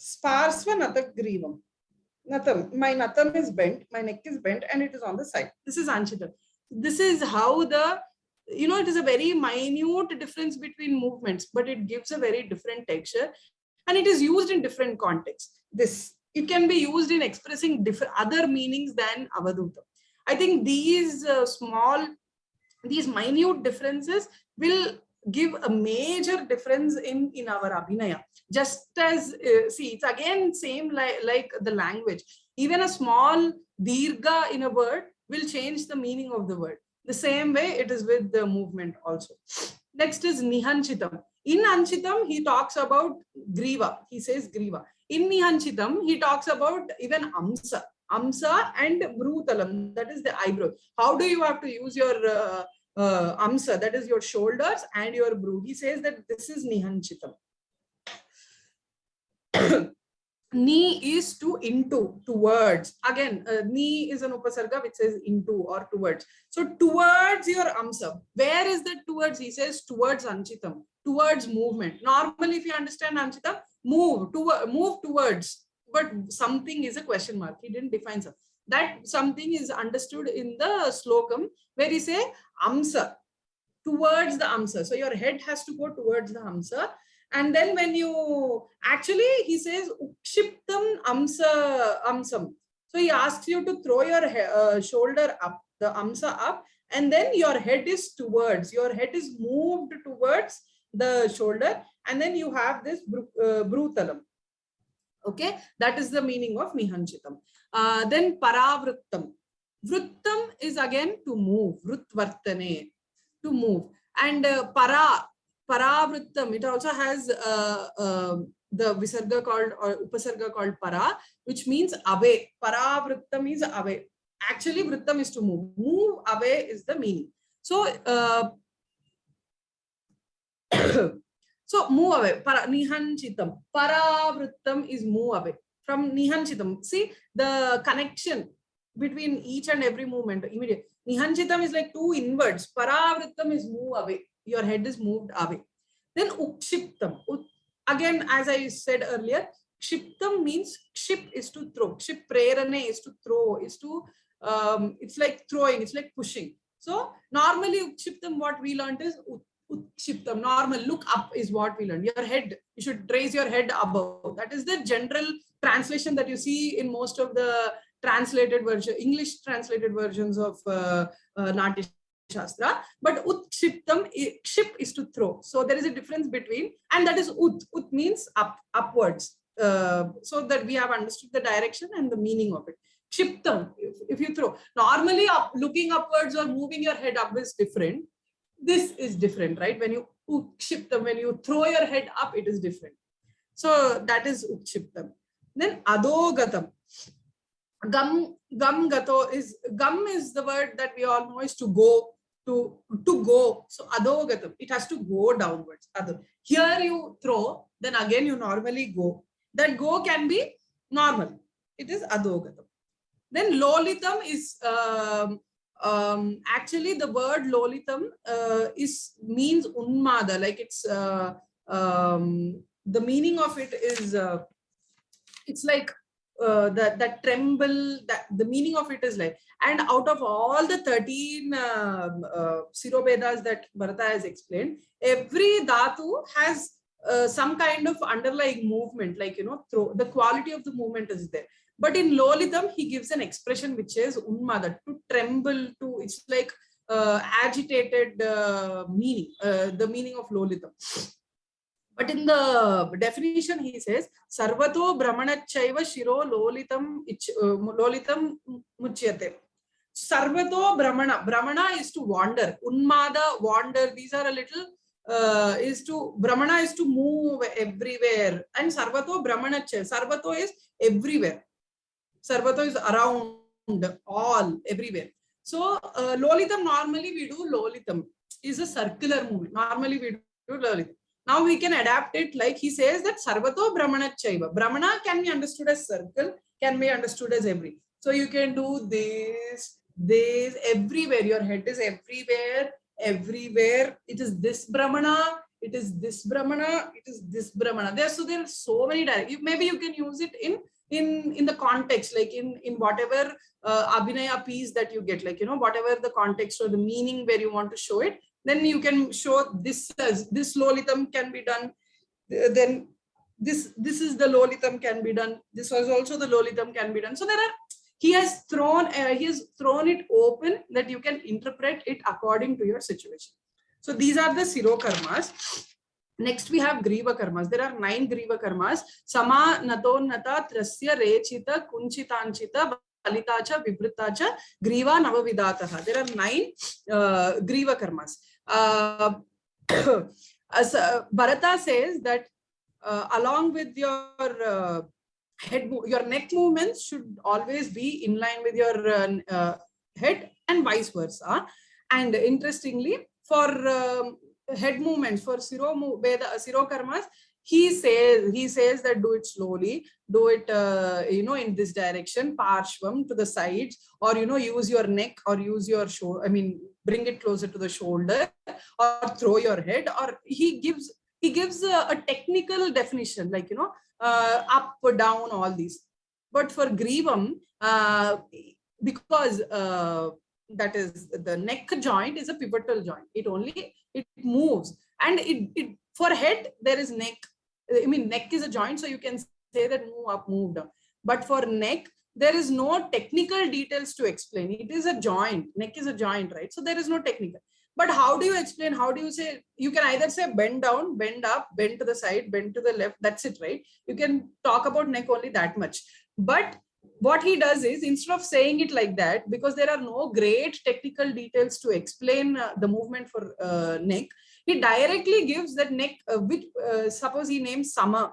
Sparsva Natagrivam. Natam. My natam is bent, my neck is bent, and it is on the side. This is Anchitam. This is how it is a very minute difference between movements, but it gives a very different texture. And it is used in different contexts. It can be used in expressing other meanings than Avadutam. I think these minute differences will give a major difference in our Abhinaya. Just as, it's again same like the language. Even a small dirgha in a word will change the meaning of the word. The same way it is with the movement also. Next is Nihanchitam. In Anchitam, he talks about Griva. He says Griva. In Nihanchitam, he talks about even Amsa. Amsa and Brutalam, that is the eyebrow. How do you have to use your Amsa, that is your shoulders and your brow? He says that this is Nihanchitam. Ni is towards. Again, ni is an upasarga which says into or towards. So towards your Amsa. Where is that towards? He says towards Anchitam, towards movement. Normally, if you understand Anchitam, move towards. But something is a question mark. He didn't define something. That something is understood in the slokam where he say Amsa, towards the Amsa. So your head has to go towards the Amsa. And then when you, actually he says Ukshiptam Amsam. So he asks you to throw your shoulder up, the Amsa up, and then your head is moved towards the shoulder, and then you have this Brutalam. Okay, that is the meaning of Nihanchitam. Then Paravrittam. Vrittam is again to move, Vrutvartane. to move. And paravrittam, it also has the visarga called or upasarga called para, which means away. Paravrittam is away. Actually, vrittam is to move. Move away is the meaning. So, so move away. Nihanchitam. Paravrittam is move away. From nihanchitam. See the connection between each and every movement. Immediate. Nihanchitam is like two inwards. Paravrittam is move away. Your head is moved away. Then ukshiptam. Again, as I said earlier, kshiptam means kship is to throw. Kship prerane is to throw, is to it's like throwing, it's like pushing. So normally ukshiptam, what we learned is ukshiptam. Normal, look up is what we learned. Your head, you should raise your head above. That is the general translation that you see in most of the translated version, English translated versions of Natya Shastra. But ukshiptam, kship is to throw. So there is a difference between, and that is ut. Ut means up, upwards. So that we have understood the direction and the meaning of it. Kshiptam, if you throw. Normally looking upwards or moving your head up is different. This is different, right? When you ukshiptam, when you throw your head up, it is different. So that is ukshiptam. Then adogatam. Gam gato is, gam is the word that we all know is to go, to go. So adogatam, it has to go downwards. Here you throw, then again you normally go. That go can be normal. It is adogatam. Then lolitam is actually the word lolitam means unmada. Like it's the meaning of it is it's like that tremble. That the meaning of it is like, and out of all the 13 Sirovedas that Bharata has explained, every dhatu has some kind of underlying movement, like, you know, throw. The quality of the movement is there. But in lolitam, he gives an expression which is unmada, to tremble, to, it's like agitated meaning, the meaning of lolitam. But in the definition, he says, Sarvato Brahmanachaiva Shiro Lolitam Muchyate. Sarvato Brahmana. Brahmana is to wander. Unmada, wander. These are a little, Brahmana is to move everywhere. And Sarvato Brahmanachaiva. Sarvato is everywhere. Sarvato is around, all, everywhere. So, Lolitam, normally we do Lolitam. Is a circular movement. Normally we do Lolitam. Now we can adapt it like he says that Sarvato Brahmanachaiva. Brahmana can be understood as circle, can be understood as every. So you can do this, everywhere. Your head is everywhere, everywhere. It is this Brahmana, it is this Brahmana, it is this Brahmana. There are so many directions. Maybe you can use it in the context, like in whatever Abhinaya piece that you get, like, you know, whatever the context or the meaning where you want to show it. Then you can show this as this lolitam can be done. Then this is the lolitam can be done. This was also the lolitam can be done. So he has thrown it open that you can interpret it according to your situation. So these are the Siro karmas. Next we have Griva karmas. There are 9 Griva karmas. Sama, Nato, Nata, Trasya, Rechita, Kunchitanchita, Palitacha, Vibritacha, Griva, Navavidataha. There are 9 Griva karmas. As Bharata says that along with your your neck movements should always be in line with your head and vice versa. And interestingly, for head movements, for Siro karmas, he says that do it slowly, do it in this direction, parshvam, to the sides, or use your neck, or use your shoulder, bring it closer to the shoulder, or throw your head. Or he gives a technical definition, like up, down, all these. But for Grivam, because that is the neck joint is a pivotal joint, it moves, and it for head there is neck. Neck is a joint, so you can say that move up, move down. But for neck, there is no technical details to explain. It is a joint. Neck is a joint, right? So there is no technical. But how do you explain? How do you say? You can either say bend down, bend up, bend to the side, bend to the left. That's it, right? You can talk about neck only that much. But what he does is, instead of saying it like that, because there are no great technical details to explain the movement for neck, he directly gives that neck, which suppose he names Sama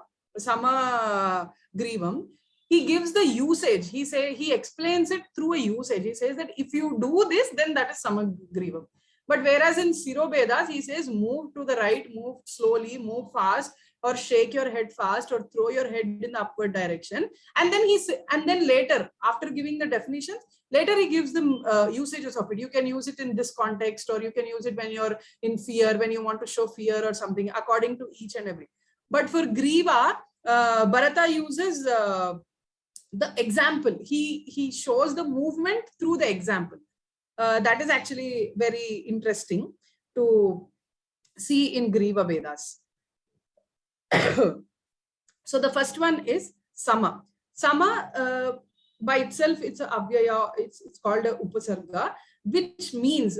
Grivam. He gives the usage. He explains it through a usage. He says that if you do this, then that is Samagrivam. But whereas in Sirobedas, he says move to the right, move slowly, move fast, or shake your head fast, or throw your head in the upward direction. And then later, after giving the definitions, later he gives them usages of it. You can use it in this context, or you can use it when you're in fear, when you want to show fear or something, according to each and every. But for Griva, Bharata uses the example. He shows the movement through the example. That is actually very interesting to see in Griva Vedas. So the first one is Sama. Sama by itself, it's a Avyaya, it's called a Upasarga, which means,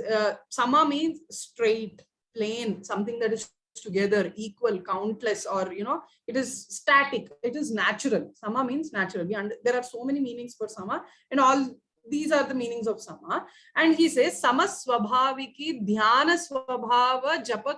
Sama means straight, plain, something that is together, equal, countless, or, it is static, it is natural. Sama means natural. There are so many meanings for Sama, and all these are the meanings of Sama. And he says, Sama Swabhaviki Dhyana Swabhava Japa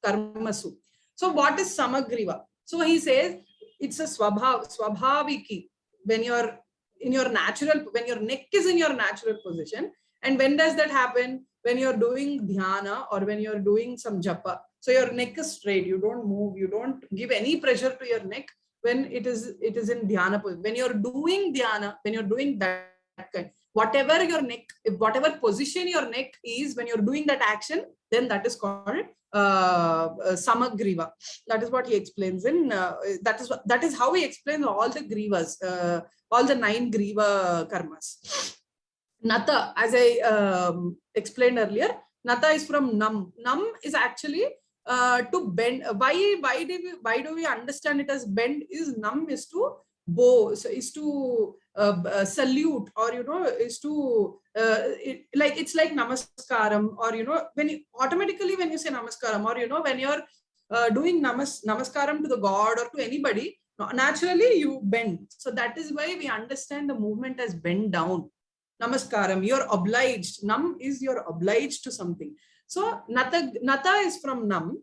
Karmasu. So what is Samagriva? So he says it's a Swabhaviki, when you're in your natural, when your neck is in your natural position. And when does that happen? When you're doing dhyana, or when you're doing some japa. So your neck is straight, you don't move, you don't give any pressure to your neck when it is in dhyana position. When you're doing dhyana, when you're doing that kind, whatever your neck, whatever position your neck is when you're doing that action, then that is called Samagriva. That is what he explains in, that is how he explains all the grivas, all the 9 griva karmas. Nata, as I explained earlier, Nata is from Nam. Nam is actually to bend. Why do we understand it as bend? Is Nam is to bow, so is to salute, or is to it's like namaskaram, or when automatically when you say namaskaram, or when you're doing namaskaram to the god or to anybody, naturally you bend. So that is why we understand the movement as bend down. Namaskaram, you're obliged. Nam is you're obliged to something. So Nata is from Nam.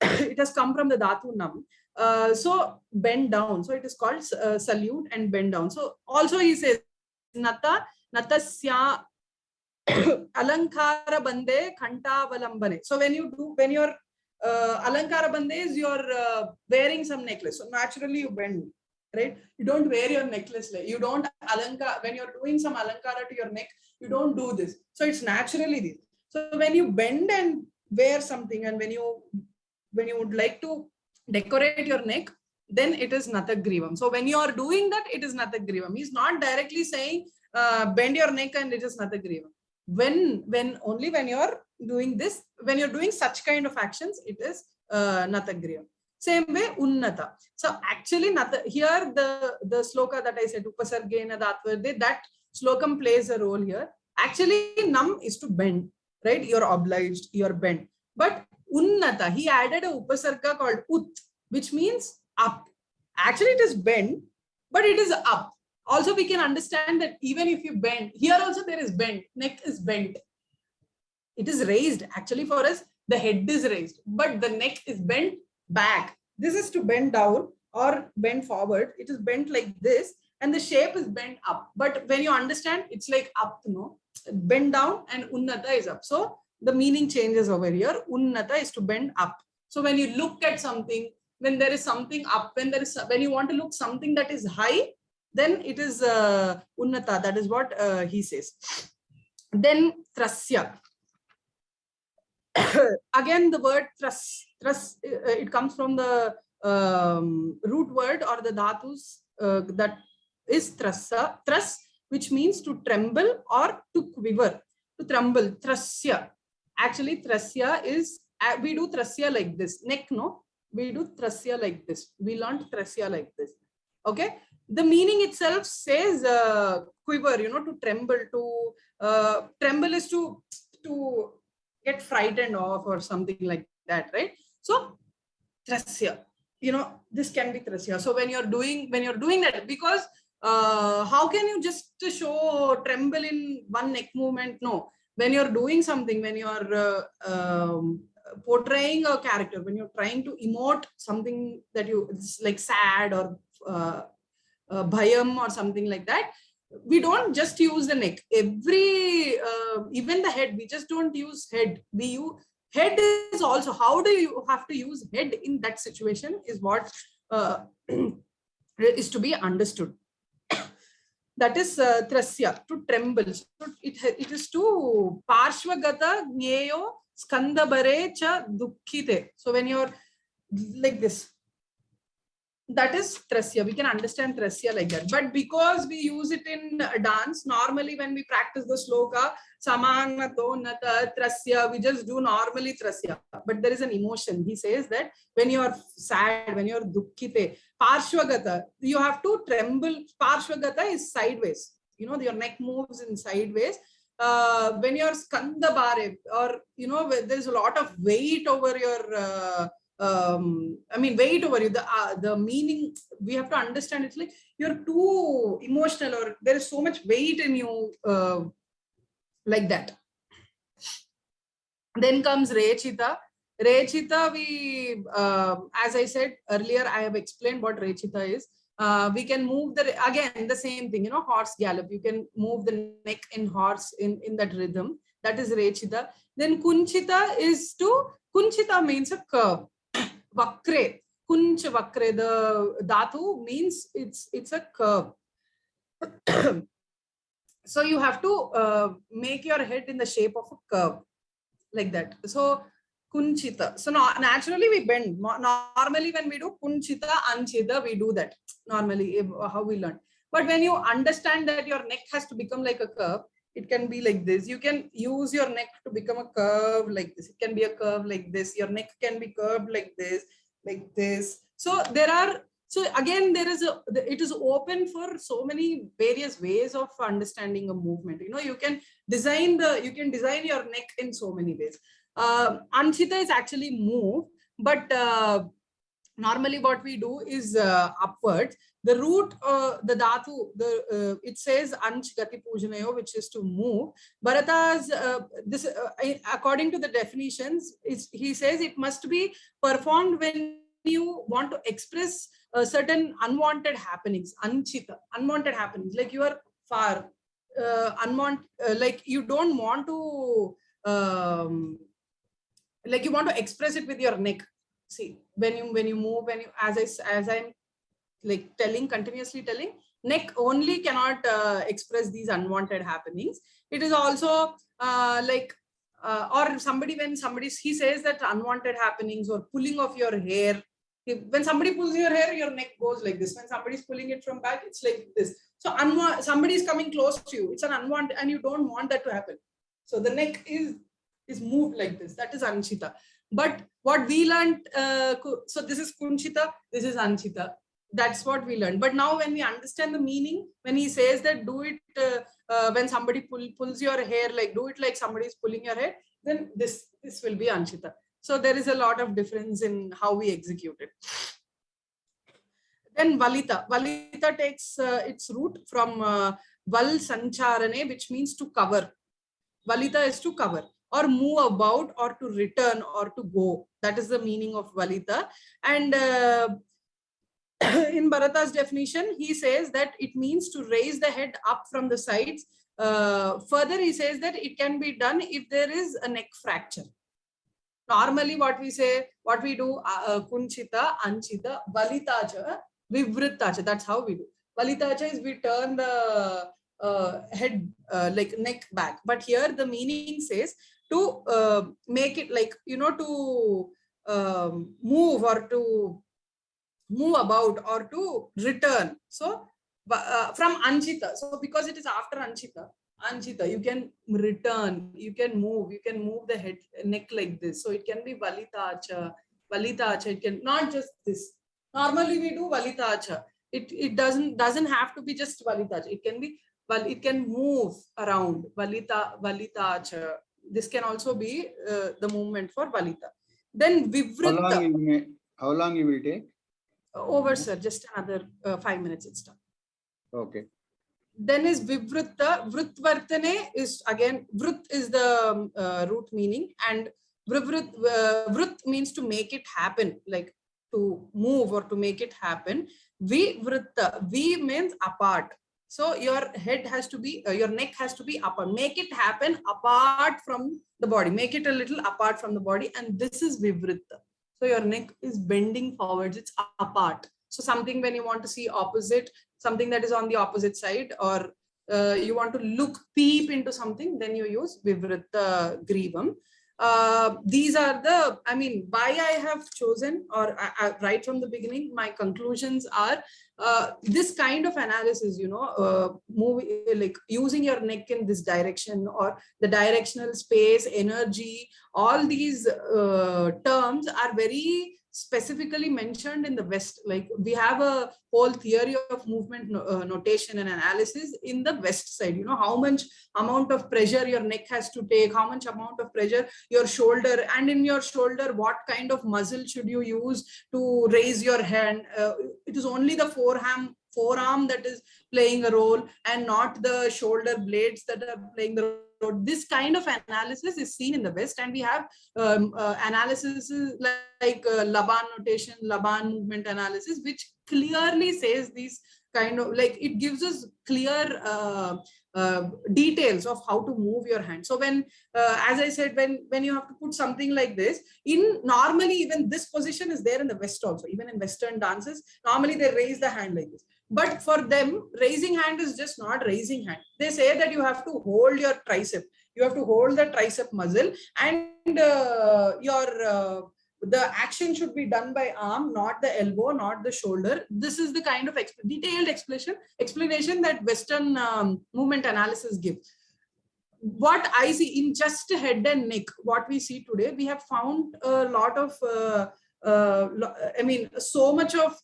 It has come from the Dhatu Nam. So bend down. So it is called salute and bend down. So also he says Natasya Alankara Bande Khanta Valambane. So when you're Alankara Bande is you're wearing some necklace. So naturally you bend. Right? You don't wear your necklace. You don't when you're doing some alankara to your neck, you don't do this. So it's naturally this. So when you bend and wear something, and when you would like to decorate your neck, then it is Natagrivam. So when you are doing that, it is Natagrivam. He's not directly saying bend your neck and it is Natagrivam. Only when you're doing this, when you're doing such kind of actions, it is Natagrivam. Same way, Unnata. So actually, here the sloka that I said, Upasargena Dhatvade, that slokam plays a role here. Actually, Nam is to bend, right? You're obliged, you're bent. But Unnata, he added a Upasarga called Ut, which means up. Actually, it is bend, but it is up. Also, we can understand that even if you bend, here also there is bend, neck is bent. It is raised. Actually, for us, the head is raised, but the neck is bent back. This is to bend down or bend forward. It is bent like this, and the shape is bent up. But when you understand, it's like up, bend down, and Unnata is up. So the meaning changes over here. Unnata is to bend up. So when you look at something, when there is something up, when you want to look something that is high, then it is Unnata. That is what he says. Then Trasya. Again, the word tras, it comes from the root word or the dhatus that is trasa, tras, which means to tremble or to quiver, to tremble, trasya. Actually, trasya is, we do trasya like this, neck, no? We do trasya like this. We learned trasya like this. Okay? The meaning itself says quiver, to tremble, tremble is to get frightened off or something like that, right? So trasya, this can be trasya. So when you're doing that, because how can you just show tremble in one neck movement? No, when you're doing something, when you're portraying a character, when you're trying to emote something that it's like sad or bhayam or something like that, we don't just use the neck. Even the head, we just don't use head. We use head is also, how do you have to use head in that situation is what is to be understood. That is trasya, to tremble. So it is to parshvagata gneyo skandabare cha dukkhite. So when you're like this, that is trasya. We can understand trasya like that. But because we use it in dance, normally when we practice the sloka, samanato nata trasya, we just do normally trasya. But there is an emotion. He says that when you are sad, when you are dukkhite, parshvagata, you have to tremble. Parshvagata is sideways. You know, your neck moves in sideways. When you're skandabare, or you know, there's a lot of weight over your weight over you. The meaning we have to understand. It's like you're too emotional, or there is so much weight in you, like that. Then comes Rechita. Rechita, we, as I said earlier, I have explained what Rechita is. We can move again, the same thing, you know, horse gallop. You can move the neck in horse in that rhythm. That is Rechita. Then Kunchita Kunchita means a curve. Vakre, kunch vakre, the dhatu means it's a curve. So you have to make your head in the shape of a curve, like that. So kunchita. So naturally we bend. Normally when we do kunchita, anchita, we do that. Normally, how we learn. But when you understand that your neck has to become like a curve, it can be like this. You can use your neck to become a curve like this. It can be a curve like this. Your neck can be curved like this, like this. So again, it is open for so many various ways of understanding a movement. You know, you can design your neck in so many ways. Anchita is actually move, but normally what we do is upwards. The root, the dhatu, it says anch gati pujanayo, which is to move. Bharata's, according to the definitions, he says it must be performed when you want to express certain unwanted happenings, anchita, unwanted happenings, like you are far, like you don't want to, like you want to express it with your neck. See, when you move, as I'm like continuously telling, neck only cannot express these unwanted happenings. It is also or he says that unwanted happenings or pulling of your hair. When somebody pulls your hair, your neck goes like this. When somebody is pulling it from back, it's like this. So somebody is coming close to you. It's an unwanted, and you don't want that to happen. So the neck is moved like this. That is anchita. But what we learned, so this is kunchita, this is anchita. That's what we learned. But now when we understand the meaning, when he says that do it when somebody pulls your hair, like do it like somebody is pulling your hair, then this will be anchita. So there is a lot of difference in how we execute it. Then valita. Valita takes its root from val sancharane, which means to cover. Valita is to cover, or move about, or to return, or to go. That is the meaning of valita. And in Bharata's definition, he says that it means to raise the head up from the sides. Further, he says that it can be done if there is a neck fracture. Normally, what we do, kunchita, anchita, valitacha, vivrittacha. That's how we do. Valitacha is we turn the head, like neck back. But here the meaning says to make it like, you know, to move, or to move about, or to return. So from anchita. So because it is after anchita, you can return, you can move the head, neck like this. So it can be valitacha. It can not just this. Normally we do valitacha. It doesn't have to be just valitacha. It can be, it can move around. Valitacha. This can also be the movement for valita. Then vivritta. How long you will take? Over, sir. Just another 5 minutes. It's done. Okay. Then is Vivritta. Vritvartane is again, Vrit is the root meaning, and Vrit means to make it happen, like to move or to make it happen. Vivritta. V means apart. So your head has to be, your neck has to be apart. Make it happen apart from the body. Make it a little apart from the body, and this is Vivritta. So your neck is bending forwards. It's apart. So something when you want to see opposite, something that is on the opposite side, or you want to look, peep into something, then you use Vivritta Grivam. These are the, I mean, why I have chosen, or right from the beginning, my conclusions are this kind of analysis, you know, like using your neck in this direction, or the directional space, energy, all these terms are very specifically mentioned in the West. Like we have a whole theory of movement notation and analysis in the West side. You know, how much amount of pressure your neck has to take, how much amount of pressure your shoulder, and in your shoulder, what kind of muscle should you use to raise your hand. It is only the forearm that is playing a role, and not the shoulder blades that are playing the role. This kind of analysis is seen in the West, and we have analysis like Laban notation, Laban movement analysis, which clearly says these kind of, like, it gives us clear details of how to move your hand. So when, as I said, when you have to put something like this, in normally even this position is there in the West also, even in Western dances, normally they raise the hand like this. But for them, raising hand is just not raising hand. They say that you have to hold your tricep. You have to hold the tricep muscle, and the action should be done by arm, not the elbow, not the shoulder. This is the kind of detailed explanation that Western movement analysis gives. What I see in just head and neck, what we see today, we have found a lot of, I mean, so much of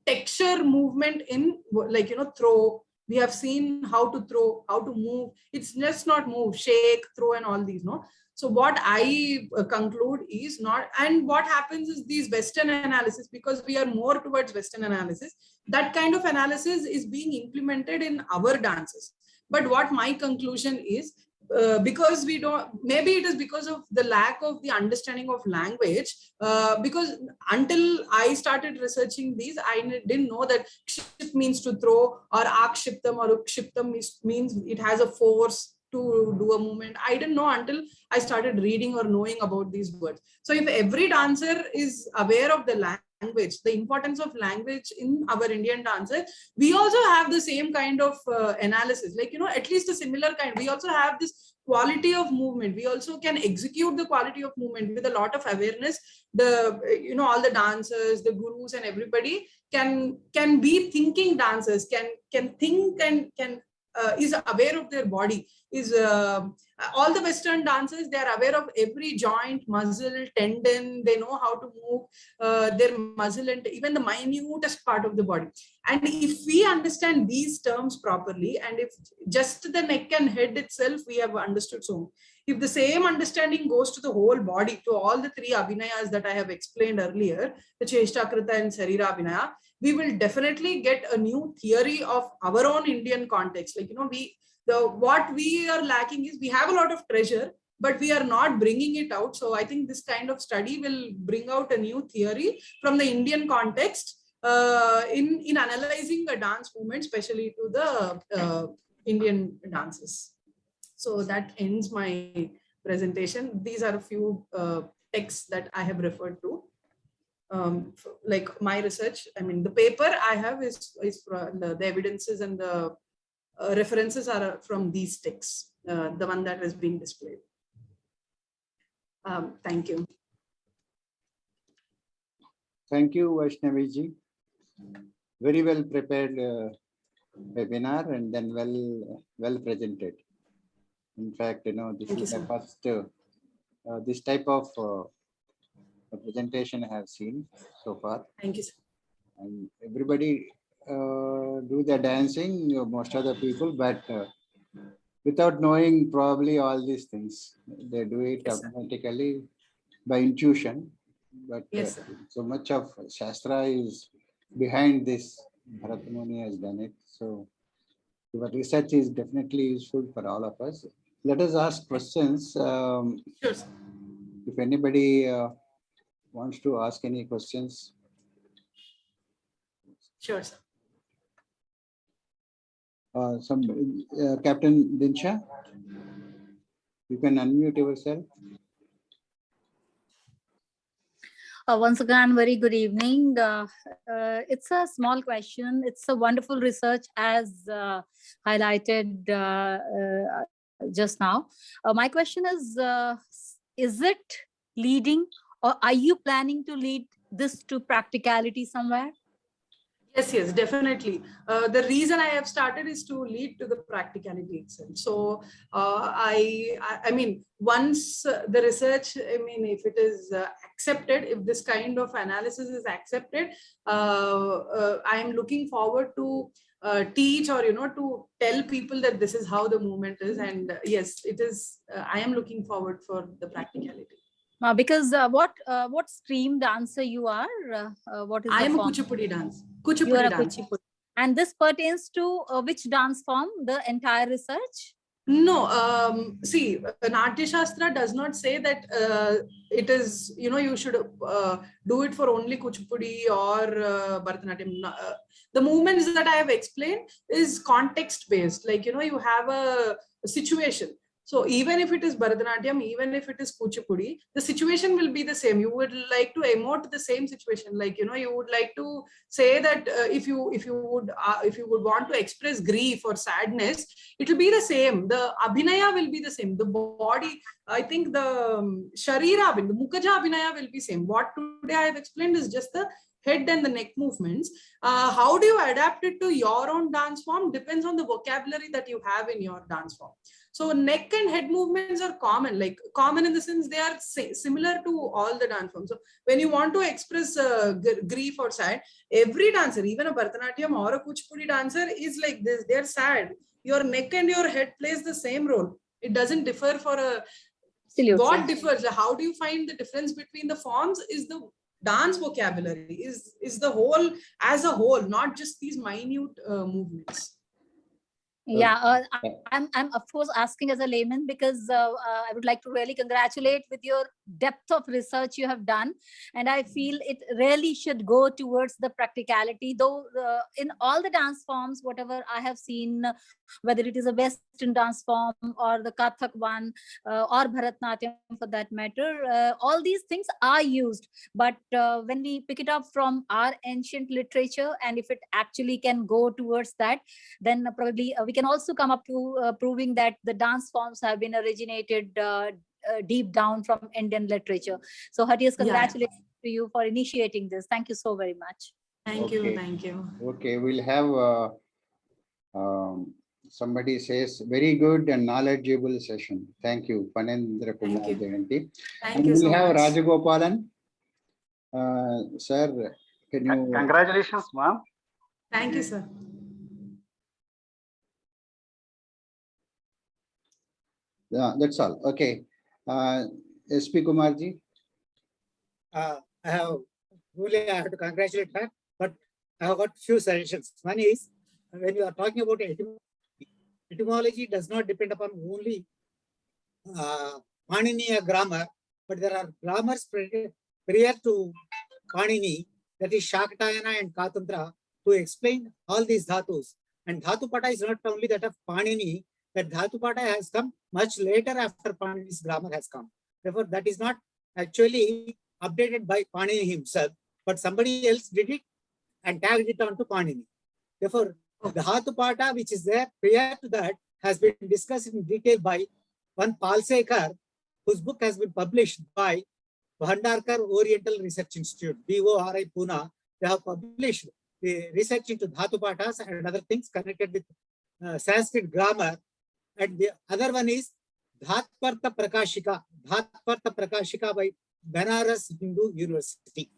texture movement in, like, you know, throw. We have seen how to throw, how to move. It's just not move, shake, throw, and all these, no. So what I conclude is not, and what happens is these Western analysis, because we are more towards Western analysis, that kind of analysis is being implemented in our dances. But what my conclusion is, because we don't, maybe it is because of the lack of the understanding of language, because until I started researching these, I didn't know that kship means to throw, or akshiptam or ukshiptam means it has a force to do a movement. I didn't know until I started reading or knowing about these words. So if every dancer is aware of the language, the importance of language in our Indian dances, we also have the same kind of analysis, like, you know, at least a similar kind. We also have this quality of movement. We also can execute the quality of movement with a lot of awareness. The, you know, all the dancers, the gurus, and everybody can be thinking dancers, can think, and can is aware of their body. Is all the Western dancers, they are aware of every joint, muscle, tendon. They know how to move their muscle and even the minutest part of the body. And if we understand these terms properly, and if just the neck and head itself we have understood, so if the same understanding goes to the whole body, to all the three abhinayas that I have explained earlier, the Cheshtakrita and Sarira Abhinaya, we will definitely get a new theory of our own Indian context. Like, you know, what we are lacking is we have a lot of treasure, but we are not bringing it out. So I think this kind of study will bring out a new theory from the Indian context in analyzing the dance movement, especially to the Indian dances. So that ends my presentation. These are a few texts that I have referred to. Like my research, I mean, the paper I have is from the evidences and the references are from these texts, the one that is being displayed. Thank you. Thank you, Vaishnavi ji. Very well prepared webinar, and then well presented. In fact, you know, this is the first this type of presentation I have seen so far. Thank you, sir. And everybody do the dancing, most of the people, but without knowing probably all these things, they do it automatically by intuition. But so much of Shastra is behind this Bharat Muni has done it. So your research is definitely useful for all of us. Let us ask questions. Sure, sir. If anybody wants to ask any questions. Sure, sir. Captain Dinsha, you can unmute yourself. Once again, very good evening. It's a small question. It's a wonderful research as highlighted just now. My question is it leading, or are you planning to lead this to practicality somewhere? Yes, definitely. The reason I have started is to lead to the practicality itself. So I mean, once the research, I mean, if it is accepted, if this kind of analysis is accepted, I am looking forward to teach, or to tell people that this is how the movement is. And yes, it is. I am looking forward for the practicality. Because what stream dancer you are? What is I the am a form? Kuchipudi dance. You are Kuchipudi a dance. Kuchipudi. And this pertains to which dance form? The entire research? No, see, Natya Shastra does not say that it is, you should do it for only Kuchipudi or Bharatanatyam. The movements that I have explained is context based. Like, you have a situation. So even if it is Bharatanatyam, even if it is Kuchipudi, the situation will be the same. You would like to emote the same situation. Like, you would like to say that if you would want to express grief or sadness, it will be the same. The abhinaya will be the same. The body, I think the sharira, the mukaja abhinaya will be same. What today I have explained is just the head and the neck movements. How do you adapt it to your own dance form depends on the vocabulary that you have in your dance form. So neck and head movements are common, like common in the sense they are similar to all the dance forms. So when you want to express grief or sad, every dancer, even a Bharatanatyam or a Kuchipudi dancer, is like this. They're sad. Your neck and your head plays the same role. It doesn't differ for a. Absolutely. What differs? How do you find the difference between the forms? Is the dance vocabulary, is the whole as a whole, not just these minute movements. Yeah, I'm of course asking as a layman because I would like to really congratulate with your depth of research you have done, and I feel it really should go towards the practicality. Though in all the dance forms, whatever I have seen, whether it is a Western dance form or the Kathak one or Bharatanatyam for that matter, all these things are used. But when we pick it up from our ancient literature, and if it actually can go towards that, then probably we can also come up to proving that the dance forms have been originated deep down from Indian literature. So heartiest congratulations to you for initiating this. Thank you so very much. Thank you. Thank you. Okay, we'll have somebody says very good and knowledgeable session. Thank you, Panendra Kumar Jayanti. Thank you so much. We'll have Rajagopalan. Sir, can you? Congratulations, ma'am. Thank you, sir. Yeah, that's all. Okay. SP Kumarji. I have to congratulate her, but I have got few suggestions. One is, when you are talking about etymology does not depend upon only Paniniya grammar, but there are grammars prior to Panini, that is Shakatayana and Katantra, to explain all these dhatus. And Dhatupata is not only that of Panini, that Dhatupata has come much later after Panini's grammar has come. Therefore, that is not actually updated by Panini himself, but somebody else did it and tagged it onto Panini. Therefore, the Dhatupata, which is there prior to that, has been discussed in detail by one Palsekar, whose book has been published by Bhandarkar Oriental Research Institute, BORI Pune. They have published the research into Dhatupatas and other things connected with Sanskrit grammar. And the other one is Dhatpartha Prakashika by Banaras Hindu University.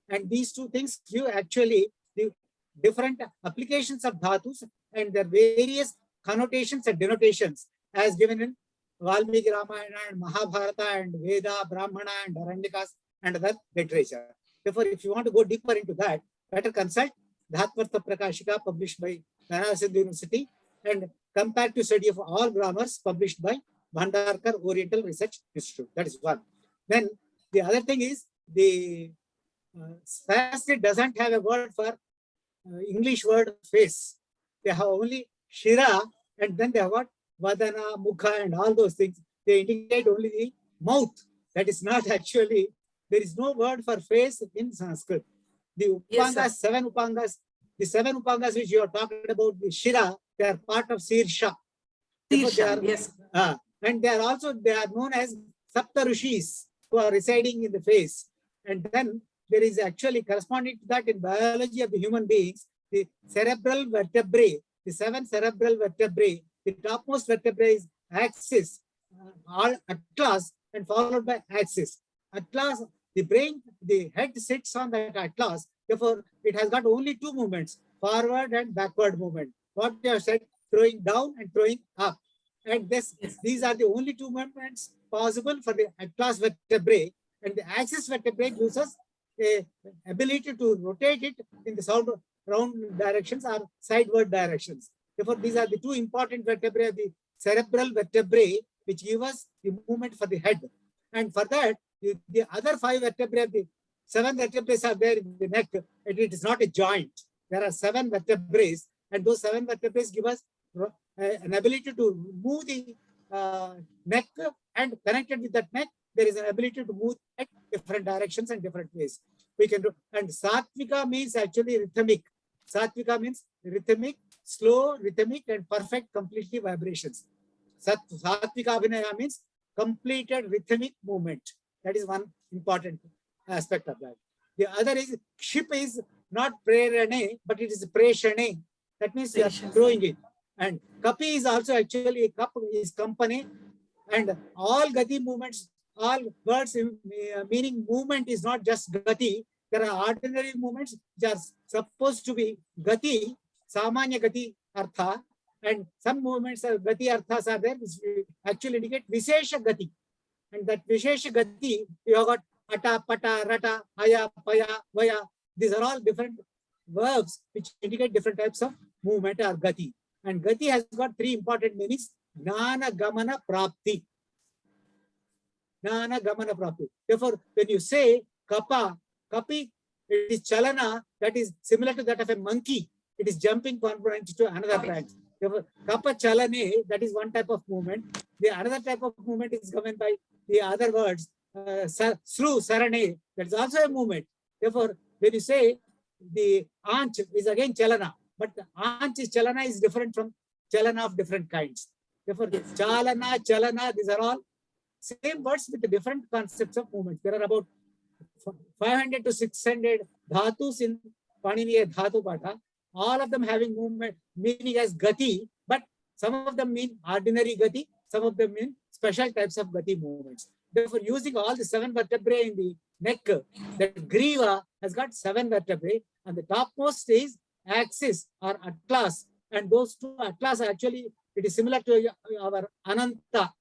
And these two things give actually the different applications of dhatus and their various connotations and denotations as given in Valmiki Ramayana and Mahabharata and Veda, Brahmana and Aranyakas and other literature. Therefore, if you want to go deeper into that, better consult Dhatra Prakashika, published by Banaras University, and comparative study of all grammars, published by Bhandarkar Oriental Research Institute. That is one. Then the other thing is the Sanskrit doesn't have a word for English word face. They have only Shira, and then they have what Vadana, Mukha, and all those things. They indicate only the mouth. That is not actually, there is no word for face in Sanskrit. The Upangas, Yes, seven Upangas, the seven Upangas which you are talking about, the Shira, they are part of Sirsha. Therefore, they are, yes. and they are also, they are known as Sapta Rishis, who are residing in the face. And then there is actually corresponding to that in biology of the human beings, the cerebral vertebrae, the seven cerebral vertebrae, the topmost vertebrae is axis, atlas, and followed by axis. Atlas, the brain, the head sits on that atlas. Therefore, it has got only two movements, forward and backward movement. What you have said, throwing down and throwing up. And this, these are the only two movements possible for the atlas vertebrae. And the axis vertebrae gives us a ability to rotate it in the round directions or sideward directions. Therefore, these are the two important vertebrae of the cerebral vertebrae, which give us the movement for the head. And for that, the other five vertebrae, the seven vertebrae are there in the neck, and it is not a joint. There are seven vertebrae, and those seven vertebrae give us an ability to move the neck, and connected with that neck, there is an ability to move at different directions and different ways. We can do, and Satvika means actually rhythmic. Satvika means rhythmic, slow, rhythmic, and perfect, completely vibrations. Satvika Abhinaya means completed rhythmic movement. That is one important aspect of that. The other is Kship is not prerane, but it is preshane. That means you are throwing it. And Kapi is also actually, Kap is company, and all Gati movements, all words meaning movement is not just Gati. There are ordinary movements which are supposed to be Gati, Samanya Gati Artha, and some movements of Gati Arthas are there which actually indicate Vishesha Gati. And that Vishesha Gati, you have got Ata, Pata, Rata, Haya, Paya, Vaya. These are all different verbs which indicate different types of movement or Gati. And Gati has got three important meanings: Gnana, Gamana, Prapti. Gnana, Gamana, Prapti. Therefore, when you say Kapa, Kapi, it is Chalana, that is similar to that of a monkey. It is jumping one branch to another branch. Therefore, Kapa Chalane, that is one type of movement. The another type of movement is governed by the other words. Sru, Sarane, that is also a movement. Therefore, when you say the Anch is again Chalana, but the Anch is Chalana is different from Chalana of different kinds. Therefore, Chalana, Chalana, these are all same words with the different concepts of movement. There are about 500 to 600 dhatus in Paniniya Dhatu Pata, all of them having movement meaning as Gati, but some of them mean ordinary Gati, some of them mean special types of Gati movements. Therefore, using all the seven vertebrae in the neck, that Griva has got seven vertebrae, and the topmost is axis or atlas, and those two atlas actually, it is similar to our Ananta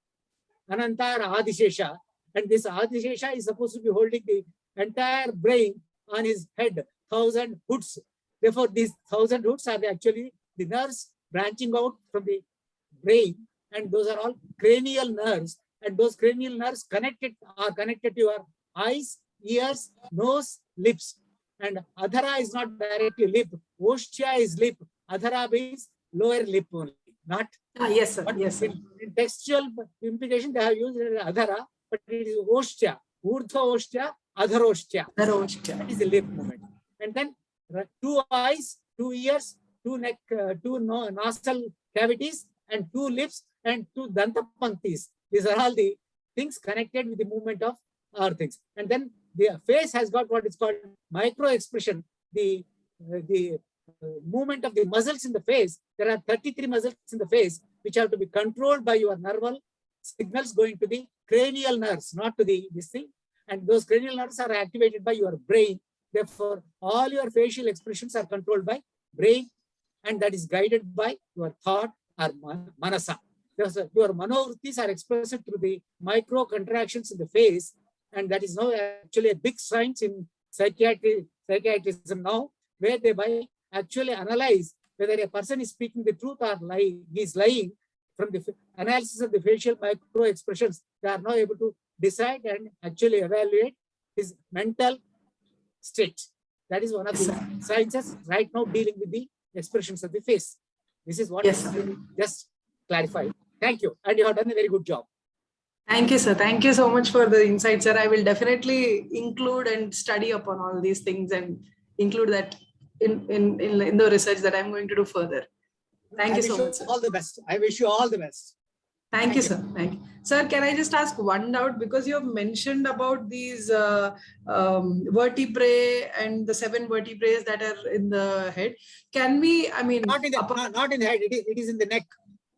or Adishesha, and this Adishesha is supposed to be holding the entire brain on his head, 1,000 hoods. Therefore, these 1,000 hoods are actually the nerves branching out from the brain, and those are all cranial nerves, and those cranial nerves are connected to your eyes, ears, nose, lips. And Adhara is not directly lip. Oshtya is lip. Adhara means lower lip only, not. Yes, sir. But Yes, sir. in textual implication, they have used it as Adhara, but it is Oshtya. Urdhva Oshtya, Adharoshtya. That is the lip movement. And then two eyes, 2 ears, 2 neck, 2 nostril cavities, and 2 lips, and 2 dantapanktis. These are all the things connected with the movement of our things. And then the face has got what is called micro expression, the movement of the muscles in the face. There are 33 muscles in the face which have to be controlled by your nerval signals going to the cranial nerves, not to this thing. And those cranial nerves are activated by your brain. Therefore, all your facial expressions are controlled by brain, and that is guided by your thought or manasa. Your manovrittis are expressed through the micro contractions in the face, and that is now actually a big science in psychiatrism now, where they by actually analyze whether a person is speaking the truth or lying. He is lying. From the analysis of the facial micro expressions, they are now able to decide and actually evaluate his mental state. That is one of the sciences right now dealing with the expressions of the face. This is what Yes, I sir. just clarified. Thank you. And you have done a very good job. Thank you, sir. Thank you so much for the insight, sir. I will definitely include and study upon all these things and include that in the research that I'm going to do further. Thank you so much, sir. All the best. I wish you all the best. Thank you, sir. Thank you. Sir, can I just ask one doubt? Because you have mentioned about these vertebrae and the 7 vertebrae that are in the head. Can we, I mean, Not in the head, it is in the neck.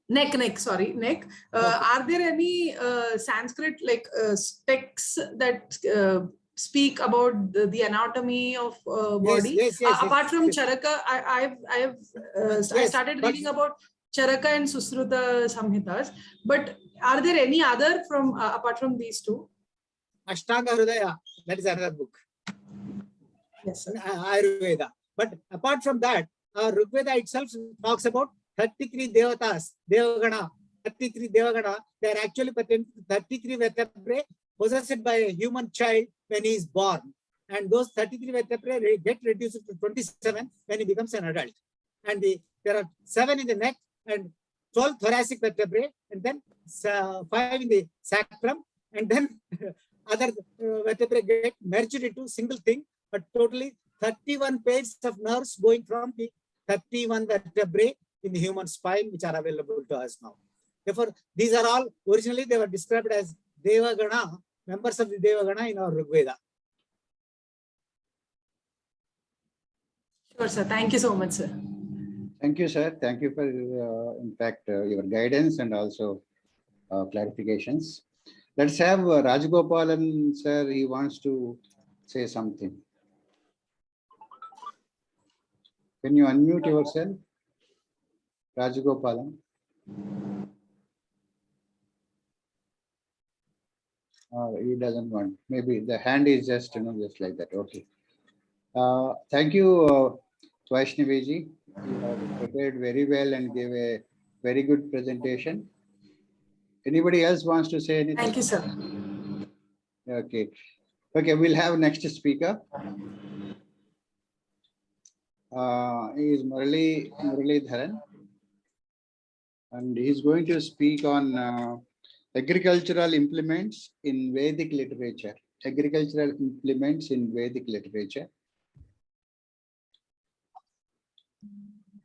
Neck, sorry, neck. Are there any Sanskrit like texts that speak about the anatomy of body? Yes, Apart from yes. Charaka, I started reading about Charaka and Susruta Samhitas, but are there any other from apart from these two? Ashtanga Hridaya, that is another book. Yes, sir. Ayurveda. But apart from that, Rigveda itself talks about 33 devatas, Devagana, 33 Devagana. They are actually 33 vertebrae possessed by a human child when he is born. And those 33 vertebrae get reduced to 27 when he becomes an adult. And there are 7 in the neck and 12 thoracic vertebrae, and then 5 in the sacrum, and then other vertebrae get merged into single thing, but totally 31 pairs of nerves going from the 31 vertebrae in the human spine, which are available to us now. Therefore, these are all, originally they were described as Devagana, members of the Devagana in our Rigveda. Sure, sir. Thank you so much, sir. Thank you, sir. Thank you for, in fact, your guidance and also clarifications. Let's have Rajagopalan, sir. He wants to say something. Can you unmute yourself, Rajagopalan? He doesn't want. Maybe the hand is just, just like that. Okay. Thank you, Vaishnavi. You have prepared very well and gave a very good presentation. Anybody else wants to say anything? Thank you, sir. Okay. Okay, we'll have next speaker. He is Muralidharan, and he's going to speak on agricultural implements in Vedic literature. Agricultural implements in Vedic literature.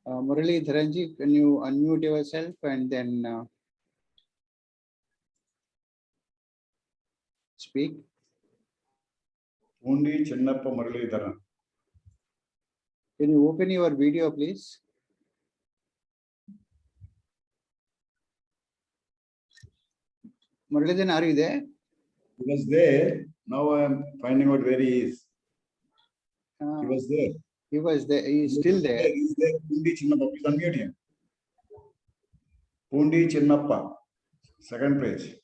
Muralidharanji, can you unmute yourself and then speak? Undi Chinnappa Muralidharan. Can you open your video, please? Muralidharan, are you there? He was there. Now I am finding out where he is. He was there. He was there. He is still there. He is there. Pundi Chinnappa. Please unmute him. Pundi Chinnappa. Second page.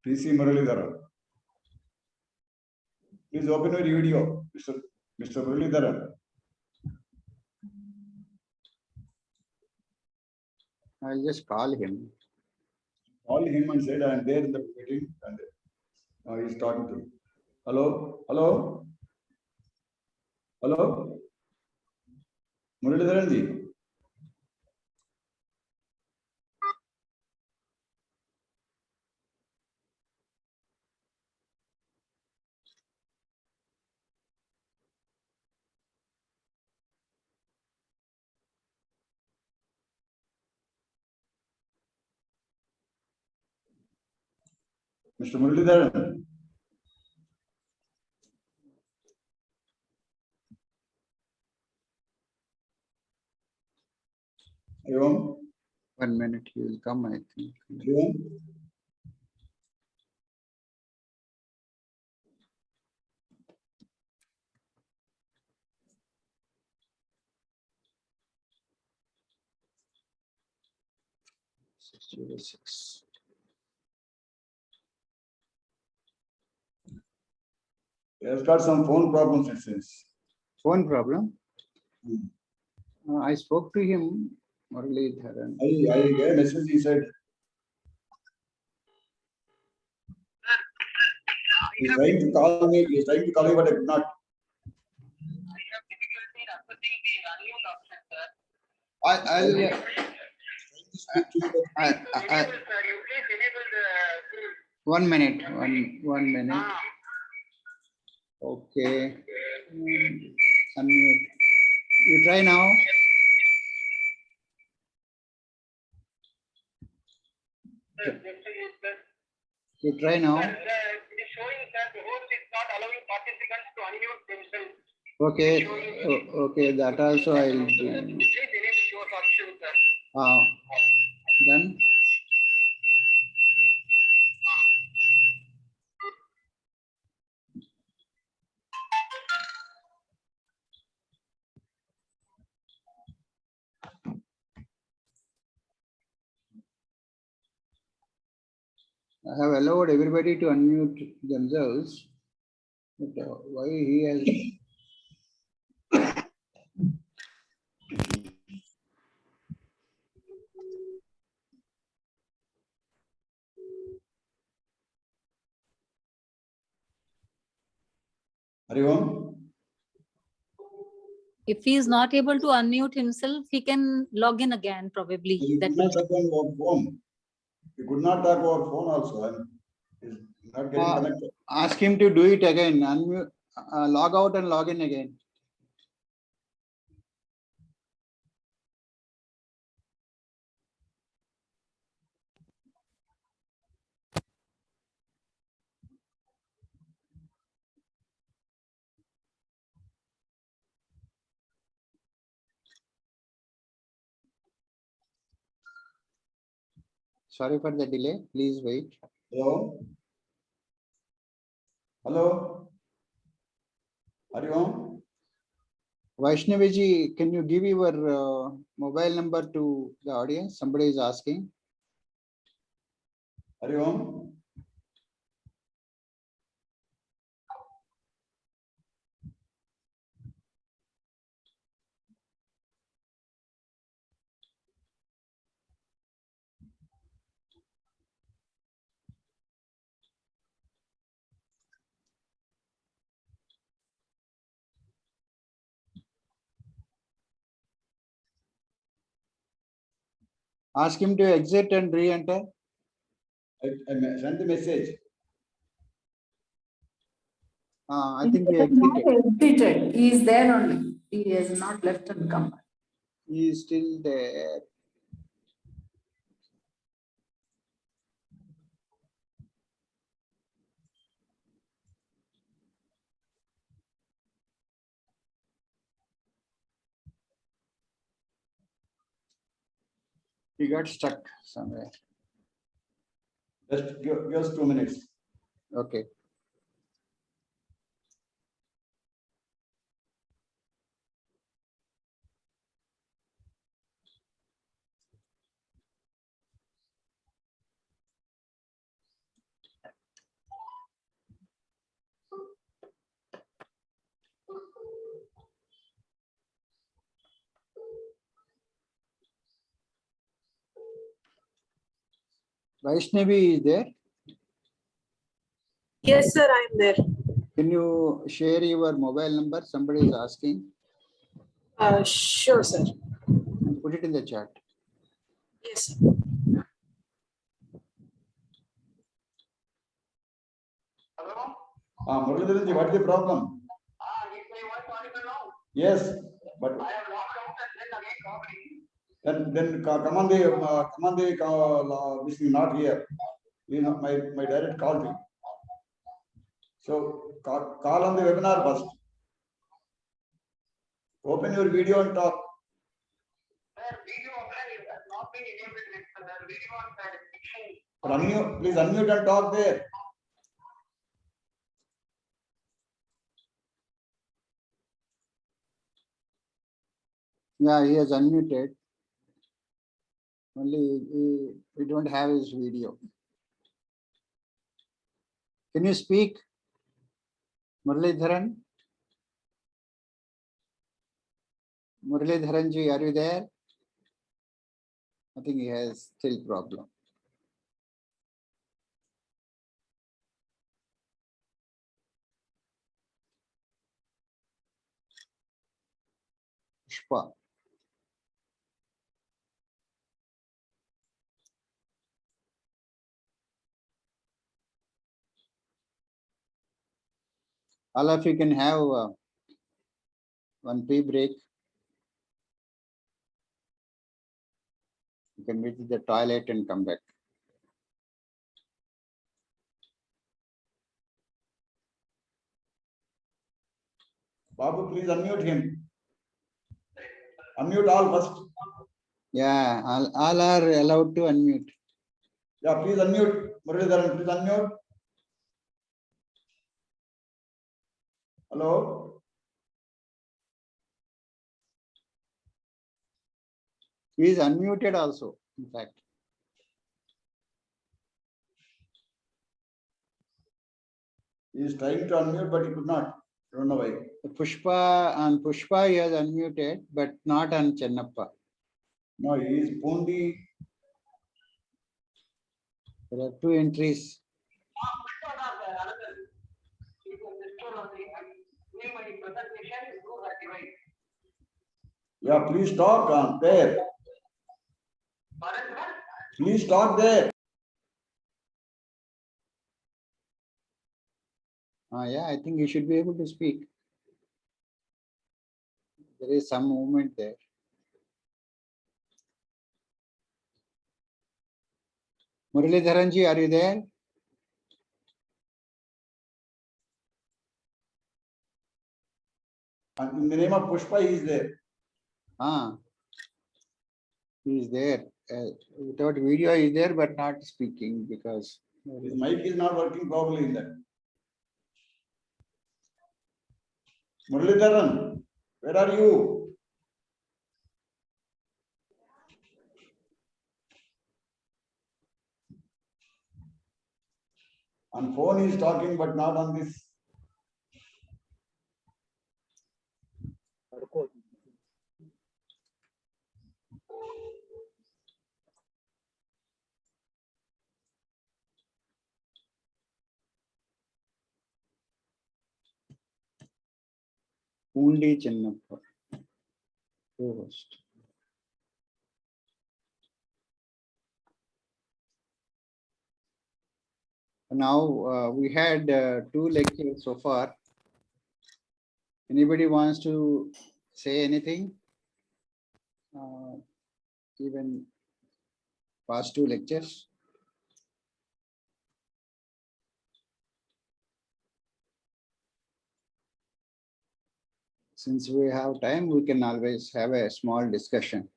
PC Muralidharan. Please open your video, Mr. Muralidharan. I'll just call him. Call him and said, I am there in the meeting, and he's talking to me. Hello? Hello? Hello? Muralidharanji. Mr. Muralidharan. Ayom. 1 minute, he will come, I think. Ayom. Six. He has got some phone problems, it seems. Phone problem. I spoke to him. Muralidharan. I gave a message, he said. He's trying to call me, but I could not. One minute. Okay. Unmute. You try now. You try now. Okay. Okay. That also I will do. Done. I have allowed everybody to unmute themselves. But why he has? Hariom? If he is not able to unmute himself, he can log in again, probably. He That could not will... talk on phone. He could not talk over phone also. He's not getting connected. Ask him to do it again. Unmute, log out and log in again. Sorry for the delay. Please wait. Hello? Hello? Hariom? Vaishnaviji, can you give your mobile number to the audience? Somebody is asking. Hariom? Ask him to exit and re-enter. I sent the message. I think he exited. He is there only. He has not left and come back. He is still there. He got stuck somewhere. Just give us 2 minutes. Okay. Vaishnavi is there? Yes, sir, I am there. Can you share your mobile number? Somebody is asking. Sure, sir. Put it in the chat. Yes, sir. Muralidharanji, what is the problem? Yes, but then come on the this is not here. You know, my direct call me. So call on the webinar first. Open your video and talk. Please unmute and talk there. Yeah, he has unmuted. Only we don't have his video. Can you speak? Muralidharan? Muralidharan ji, are you there? I think he has still problem. Pushpa. All of you can have one tea break. You can visit the toilet and come back. Babu, please unmute him. Unmute all first. Yeah, all are allowed to unmute. Yeah, please unmute. Muralidharan, please unmute. Hello. He is unmuted also, in fact. He is trying to unmute, but he could not. I don't know why. Pushpa he has unmuted, but not on Chennappa. No, he is Pundi. There are two entries. Yeah, please talk on there. Please talk there. Yeah, I think you should be able to speak. There is some movement there. Muralidharan ji, are you there? And in the name of Pushpa, he is there. He is there. Without video, he is there, but not speaking because His mic is not working properly in that. Muralidharan, where are you? On phone he is talking, but not on this. Pundi Chennappa. Co-host. Now we had 2 lectures so far. Anybody wants to say anything? Even past 2 lectures? Since we have time, we can always have a small discussion.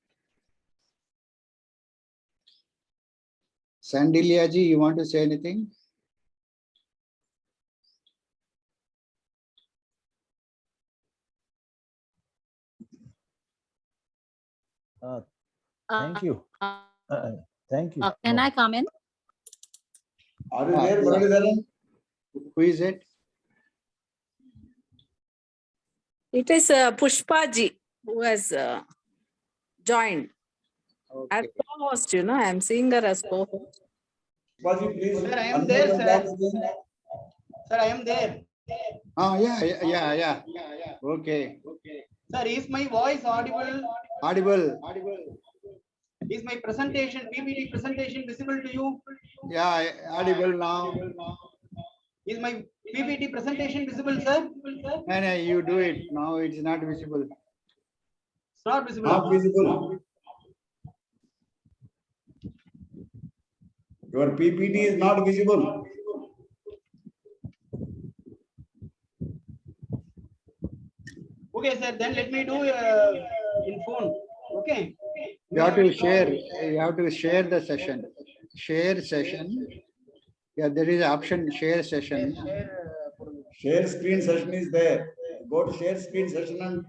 Sandilia ji, you want to say anything? Thank you. Thank you. Can I come in? Are you there, Muralidharan? Who is it? It is Pushpa ji who has joined. As Okay. co-host, you know, I am seeing her as co-host. Pushpa ji, please. Sir, I am unmute there, and sir. talk again. Sir, I am there. Yeah. Okay. Sir, is my voice audible? Audible. Is my presentation, PPT presentation visible to you? Yeah, audible now. Is my PPT presentation visible, sir? No, you do it. Now it's not visible. It's not visible. Not visible. Your PPT is not visible. Okay, sir, then let me do in phone. Okay. You have to share. You have to share the session. Share session. Yeah, there is option share session. Share screen session is there. Go to share screen session and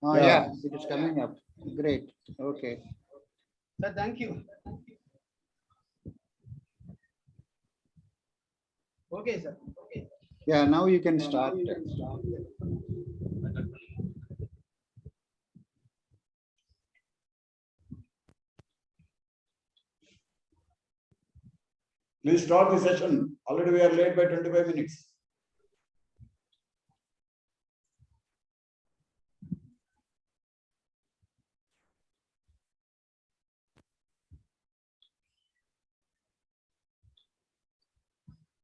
Yeah, it is coming up. Great. Okay. Sir, thank you. Okay, sir. Okay. Yeah, now you can start. Please start the session. Already we are late by 25 minutes.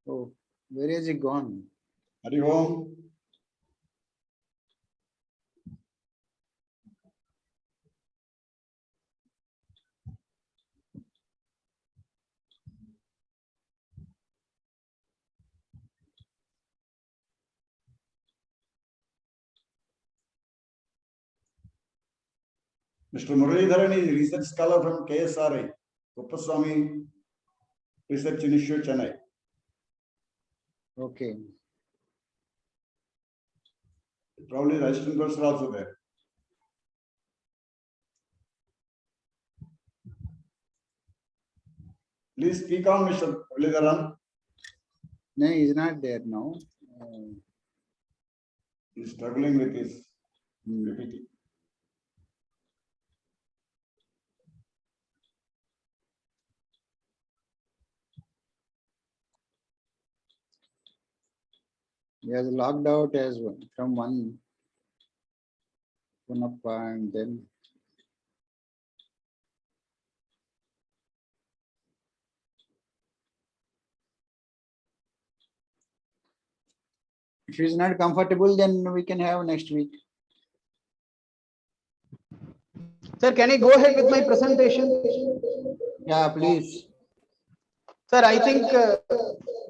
Oh, where is it gone? Hari Om. Mr. Muralidharan is a research scholar from KSRI, Kuppaswamy Research Institute, Chennai. Okay. Probably the assistant professor also there. Please speak on, Mr. Muralidharan. No, he's not there now. He's struggling with his PPT. He has logged out as well from one up and then. If he's not comfortable, then we can have next week. Sir, can I go ahead with my presentation? Yeah, please. Sir, I think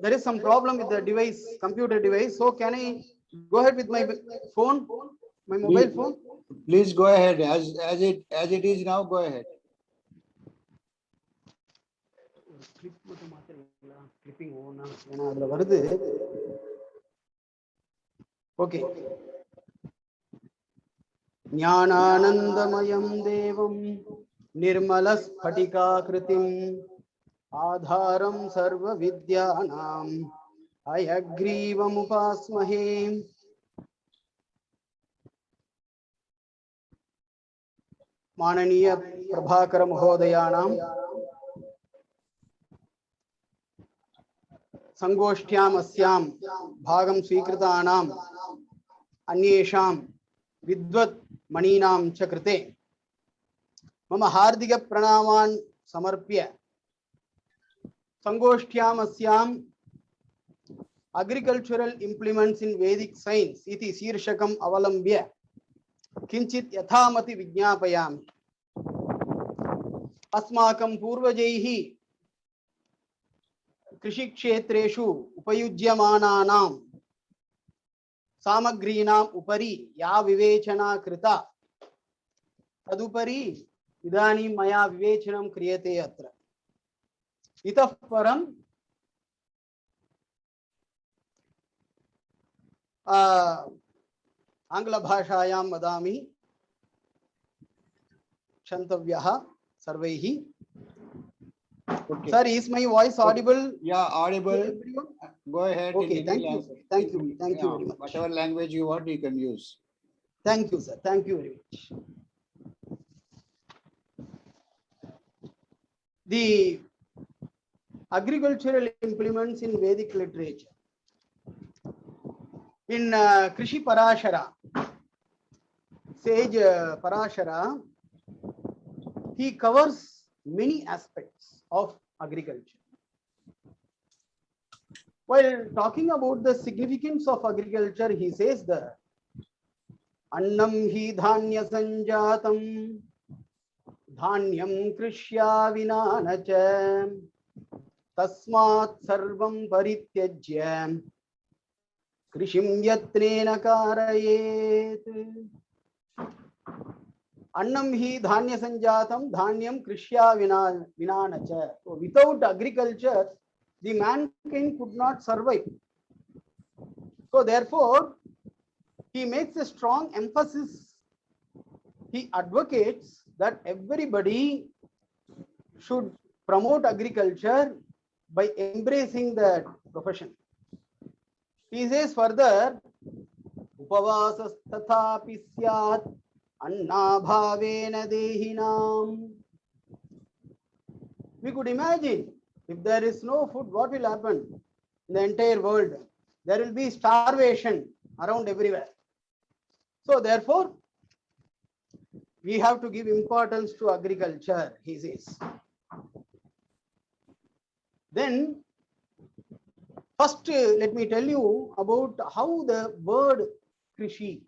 there is some problem with the device, computer device. So can I go ahead with my phone, my mobile phone? Please go ahead. As it is now, go ahead. Okay. Jnananandamayam devam nirmalaspatikakritim adharam sarva vidyanam ayagrivam upasmahe. Mananiya Prabhakara Mahodayanam Sangoshthyam Asyam Bhagam Svikritanam Anyesham Vidvat Maninam Chakrite Mama Hardika Pranaman Samarpya Sangoshthyam Asyam Agricultural Implements in Vedic Science Iti Sirshakam Avalambya Kinchit Yathamati Vijnapayami Asmakam Purvajaihi Krishi Kshetreshu Upayujyamananam Samagrinam Upari Ya Vivechana Krita Tadupari Idani Maya Vivechanam Kriyate Atra Itah Param Angla Bhashayam Vadami Shantavyaha Sarvaihi. Okay. Sir, is my voice audible? Yeah, audible. Go ahead. Okay, thank you. Thank you. Thank you Yeah, very much. whatever language you want, you can use. Thank you, sir. Thank you very much. The agricultural implements in Vedic literature. In Krishi Parashara, sage Parashara, he covers many aspects of agriculture. While talking about the significance of agriculture, he says that Annam hi dhanya sanjatam dhanyam krishya vinanacha tasmat sarvam parityajya krishim yatnena karayet. Annam hi dhanya sanjatam dhanyam krishya vinanacha. So without agriculture, the mankind could not survive. So therefore, he makes a strong emphasis. He advocates that everybody should promote agriculture by embracing that profession. He says further, Upavasas tathapi syat anna bhavena dehinam. We could imagine if there is no food, what will happen in the entire world? There will be starvation around everywhere. So therefore, we have to give importance to agriculture, he says. Then, first, let me tell you about how the word krishi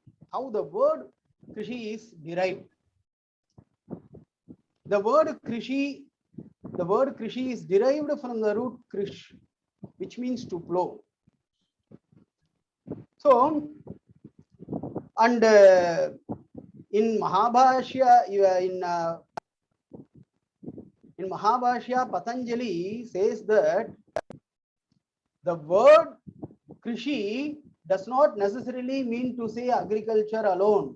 is derived. The word krishi is derived from the root krish, which means to plow. So, and in Mahabhashya, in Mahabhashya, Patanjali says that the word krishi does not necessarily mean to say agriculture alone.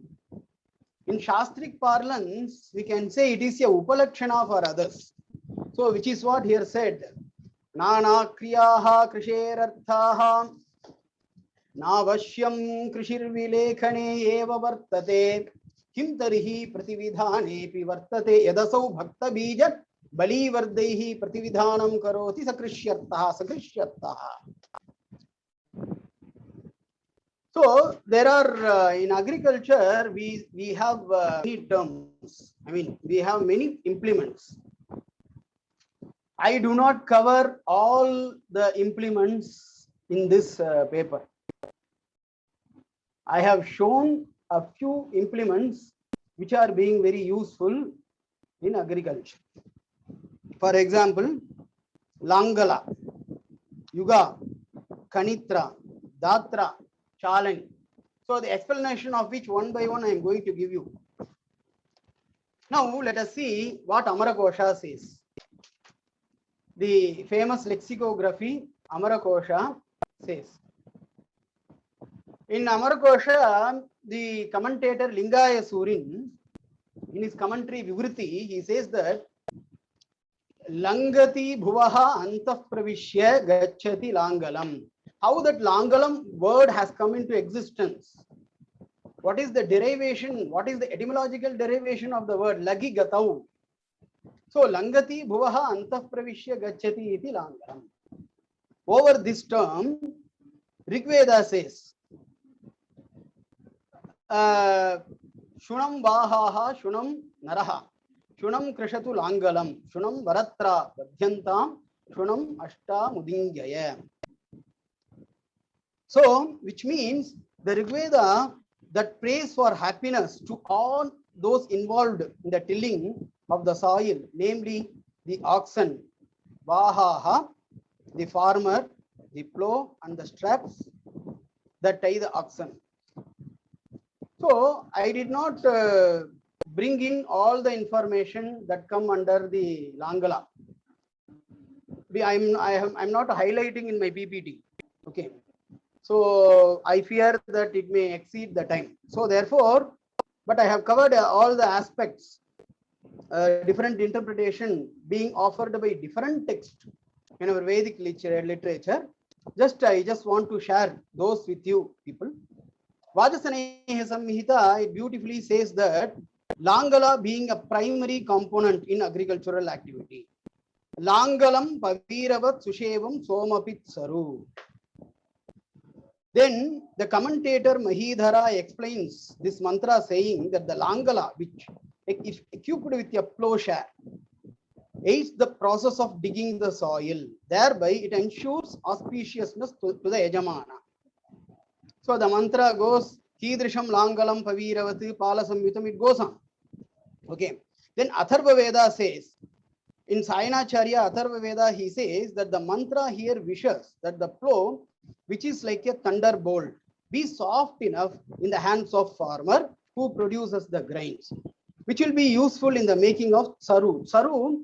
In Shastric parlance, we can say it is a upalakshana for others. So, which is what here said, Nana kriyaha krisherarthaha Navashyam krishir vilekhane eva vartate kim tarihi pratividhanepi vartate yadasau bhakta bijat bali vardaihi pratividhanam karoti sakrishyartaha. So there are in agriculture we have many terms. I mean, we have many implements. I do not cover all the implements in this paper. I have shown a few implements which are being very useful in agriculture. For example, Langala, Yuga, Kanitra, Dhatra, Chalani. So the explanation of which one by one I am going to give you. Now let us see what Amarakosha says. The famous lexicography Amarakosha says. In Amarakosha, the commentator Lingaya Surin, in his commentary Vivruti, he says that Langati Bhuvaha Antah Pravishya Gachati Langalam. How that Langalam word has come into existence. What is the derivation? What is the etymological derivation of the word Lagi Gatau? So Langati Bhuvaha Antah Pravishya Gachati iti Langalam. Over this term, Rigveda says, Shunam Vahaha Shunam Naraha Shunam Krishatu Langalam Shunam Varatra Vadhyantam Shunam Ashta Mudingyaya. So, which means the Rigveda that prays for happiness to all those involved in the tilling of the soil, namely the oxen, Vahaha, the farmer, the plow and the straps that tie the oxen. So I did not bring in all the information that come under the Langala. I'm not highlighting in my PPT. Okay. So I fear that it may exceed the time. So therefore, but I have covered all the aspects, different interpretation being offered by different texts in our Vedic literature. I just want to share those with you people. Vajasaneha Samhita, it beautifully says that Langala being a primary component in agricultural activity. Langalam Paviravat Sushevam Somapit Saru. Then the commentator Mahidhara explains this mantra saying that the Langala, which if equipped with a plowshare, aids the process of digging the soil. Thereby it ensures auspiciousness to the Yajamana. So the mantra goes, Kidrisham Langalam Paviravati Palasamyutam, it goes on. Okay. Then Atharva Veda says, in Sayanacharya Atharva Veda, he says that the mantra here wishes that the plow, which is like a thunderbolt, be soft enough in the hands of farmer who produces the grains, which will be useful in the making of saru. Saru,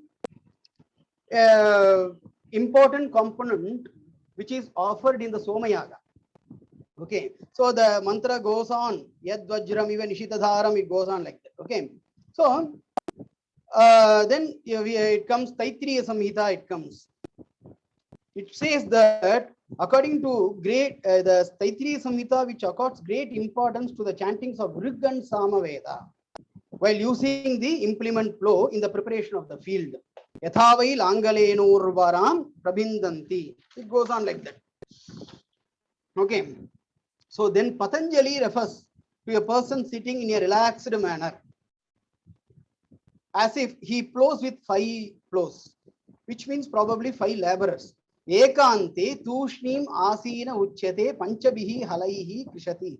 important component which is offered in the Somayaga. Okay, so the mantra goes on, Yad Vajram even Ishitadharam, it goes on like that. Okay, so then it comes Taittiriya Samhita, it comes. it says that according to the Taittiriya Samhita, which accords great importance to the chantings of Rig and Samaveda, while using the implement flow in the preparation of the field. Yathavai Langalenurvaram Prabindanti. It goes on like that. Okay. So then Patanjali refers to a person sitting in a relaxed manner, as if he flows with 5 flows, which means probably 5 laborers. Ekante tushnim asina uchyate panchabihi halaihi krishati.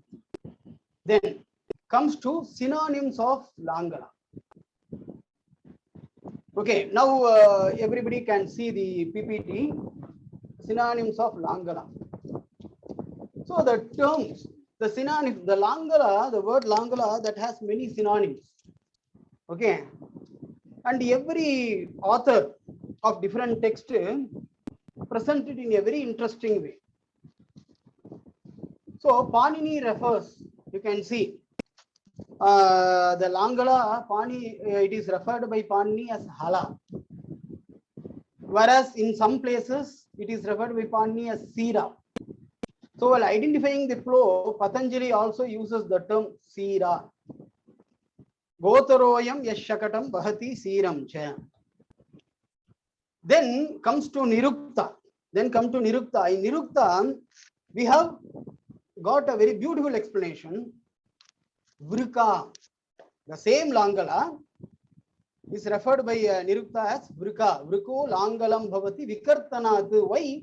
Then comes to synonyms of Langala. Okay, now everybody can see the PPT, synonyms of Langala. So the terms, the synonyms, the Langala, the word Langala, that has many synonyms. Okay, and every author of different text presented in a very interesting way. So Panini refers, you can see the Langala, it is referred by Panini as Hala, whereas in some places it is referred by Panini as Sira. So while identifying the flow, Patanjali also uses the term Sira. Gotaroyam yashakatam bahati siram cha. Then comes to Nirukta. In Nirukta, we have got a very beautiful explanation. Vrika, the same Langala, is referred by Nirukta as Vrika. Vriko Langalam bhavati vikartanat. Why?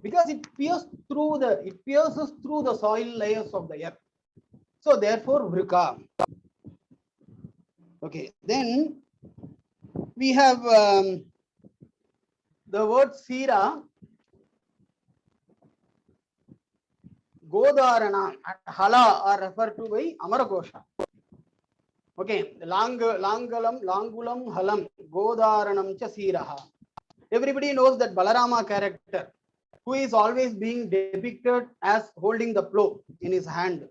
Because it pierces through the soil layers of the earth. So therefore Vrika. Okay, then we have the word Sira, Godarana and Hala are referred to by Amarakosha. Okay, Langulam, Halam, Godaranam cha Siraha. Everybody knows that Balarama character, who is always being depicted as holding the plow in his hand.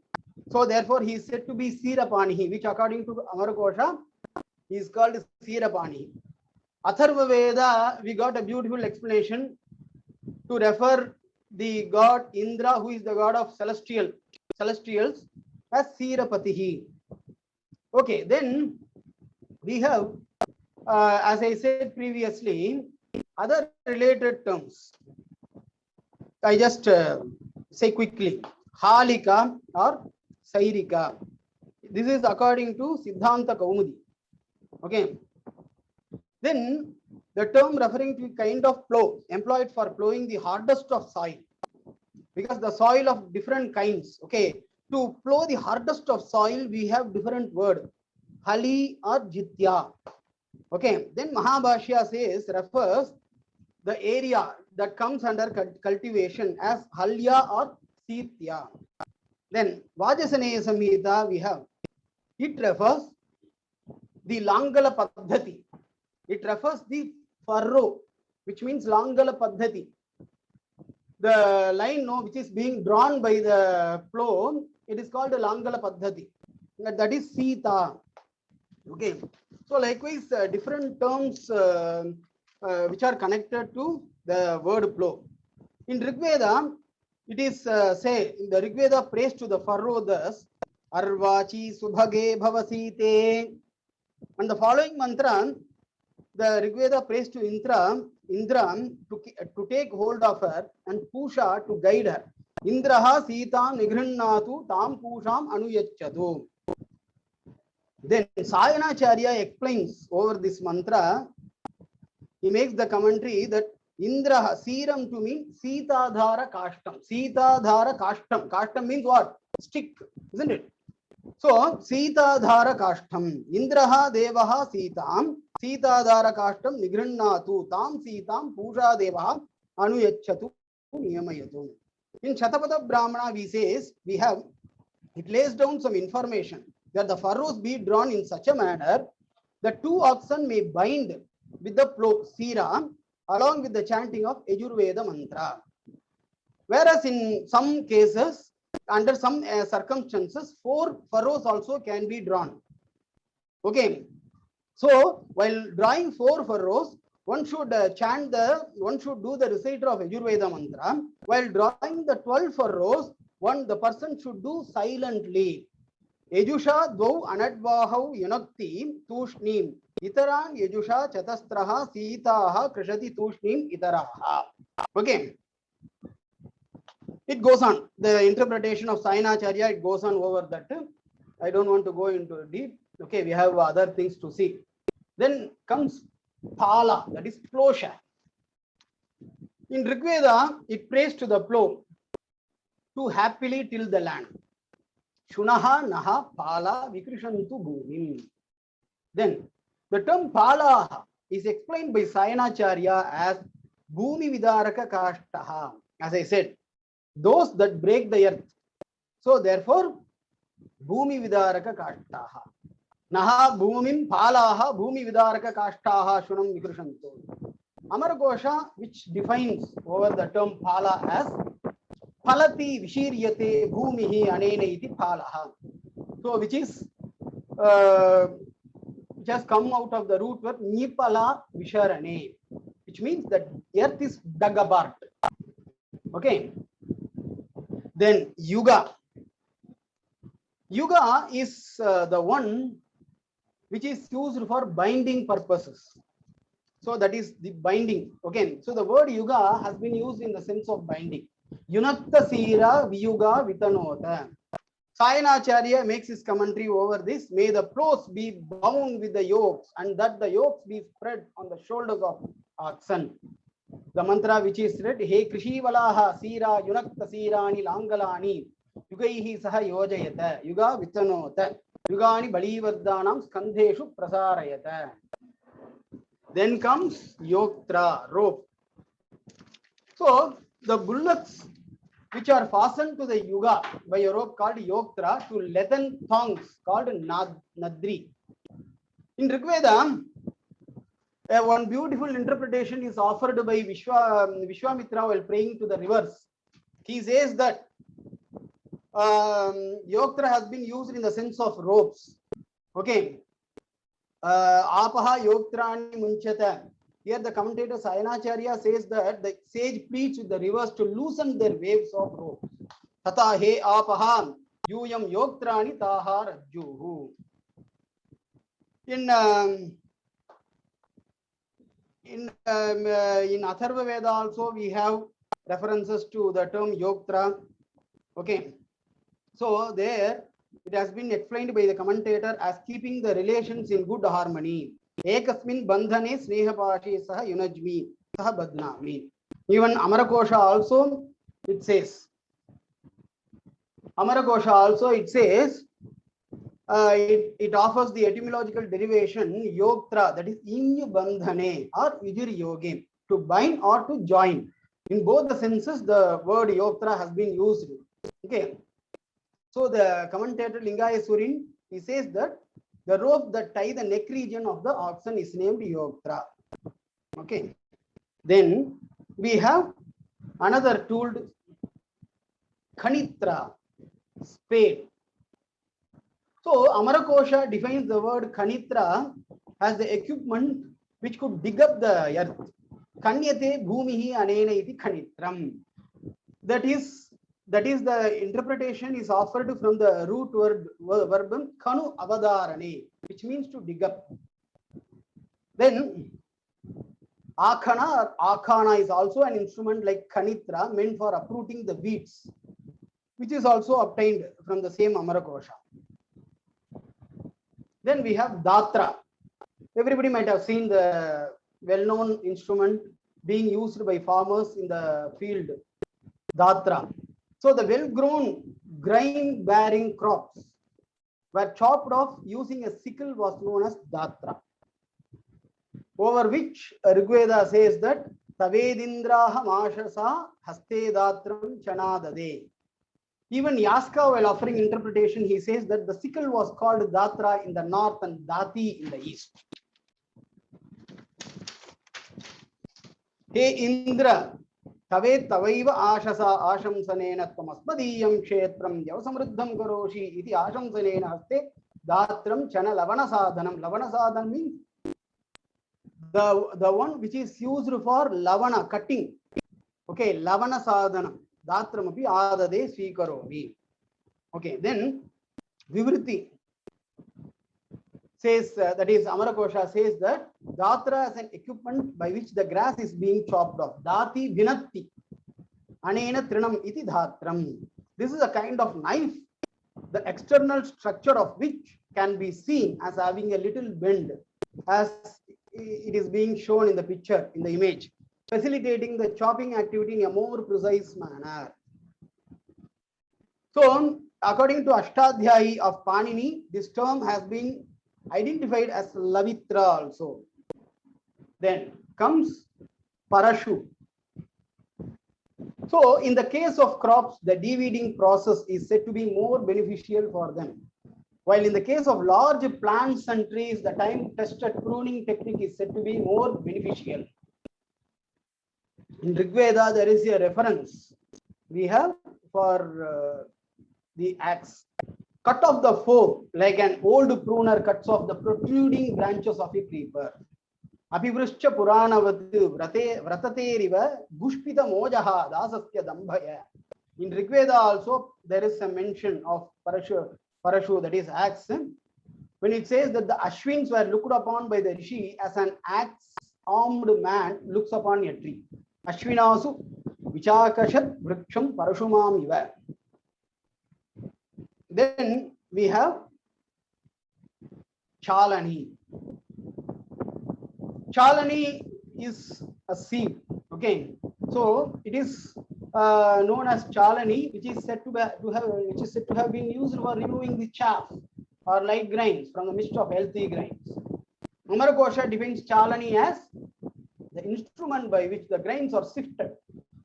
So therefore he is said to be Sirapanihi, which according to Amarakosha is called Sirapanihi. Atharva Veda, we got a beautiful explanation to refer the god Indra, who is the god of celestials, as Sirapatihi. Okay, then we have, as I said previously, other related terms. I just say quickly, Halika or Sairika. This is according to Siddhanta Kaumudi. Okay. Then the term referring to kind of plow employed for plowing the hardest of soil, because the soil of different kinds. Okay, to plow the hardest of soil, we have different word, Hali or Jitya. Okay, then Mahabhashya says refers the area that comes under cultivation as Halya or Sitya. Then Vajasaneya Samhita we have, it refers the Langala Paddhati. It refers the furrow, which means Langala Paddhati. The line which is being drawn by the plow, it is called a Langala Paddhati. That is Sita. Okay. So likewise, different terms which are connected to the word plow. In Rigveda, it is the Rigveda prays to the furrow thus, Arvachi Subhage Bhavasite. And the following mantra, the Rigveda prays to Indra to take hold of her and Pusha to guide her. Indraha Sitam Nighrannatu Tam Pusham Anuyachadu. Then Sayanacharya explains over this mantra. He makes the commentary that Indraha Siram to mean Sitadhara Kashtam. Sitadhara Kashtam. Kashtam means what? Stick, isn't it? So Sitadhara Kashtam. Indraha Devaha Sitam. Sitadhara Kashtam Nighrannatu Tam Sitam Pusha Devaha Anuyachatu Niyamayatu. In Shatapatha Brahmana we have, it lays down some information that the furrows be drawn in such a manner that 2 oxen may bind with the plow Sira along with the chanting of Yajurveda mantra. Whereas in some cases, under some circumstances, 4 furrows also can be drawn. Okay. So while drawing 4 furrows, one should one should do the reciter of Yajurveda mantra. While drawing the 12 furrows, the person should do silently. Yajusha dvau anadvahau yunakti tushnim itaran yajusha chatastraha sitaha krishati tushnim itaraha. Okay. It goes on. The interpretation of Sainacharya, it goes on over that. I don't want to go into deep. Okay, we have other things to see. Then comes Pala, that is plowshare. In Rigveda, it prays to the plow to happily till the land. Shunaha naha pala vikrishantu bhumim. Then the term pala is explained by Sainacharya as bhumi vidaraka kashtaha. As I said, those that break the earth. So therefore, bhumi vidaraka kashtaha. Naha bhumim palaha bhumi vidaraka kashtaha shunam vikrishantu. Amarkosha, which defines over the term pala as Palati vishiryate bhumihi anena iti palaha. So which is which has come out of the root word nipala visharane, which means that earth is dug apart. Okay. Then yuga. Yuga is the one which is used for binding purposes. So that is the binding. Okay. So the word yuga has been used in the sense of binding. Yunakta Sira Viyuga Vitanota. Sainacharya makes his commentary over this. May the plows be bound with the yokes, and that the yokes be spread on the shoulders of oxen. The mantra which is read, He Krishivalaha Sira Yunakta Sirani Langalani Yugaihi Saha Yojayata Yuga Vitanota Yugani Balivardhanam Skandheshu Prasarayata. Then comes Yoktra, rope. So the bullocks which are fastened to the yuga by a rope called yoktra to leathern thongs called nadri. In Rigveda, one beautiful interpretation is offered by Vishwamitra while praying to the rivers. He says that yoktra has been used in the sense of ropes. Okay. Apaha yoktrani munchata. Here the commentator Sainacharya says that the sage pleads with the rivers to loosen their waves of rope. Tata he apaha yuyam yoktrani taha rajjuhu. In Atharva Veda also we have references to the term yoktra. Okay. So there it has been explained by the commentator as keeping the relations in good harmony. Ekasmin bandhane snehapashe saha yunajmi saha badnami. Even Amarkosha also it says. Amarkosha also it says it offers the etymological derivation yoktra, that is inyu bandhane or yujir yoge, to bind or to join. In both the senses the word yoktra has been used. Okay. So the commentator Lingayasurin, he says that the rope that tie the neck region of the oxen is named yoktra. Okay. Then we have another tool, khanitra, spade. So Amarkosha defines the word khanitra as the equipment which could dig up the earth. Kanyate bhumihi anena iti khanitram. That is the interpretation is offered from the root word verb kanu avadarane, which means to dig up. Then akhana is also an instrument like khanitra meant for uprooting the weeds, which is also obtained from the same Amarkosha. Then we have Dhatra. Everybody might have seen the well-known instrument being used by farmers in the field, Dhatra. So the well-grown grain-bearing crops were chopped off using a sickle was known as Dhatra, over which Rigveda says that Tavedindraha Mashasa Haste Dhatram Chanadade. Even Yaska, while offering interpretation, he says that the sickle was called Dhatra in the north and Dati in the east. Hey Indra, Tave Tavaiva Ashasa Ashamsanena Twamasmadiyam Kshetram Yavasamruddham Karoshi iti Ashamsanena Haste Dhatram Chana Lavana Sadhanam. Lavana Sadhanam means The one which is used for lavana, cutting. Okay, lavana sadhanam. Datramapi adade swikaromi. Okay, then Vivritti says, that is Amarakosha says that Dhatra is an equipment by which the grass is being chopped off. Dati vinatti. Anena trinam iti dhatram. This is a kind of knife, the external structure of which can be seen as having a little bend, as it is being shown in the picture, in the image, facilitating the chopping activity in a more precise manner. So, according to Ashtadhyayi of Panini, this term has been identified as Lavitra also. Then comes Parashu. So, in the case of crops, the de-weeding process is said to be more beneficial for them. While in the case of large plants and trees, the time-tested pruning technique is said to be more beneficial. In Rig Veda, there is a reference we have for the axe. Cut off the fork like an old pruner cuts off the protruding branches of a creeper. Apivrishcha Puranavatu Vratateriva Gushpita Mojaha Dasasya Dambhaya. In Rig Veda also there is a mention of Parashu, that is axe. When it says that the Ashwins were looked upon by the Rishi as an axe-armed man looks upon a tree. Ashwinasu Vichakashat Vriksham Parashumam Iva. Then we have Chalani. Chalani is a seed. Okay, so it is known as Chalani, which is said to have been used for removing the chaff or light grains from the midst of healthy grains. Amarakosha defines Chalani as the instrument by which the grains are sifted.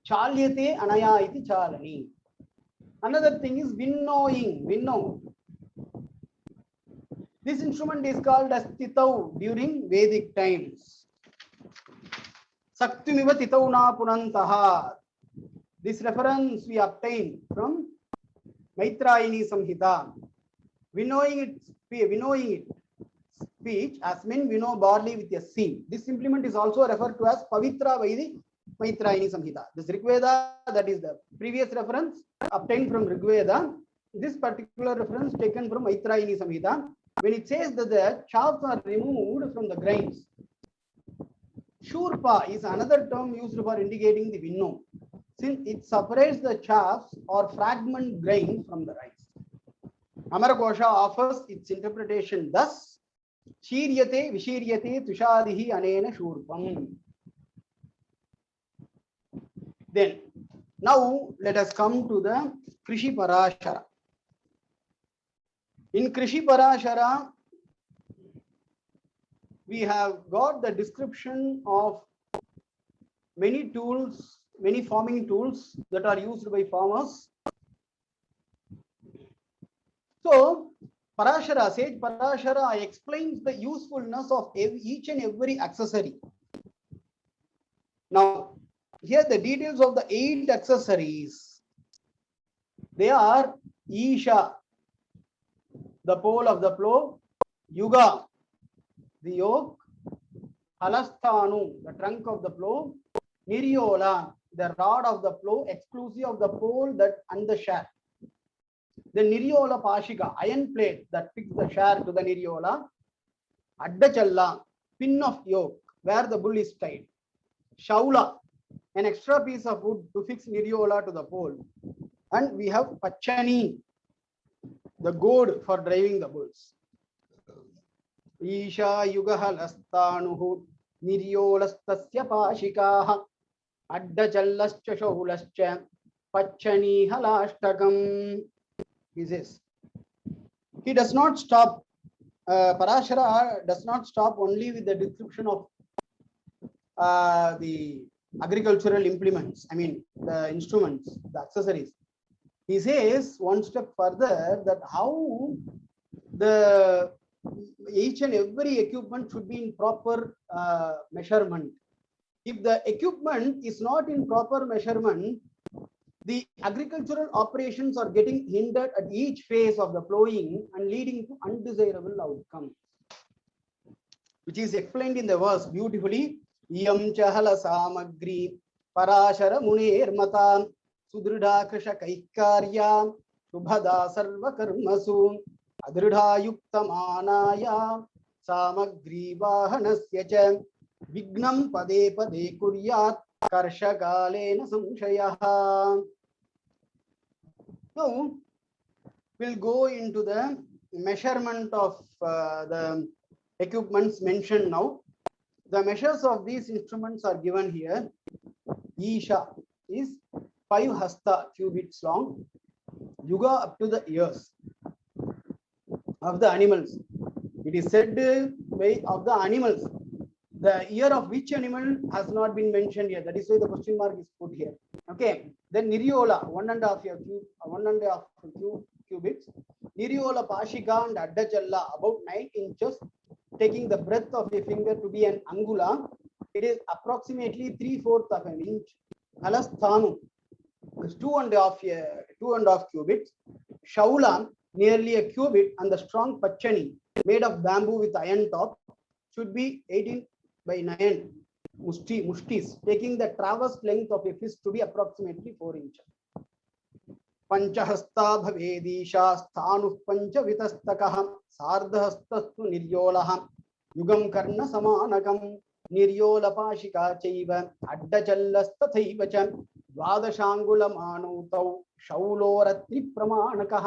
Chalyate anaya iti Chalani. Another thing is winnowing. Winnow. This instrument is called as Titau during Vedic times. Saktumiva Titauna Punantaha. This reference we obtain from Maitrayini Samhita. Winnowing it speech as men winnow barley with a seed. This implement is also referred to as Pavitra by the Maitrayini Samhita. This Rig Veda, that is the previous reference obtained from Rig Veda. This particular reference taken from Maitrayini Samhita. When it says that the chaffs are removed from the grains, Shurpa is another term used for indicating the winnow, since it separates the chaffs or fragment grains from the rice. Amarakosha offers its interpretation thus: Shiryate Vishiryate Tushadihi Anena Shurpam. Then, now let us come to the Krishi Parashara. In Krishi Parashara, we have got the description of many tools, many farming tools that are used by farmers. So, Parashara, Sage Parashara explains the usefulness of each and every accessory. Now, here the details of the 8 accessories. They are Isha, the pole of the plow; Yuga, the yoke; Halastanu, the trunk of the plow; Niryola, the rod of the plow, exclusive of the pole and the shaft. The Niryola Pashika, iron plate that fix the shaft to the Niryola; Addachalla, pin of yoke, where the bull is tied; Shaula, an extra piece of wood to fix Niryola to the pole; and we have Pachani, the goad for driving the bulls. Isha Yugaha Lastanuhu Niryolastasya Pashikaha Addajallascha Shaulascha Pachani Halashtakam. He says, he does not stop, Parashara does not stop only with the description of the agricultural implements, I mean the instruments, the accessories. He says one step further that how each and every equipment should be in proper measurement. If the equipment is not in proper measurement, the agricultural operations are getting hindered at each phase of the plowing and leading to undesirable outcomes. which is explained in the verse beautifully. Iyam chahala samagri parashara munir matam sudrudha krisha kaikarya shubhada sarva karmasu adrudha yukta manaya samagri vahanasya cha vignam pade pade kuryat karshakalena samshayaha. So we'll go into the measurement of the equipments mentioned now. The measures of these instruments are given here. Isha is 5 hasta cubits long. Yuga up to the ears of the animals. It is said by of the animals. The ear of which animal has not been mentioned here. That is why the question mark is put here. Okay. Then Niriola, 1.5 cubits. Niriola Pashika and Addachalla, about 9 inches. Taking the breadth of a finger to be an angula, it is approximately 3/4 of an inch. Halasthanu is 2.5 cubits. Shaula, nearly a cubit, and the strong pachani made of bamboo with iron top should be 18/9 mushtis, taking the traverse length of a fist to be approximately 4 inches. Panchahasta bhavedisha sthanu panchavitastakaha sardhastastu niryolaha yugam karna samanakam niryola pashika chaiva addachallastathaiva cha dvadashangula manutau shauloratri pramanakah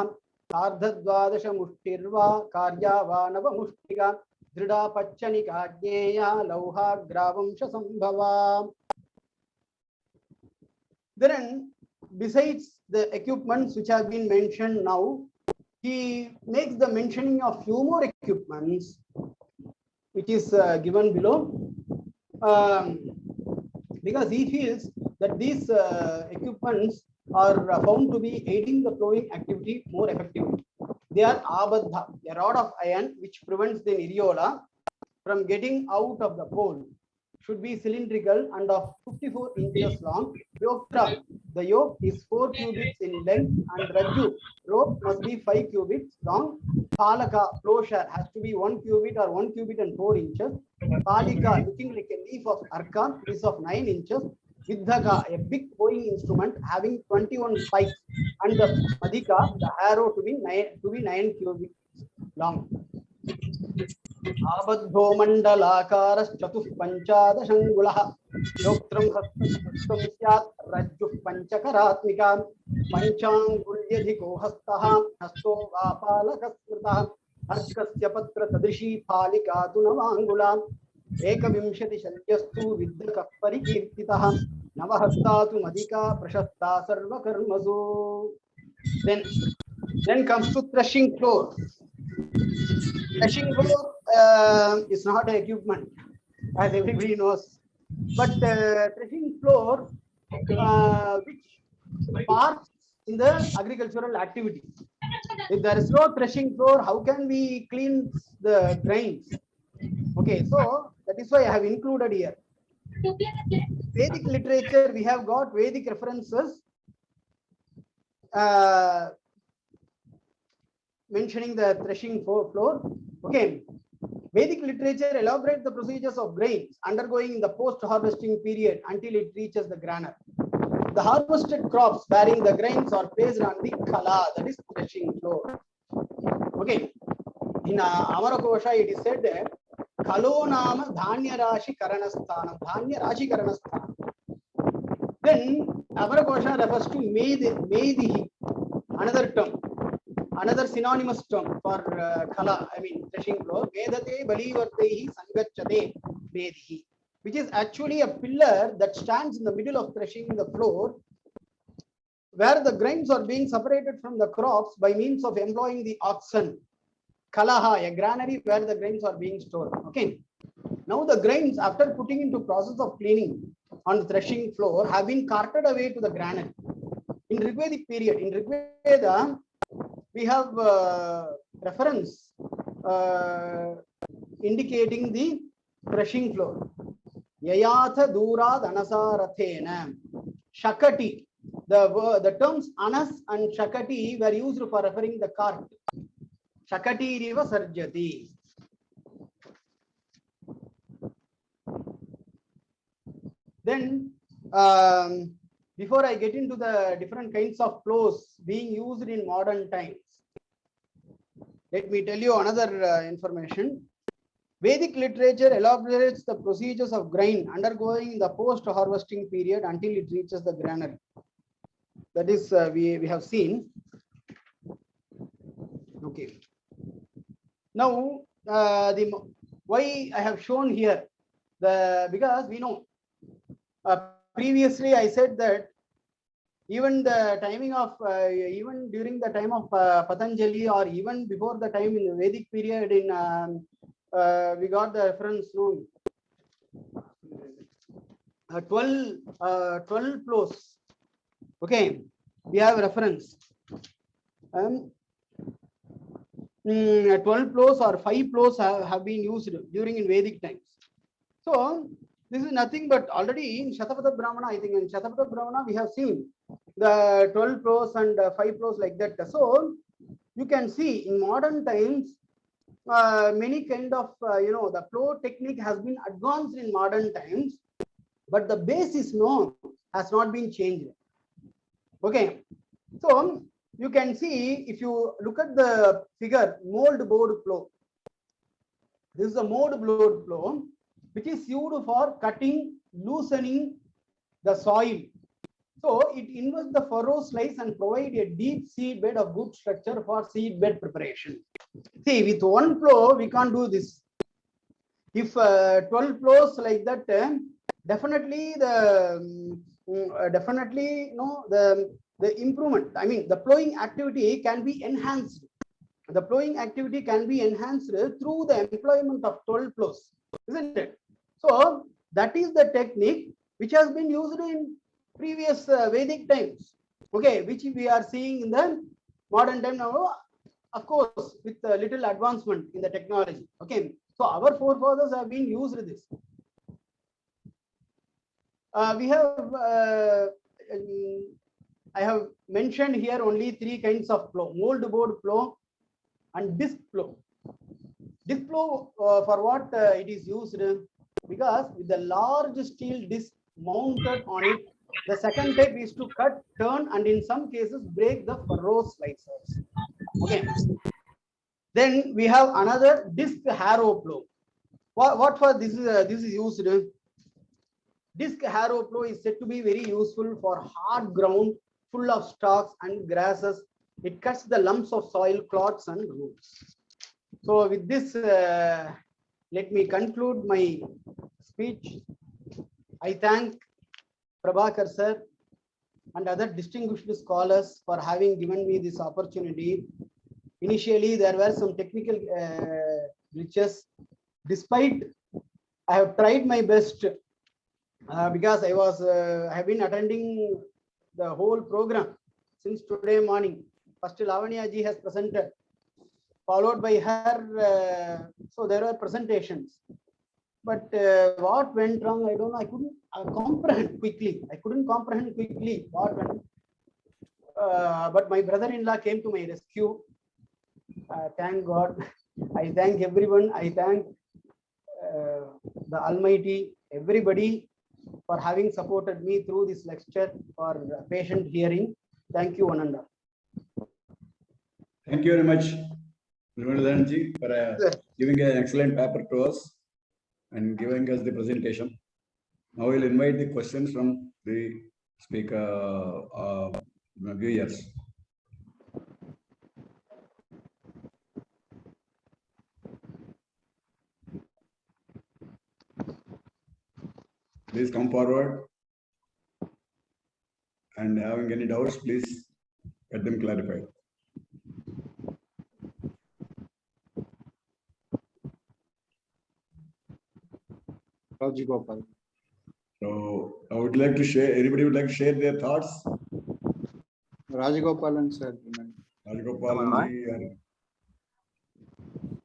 sardhadvadasha mushtirva karyava navamushtika drida pachanika jneya lauha gravamsha sambhava. Then besides the equipments which have been mentioned now, he makes the mentioning of few more equipments, which is given below, because he feels that these equipments are found to be aiding the flowing activity more effectively. They are abadha, a rod of iron which prevents the niriola from getting out of the pole. Should be cylindrical and of 54 inches long. Yoktra, the yoke is 4 cubits in length, and Raju, rope must be 5 cubits long. Palaka, plowshare, has to be 1 cubit or 1 cubit and 4 inches. Palika, looking like a leaf of arka, is of 9 inches. Vidhaka, a big hoeing instrument having 21 spikes, and the madhika, the arrow, to be 9 cubits long. Abadho mandalakaras chatuh panchadashangulaha yoktram hastam syat rajjuh panchakaratmika panchangulyathiko hastaha hasto vapalakasmritaha harkasya patra tadrishi phalika tunavangula ekavimshati shalyastu viddhaka parikirtitaha navahastatu madhika prashasta sarva karmasu. Then comes to threshing floor. Threshing floor is not an equipment, as everybody knows, but threshing floor, which parts in the agricultural activity. If there is no threshing floor, how can we clean the grains? Okay, so that is why I have included here. Vedic literature, we have got Vedic references mentioning the threshing floor. Okay, Vedic literature elaborates the procedures of grains undergoing in the post-harvesting period until it reaches the granary. The harvested crops bearing the grains are placed on the kala, that is threshing floor. Okay, in Amarakosha it is said that Kalo nama dhanya rashi karanasthanam, dhanya rashi karanasthanam. Then Amarakosha refers to Medihi, another term. Another synonymous term for kala, I mean threshing floor, Vedate Balivartehi Sangachate Vedhi, which is actually a pillar that stands in the middle of threshing the floor, where the grains are being separated from the crops by means of employing the oxen. Kalaha, a granary where the grains are being stored. Okay. Now the grains, after putting into process of cleaning on the threshing floor, have been carted away to the granary. In Rigvedic period, in Rigveda, we have reference indicating the threshing floor. Yayatha Durad Anasarathena. Shakati. The terms Anas and Shakati were used for referring the cart. Shakati Riva Sarjati. Then before I get into the different kinds of flows being used in modern times, let me tell you another information. Vedic literature elaborates the procedures of grain undergoing the post-harvesting period until it reaches the granary. That is, we have seen. Okay. Now, why I have shown here, because we know previously I said that even the timing of even during the time of Patanjali, or even before the time in the Vedic period, in we got the reference, no, 12 flows. Okay, we have reference. 12 flows or 5 flows have been used during in Vedic times. So this is nothing but already in Shatapatha Brahmana, I think in Shatapatha Brahmana we have seen the 12 flows and 5 flows like that. So you can see in modern times many kind of the flow technique has been advanced in modern times, but the basis has not been changed. Okay, so you can see, if you look at the figure, mold board flow. This is a mold board flow which is used for cutting, loosening the soil. So it inverts the furrow slice and provide a deep seed bed of good structure for seed bed preparation. See, with one flow we can't do this. If 12 flows like that, definitely the improvement, I mean the flowing activity can be enhanced. The flowing activity can be enhanced through the employment of 12 flows, isn't it? So that is the technique which has been used in previous Vedic times, okay, which we are seeing in the modern time now, of course, with a little advancement in the technology. Okay, so our forefathers have been used this. We have I have mentioned here only 3 kinds of flow: mold board flow and disc flow. Disc flow, for what it is used? Because with the large steel disc mounted on it, the second step is to cut, turn, and in some cases break the furrow slicers. Okay. Then we have another disc harrow flow. What for this is used? Disc harrow flow is said to be very useful for hard ground full of stalks and grasses. It cuts the lumps of soil, clods, and roots. So with this, let me conclude my speech. I thank Prabhakar sir and other distinguished scholars for having given me this opportunity. Initially, there were some technical glitches. Despite, I have tried my best because I have been attending the whole program since today morning. First, Lavanya ji has presented, followed by her. So there were presentations. But what went wrong, I don't know. I couldn't comprehend quickly. I couldn't comprehend quickly what went. But my brother-in-law came to my rescue. Thank God. I thank everyone. I thank the Almighty, everybody, for having supported me through this lecture, for patient hearing. Thank you, one and all. Thank you very much, Ji, for giving an excellent paper to us and giving us the presentation. Now we'll invite the questions from the speaker viewers. Please come forward, and having any doubts, please get them clarified. Rajagopal. So I would like to share, anybody would like to share their thoughts? Rajagopalan sir. Rajagopalan ji.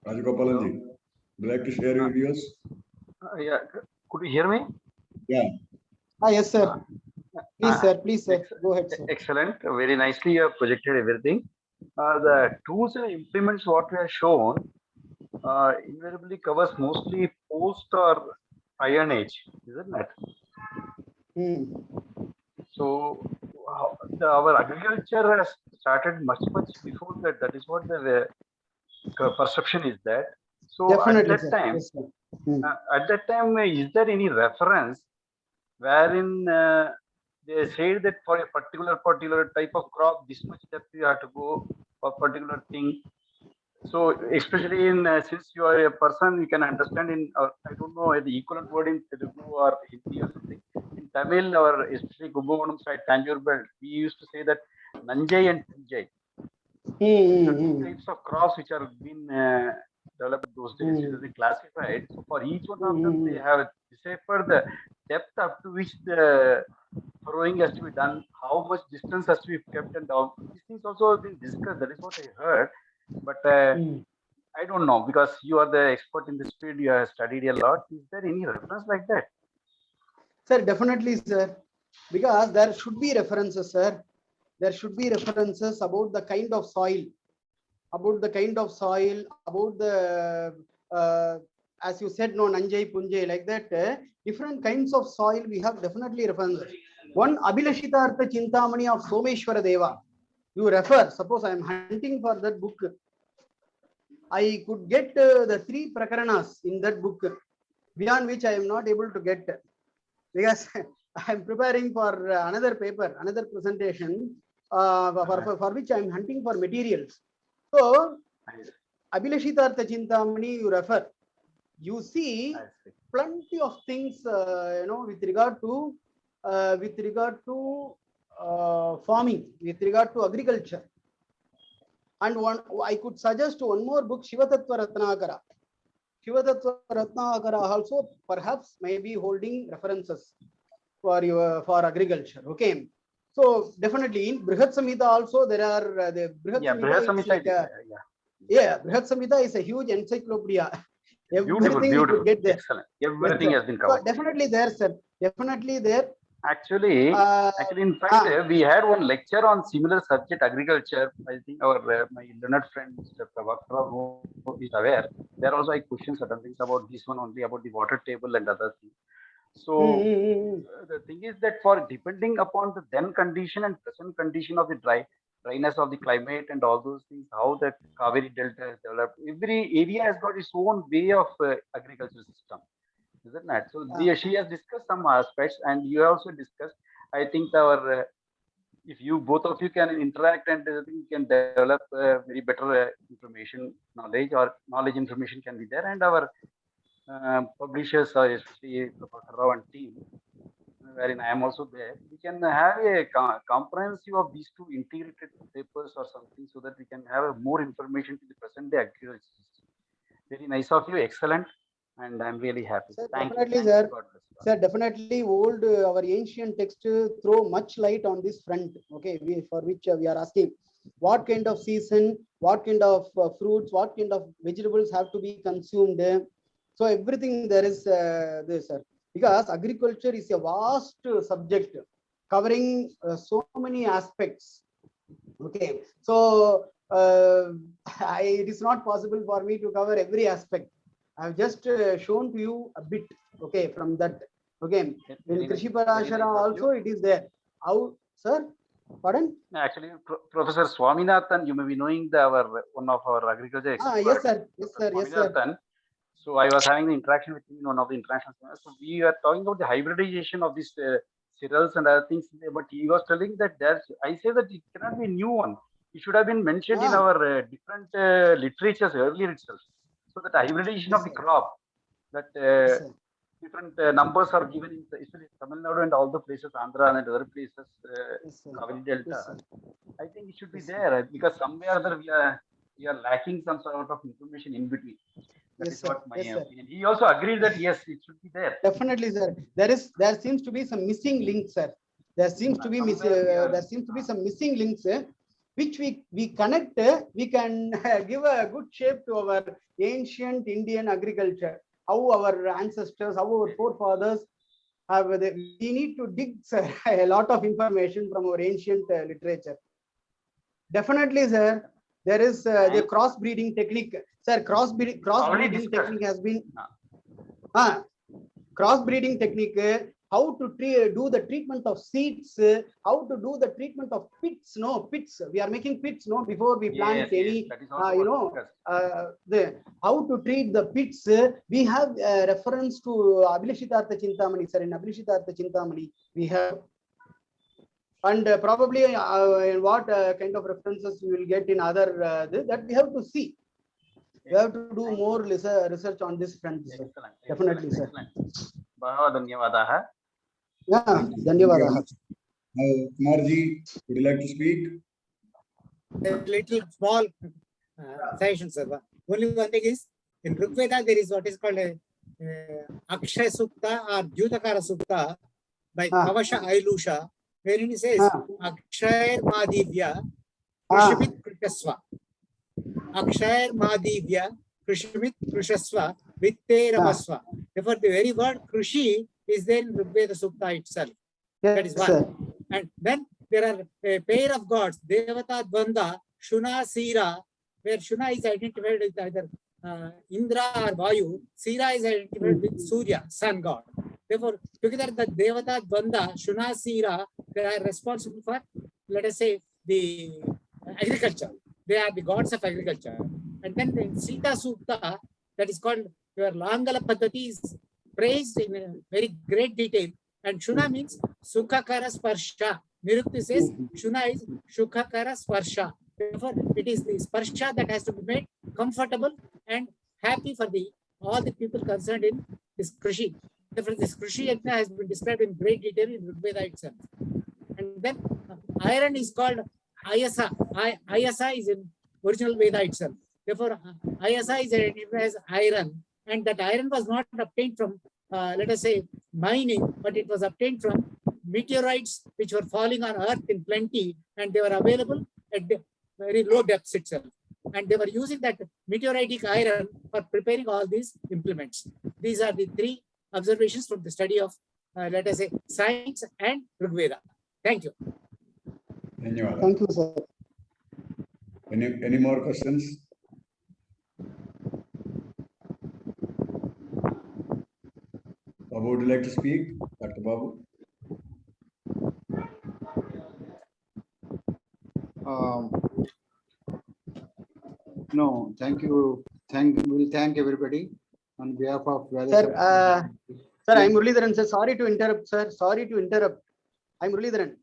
Rajagopalan ji, would you like to share your views? Yeah, could you hear me? Yeah. Yes, sir. Please, sir. Go ahead, sir. Excellent. Very nicely you have projected everything. The tools and implements what we have shown invariably covers mostly post or Iron Age, isn't it? So our agriculture has started much before that. That is what the perception is that. So Definitely, at sir. that time, Yes, sir. is there any reference wherein they say that for a particular type of crop, this much depth you have to go for particular thing? So especially in since you are a person, you can understand in I don't know the equivalent word in Telugu or Hindi or something. In Tamil or especially Kumbakonam side, Tanjore belt, we used to say that Nanjai and Punjai. Two types of crops which are been developed those days. It is classified. So for each one of them, they have deciphered the depth up to which the furrowing has to be done, how much distance has to be kept, and all these things also have been discussed. That is what I heard. But I don't know, because you are the expert in this field, you have studied a lot. Is there any reference like that? Sir, definitely, sir. Because there should be references, sir. There should be references about the kind of soil, about the, as you said, no, Nanjai, Punjai, like that, different kinds of soil, we have definitely references. One, Abhilashitartha Chintamani of Someshwara Deva. You refer, suppose I am hunting for that book. I could get the 3 prakaranas in that book, beyond which I am not able to get. Because I am preparing for another paper, another presentation, for which I am hunting for materials. So, Abhilashitartha Chintamani, you refer. You see plenty of things, with regard to farming, with regard to agriculture. And one, I could suggest one more book, Shivatattva Ratnakara. Shivatattva Ratnakara also perhaps may be holding references for agriculture. Okay. So definitely in Brihat Samhita also there are the Brihat Samhita. Brihat Samhita is a huge encyclopedia. Everything you could get there. Excellent. Everything has been covered. So definitely there, sir. Definitely there. Actually, in fact, we had one lecture on similar subject, agriculture. I think our my learned friend Mr. Prabhakar is aware. There also I questioned certain things about this one only, about the water table and other things. So the thing is that for depending upon the then condition and present condition of the dryness of the climate and all those things, how the Kaveri Delta has developed, every area has got its own way of agricultural system. Isn't that? So she has discussed some aspects, and you also discussed. I think our if you both of you can interact and you can develop very better knowledge information can be there, and our publishers, especially Prabhakar Rao and team, wherein I am also there, we can have a comprehensive of these 2 integrated papers or something, so that we can have more information to the present day agriculture system. Very nice of you, excellent. And I'm really happy. Sir, Thank definitely, you. sir. Sir, definitely our ancient text throw much light on this front. Okay, for which we are asking what kind of season, what kind of fruits, what kind of vegetables have to be consumed. So everything there is this, sir. Because agriculture is a vast subject covering so many aspects. Okay, so it is not possible for me to cover every aspect. I have just shown to you a bit, okay, from that. Okay, in Krishi Parashara also it is there. How, sir? Pardon? Actually, Professor Swaminathan, you may be knowing one of our agriculture experts. Yes, sir. Yes, sir. Yes, sir. So I was having the interaction with him in one of the international seminars. So we are talking about the hybridization of these cereals and other things. But he was telling that I say that it cannot be a new one. It should have been mentioned in our different literatures earlier itself. So that hybridization of the crop, that different numbers are given in especially Tamil Nadu and all the places, Andhra and other places, Kaveri Delta. I think it should be there, because somewhere or other we are lacking some sort of information in between. That is what my opinion. He also agreed that yes, it should be there. Definitely, sir. There seems to be some missing links, sir. There seems to be some missing links, which we connect. We can give a good shape to our ancient Indian agriculture. How our ancestors, how our forefathers have. We need to dig, sir, a lot of information from our ancient literature. Definitely, sir. There is the crossbreeding technique. Sir, crossbreeding technique has been crossbreeding technique how to do the treatment of seeds, how to do the treatment of pits. No, pits. We are making pits. No, before we plant any, that is also how to treat the pits. We have reference to Abhilashitartha Chintamani, sir. In Abhilashitartha Chintamani, we have. And probably what kind of references we will get in other that we have to see. We have to do more research on this front. Excellent. Definitely, sir. Bahava dhanyavadaha. Yeah, dhanyavadaha. Now, Kumarji, would you like to speak? A little small suggestion, sir. Only one thing is, in Rigveda there is what is called a Akshay Sukta or Dhyutakara Sukta by Kavasha Ailusha, wherein he says Akshayar Madhivya Krishimit Krishasva. Akshayar Madhivya Krishimit Krishasva Vitte Ramasva. Therefore, the very word Krishi is there in Rigveda Sukta itself. Yes, that is one. sir. And then there are a pair of gods, Devata Dvanda, Shuna, Sira, where Shuna is identified with either Indra or Vayu, Sira is identified with Surya, sun god. Therefore, together the Devata Dvanda, Shuna, Sira, they are responsible for, let us say, the agriculture. They are the gods of agriculture. And then in Sita Sukta, that is called your Langala Paddhati is praised in a very great detail. And Shuna means Sukhakara Sparsha. Nirukti says Shuna is Sukhakara Sparsha. Therefore, it is the Sparsha that has to be made comfortable and happy for all the people concerned in this Krishi. Therefore, this Krishi Yajna has been described in great detail in Rigveda itself. And then iron is called Ayasa. Ayasa is in original Veda itself. Therefore, Ayasa is identified as iron. And that iron was not obtained from, let us say, mining, but it was obtained from meteorites which were falling on earth in plenty, and they were available at very low depths itself. And they were using that meteoritic iron for preparing all these implements. These are the three observations from the study of, let us say, science and Rigveda. Thank you. Thank you, sir. Any more questions? Babu, would you like to speak? Dr. Babu? No, thank you. We'll thank everybody on behalf of Veda. Sir, sir, I'm Muralidharan, sir. Sorry to interrupt, sir. Sorry to interrupt. I'm Muralidharan.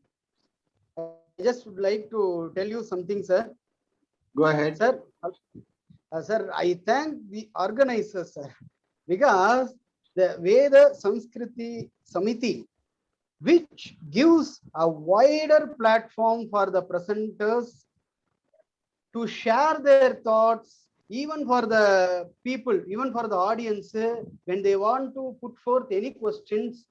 I just would like to tell you something, sir. Go ahead. Sir, sir, I thank the organizers, sir, because the Veda Samskruti Samiti, which gives a wider platform for the presenters to share their thoughts, even for the people, even for the audience, when they want to put forth any questions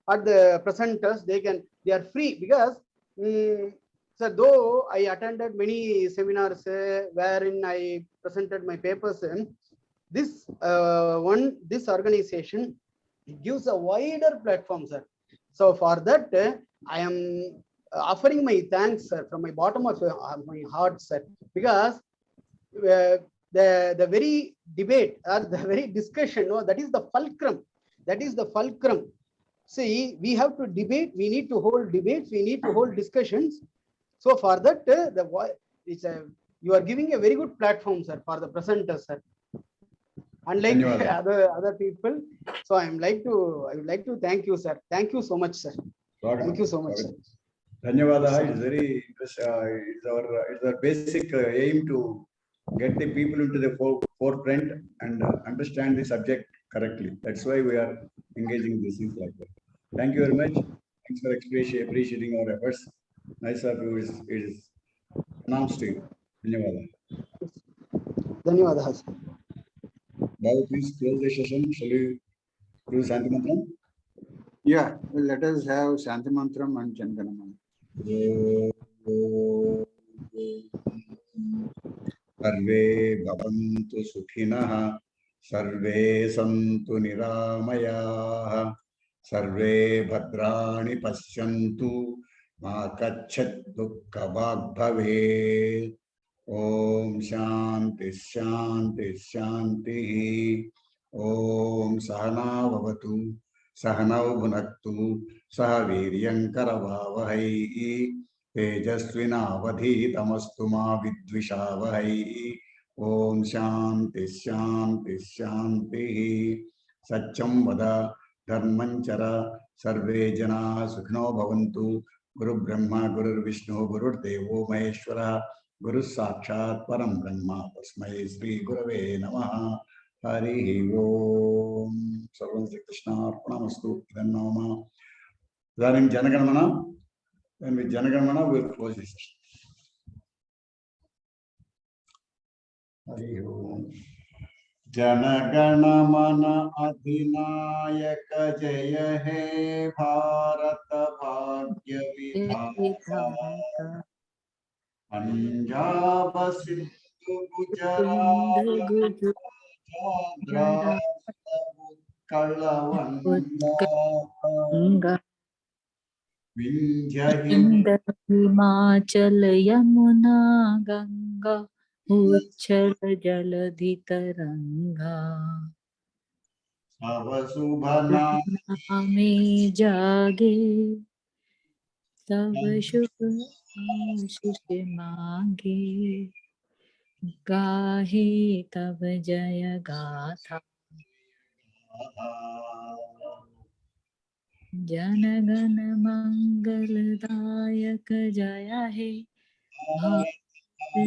at the presenters, they are free. Because so though I attended many seminars wherein I presented my papers, this organization gives a wider platform, sir. So for that, I am offering my thanks, sir, from my bottom of my heart, sir, because the very debate or the very discussion, that is the fulcrum. That is the fulcrum. See, we have to debate. We need to hold debates. We need to hold discussions. So for that, you are giving a very good platform, sir, for the presenters, sir. Unlike other people. So I would like to thank you, sir. Thank you so much, sir. Thank you so much, sir. Dhanyavada. It's very interesting. It's our basic aim to get the people into the forefront and understand the subject correctly. That's why we are engaging these things like that. Thank you very much. Thanks for appreciating our efforts. Nice of you is announced to you. Dhanyavada. Dhanyavada. Now please close the session. Shall we do Shanti Mantram? Yeah, well, let us have Shanti Mantram and Chandanam. Sarve bhavantu sukhinah, sarve santu niramayah, sarve bhadrani paschyantu, ma kachat dukkha bhag bhavet. Om Shanti Shanti Shanti. Om Sahana Bhavatu. सहनौ भुनक्तु सह वीर्यङ्करवावहै तेजस्विनावधीतमस्तु मा विद्विषावहै। ओम शांति शांति शांति। सत्यं वद धर्मं चर सर्वे जनाः सुखिनो भवन्तु। गुरु ब्रह्मा गुरुर्विष्णु गुरुर्देवो महेश्वरः गुरु साक्षात् परं ब्रह्म तस्मै श्री गुरवे नमः। हरि ओम। सर्वं श्री कृष्णार्पणमस्तु। इदानीं Jana Gana Mana. When we Jana Gana Mana we will close this session. Hari ओम। जनगणमन अधिनायक जय हे भारत भाग्य विधाता। पंजाब सिंधु गुजरात कलवंगा विंध्य हिमाचल यमुना गंगा उच्छल जलधि तरंगा। सब शुभ नामे जागे सब शुभ आशीष मांगे। गाहे तब जय गाथा जनगण मंगलदायक जय हे भाग्य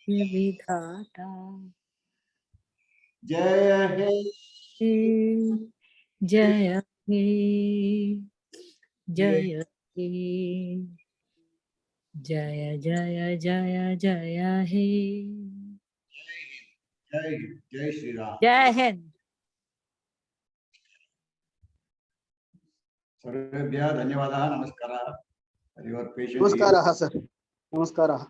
विधाता। जय हे जय हे जय हे जय जय जय जय हे। जय श्री राम। जय हिंद। सर्वेभ्यः धन्यवादः। नमस्कारः। For your patience. नमस्कारः सर। नमस्कारः।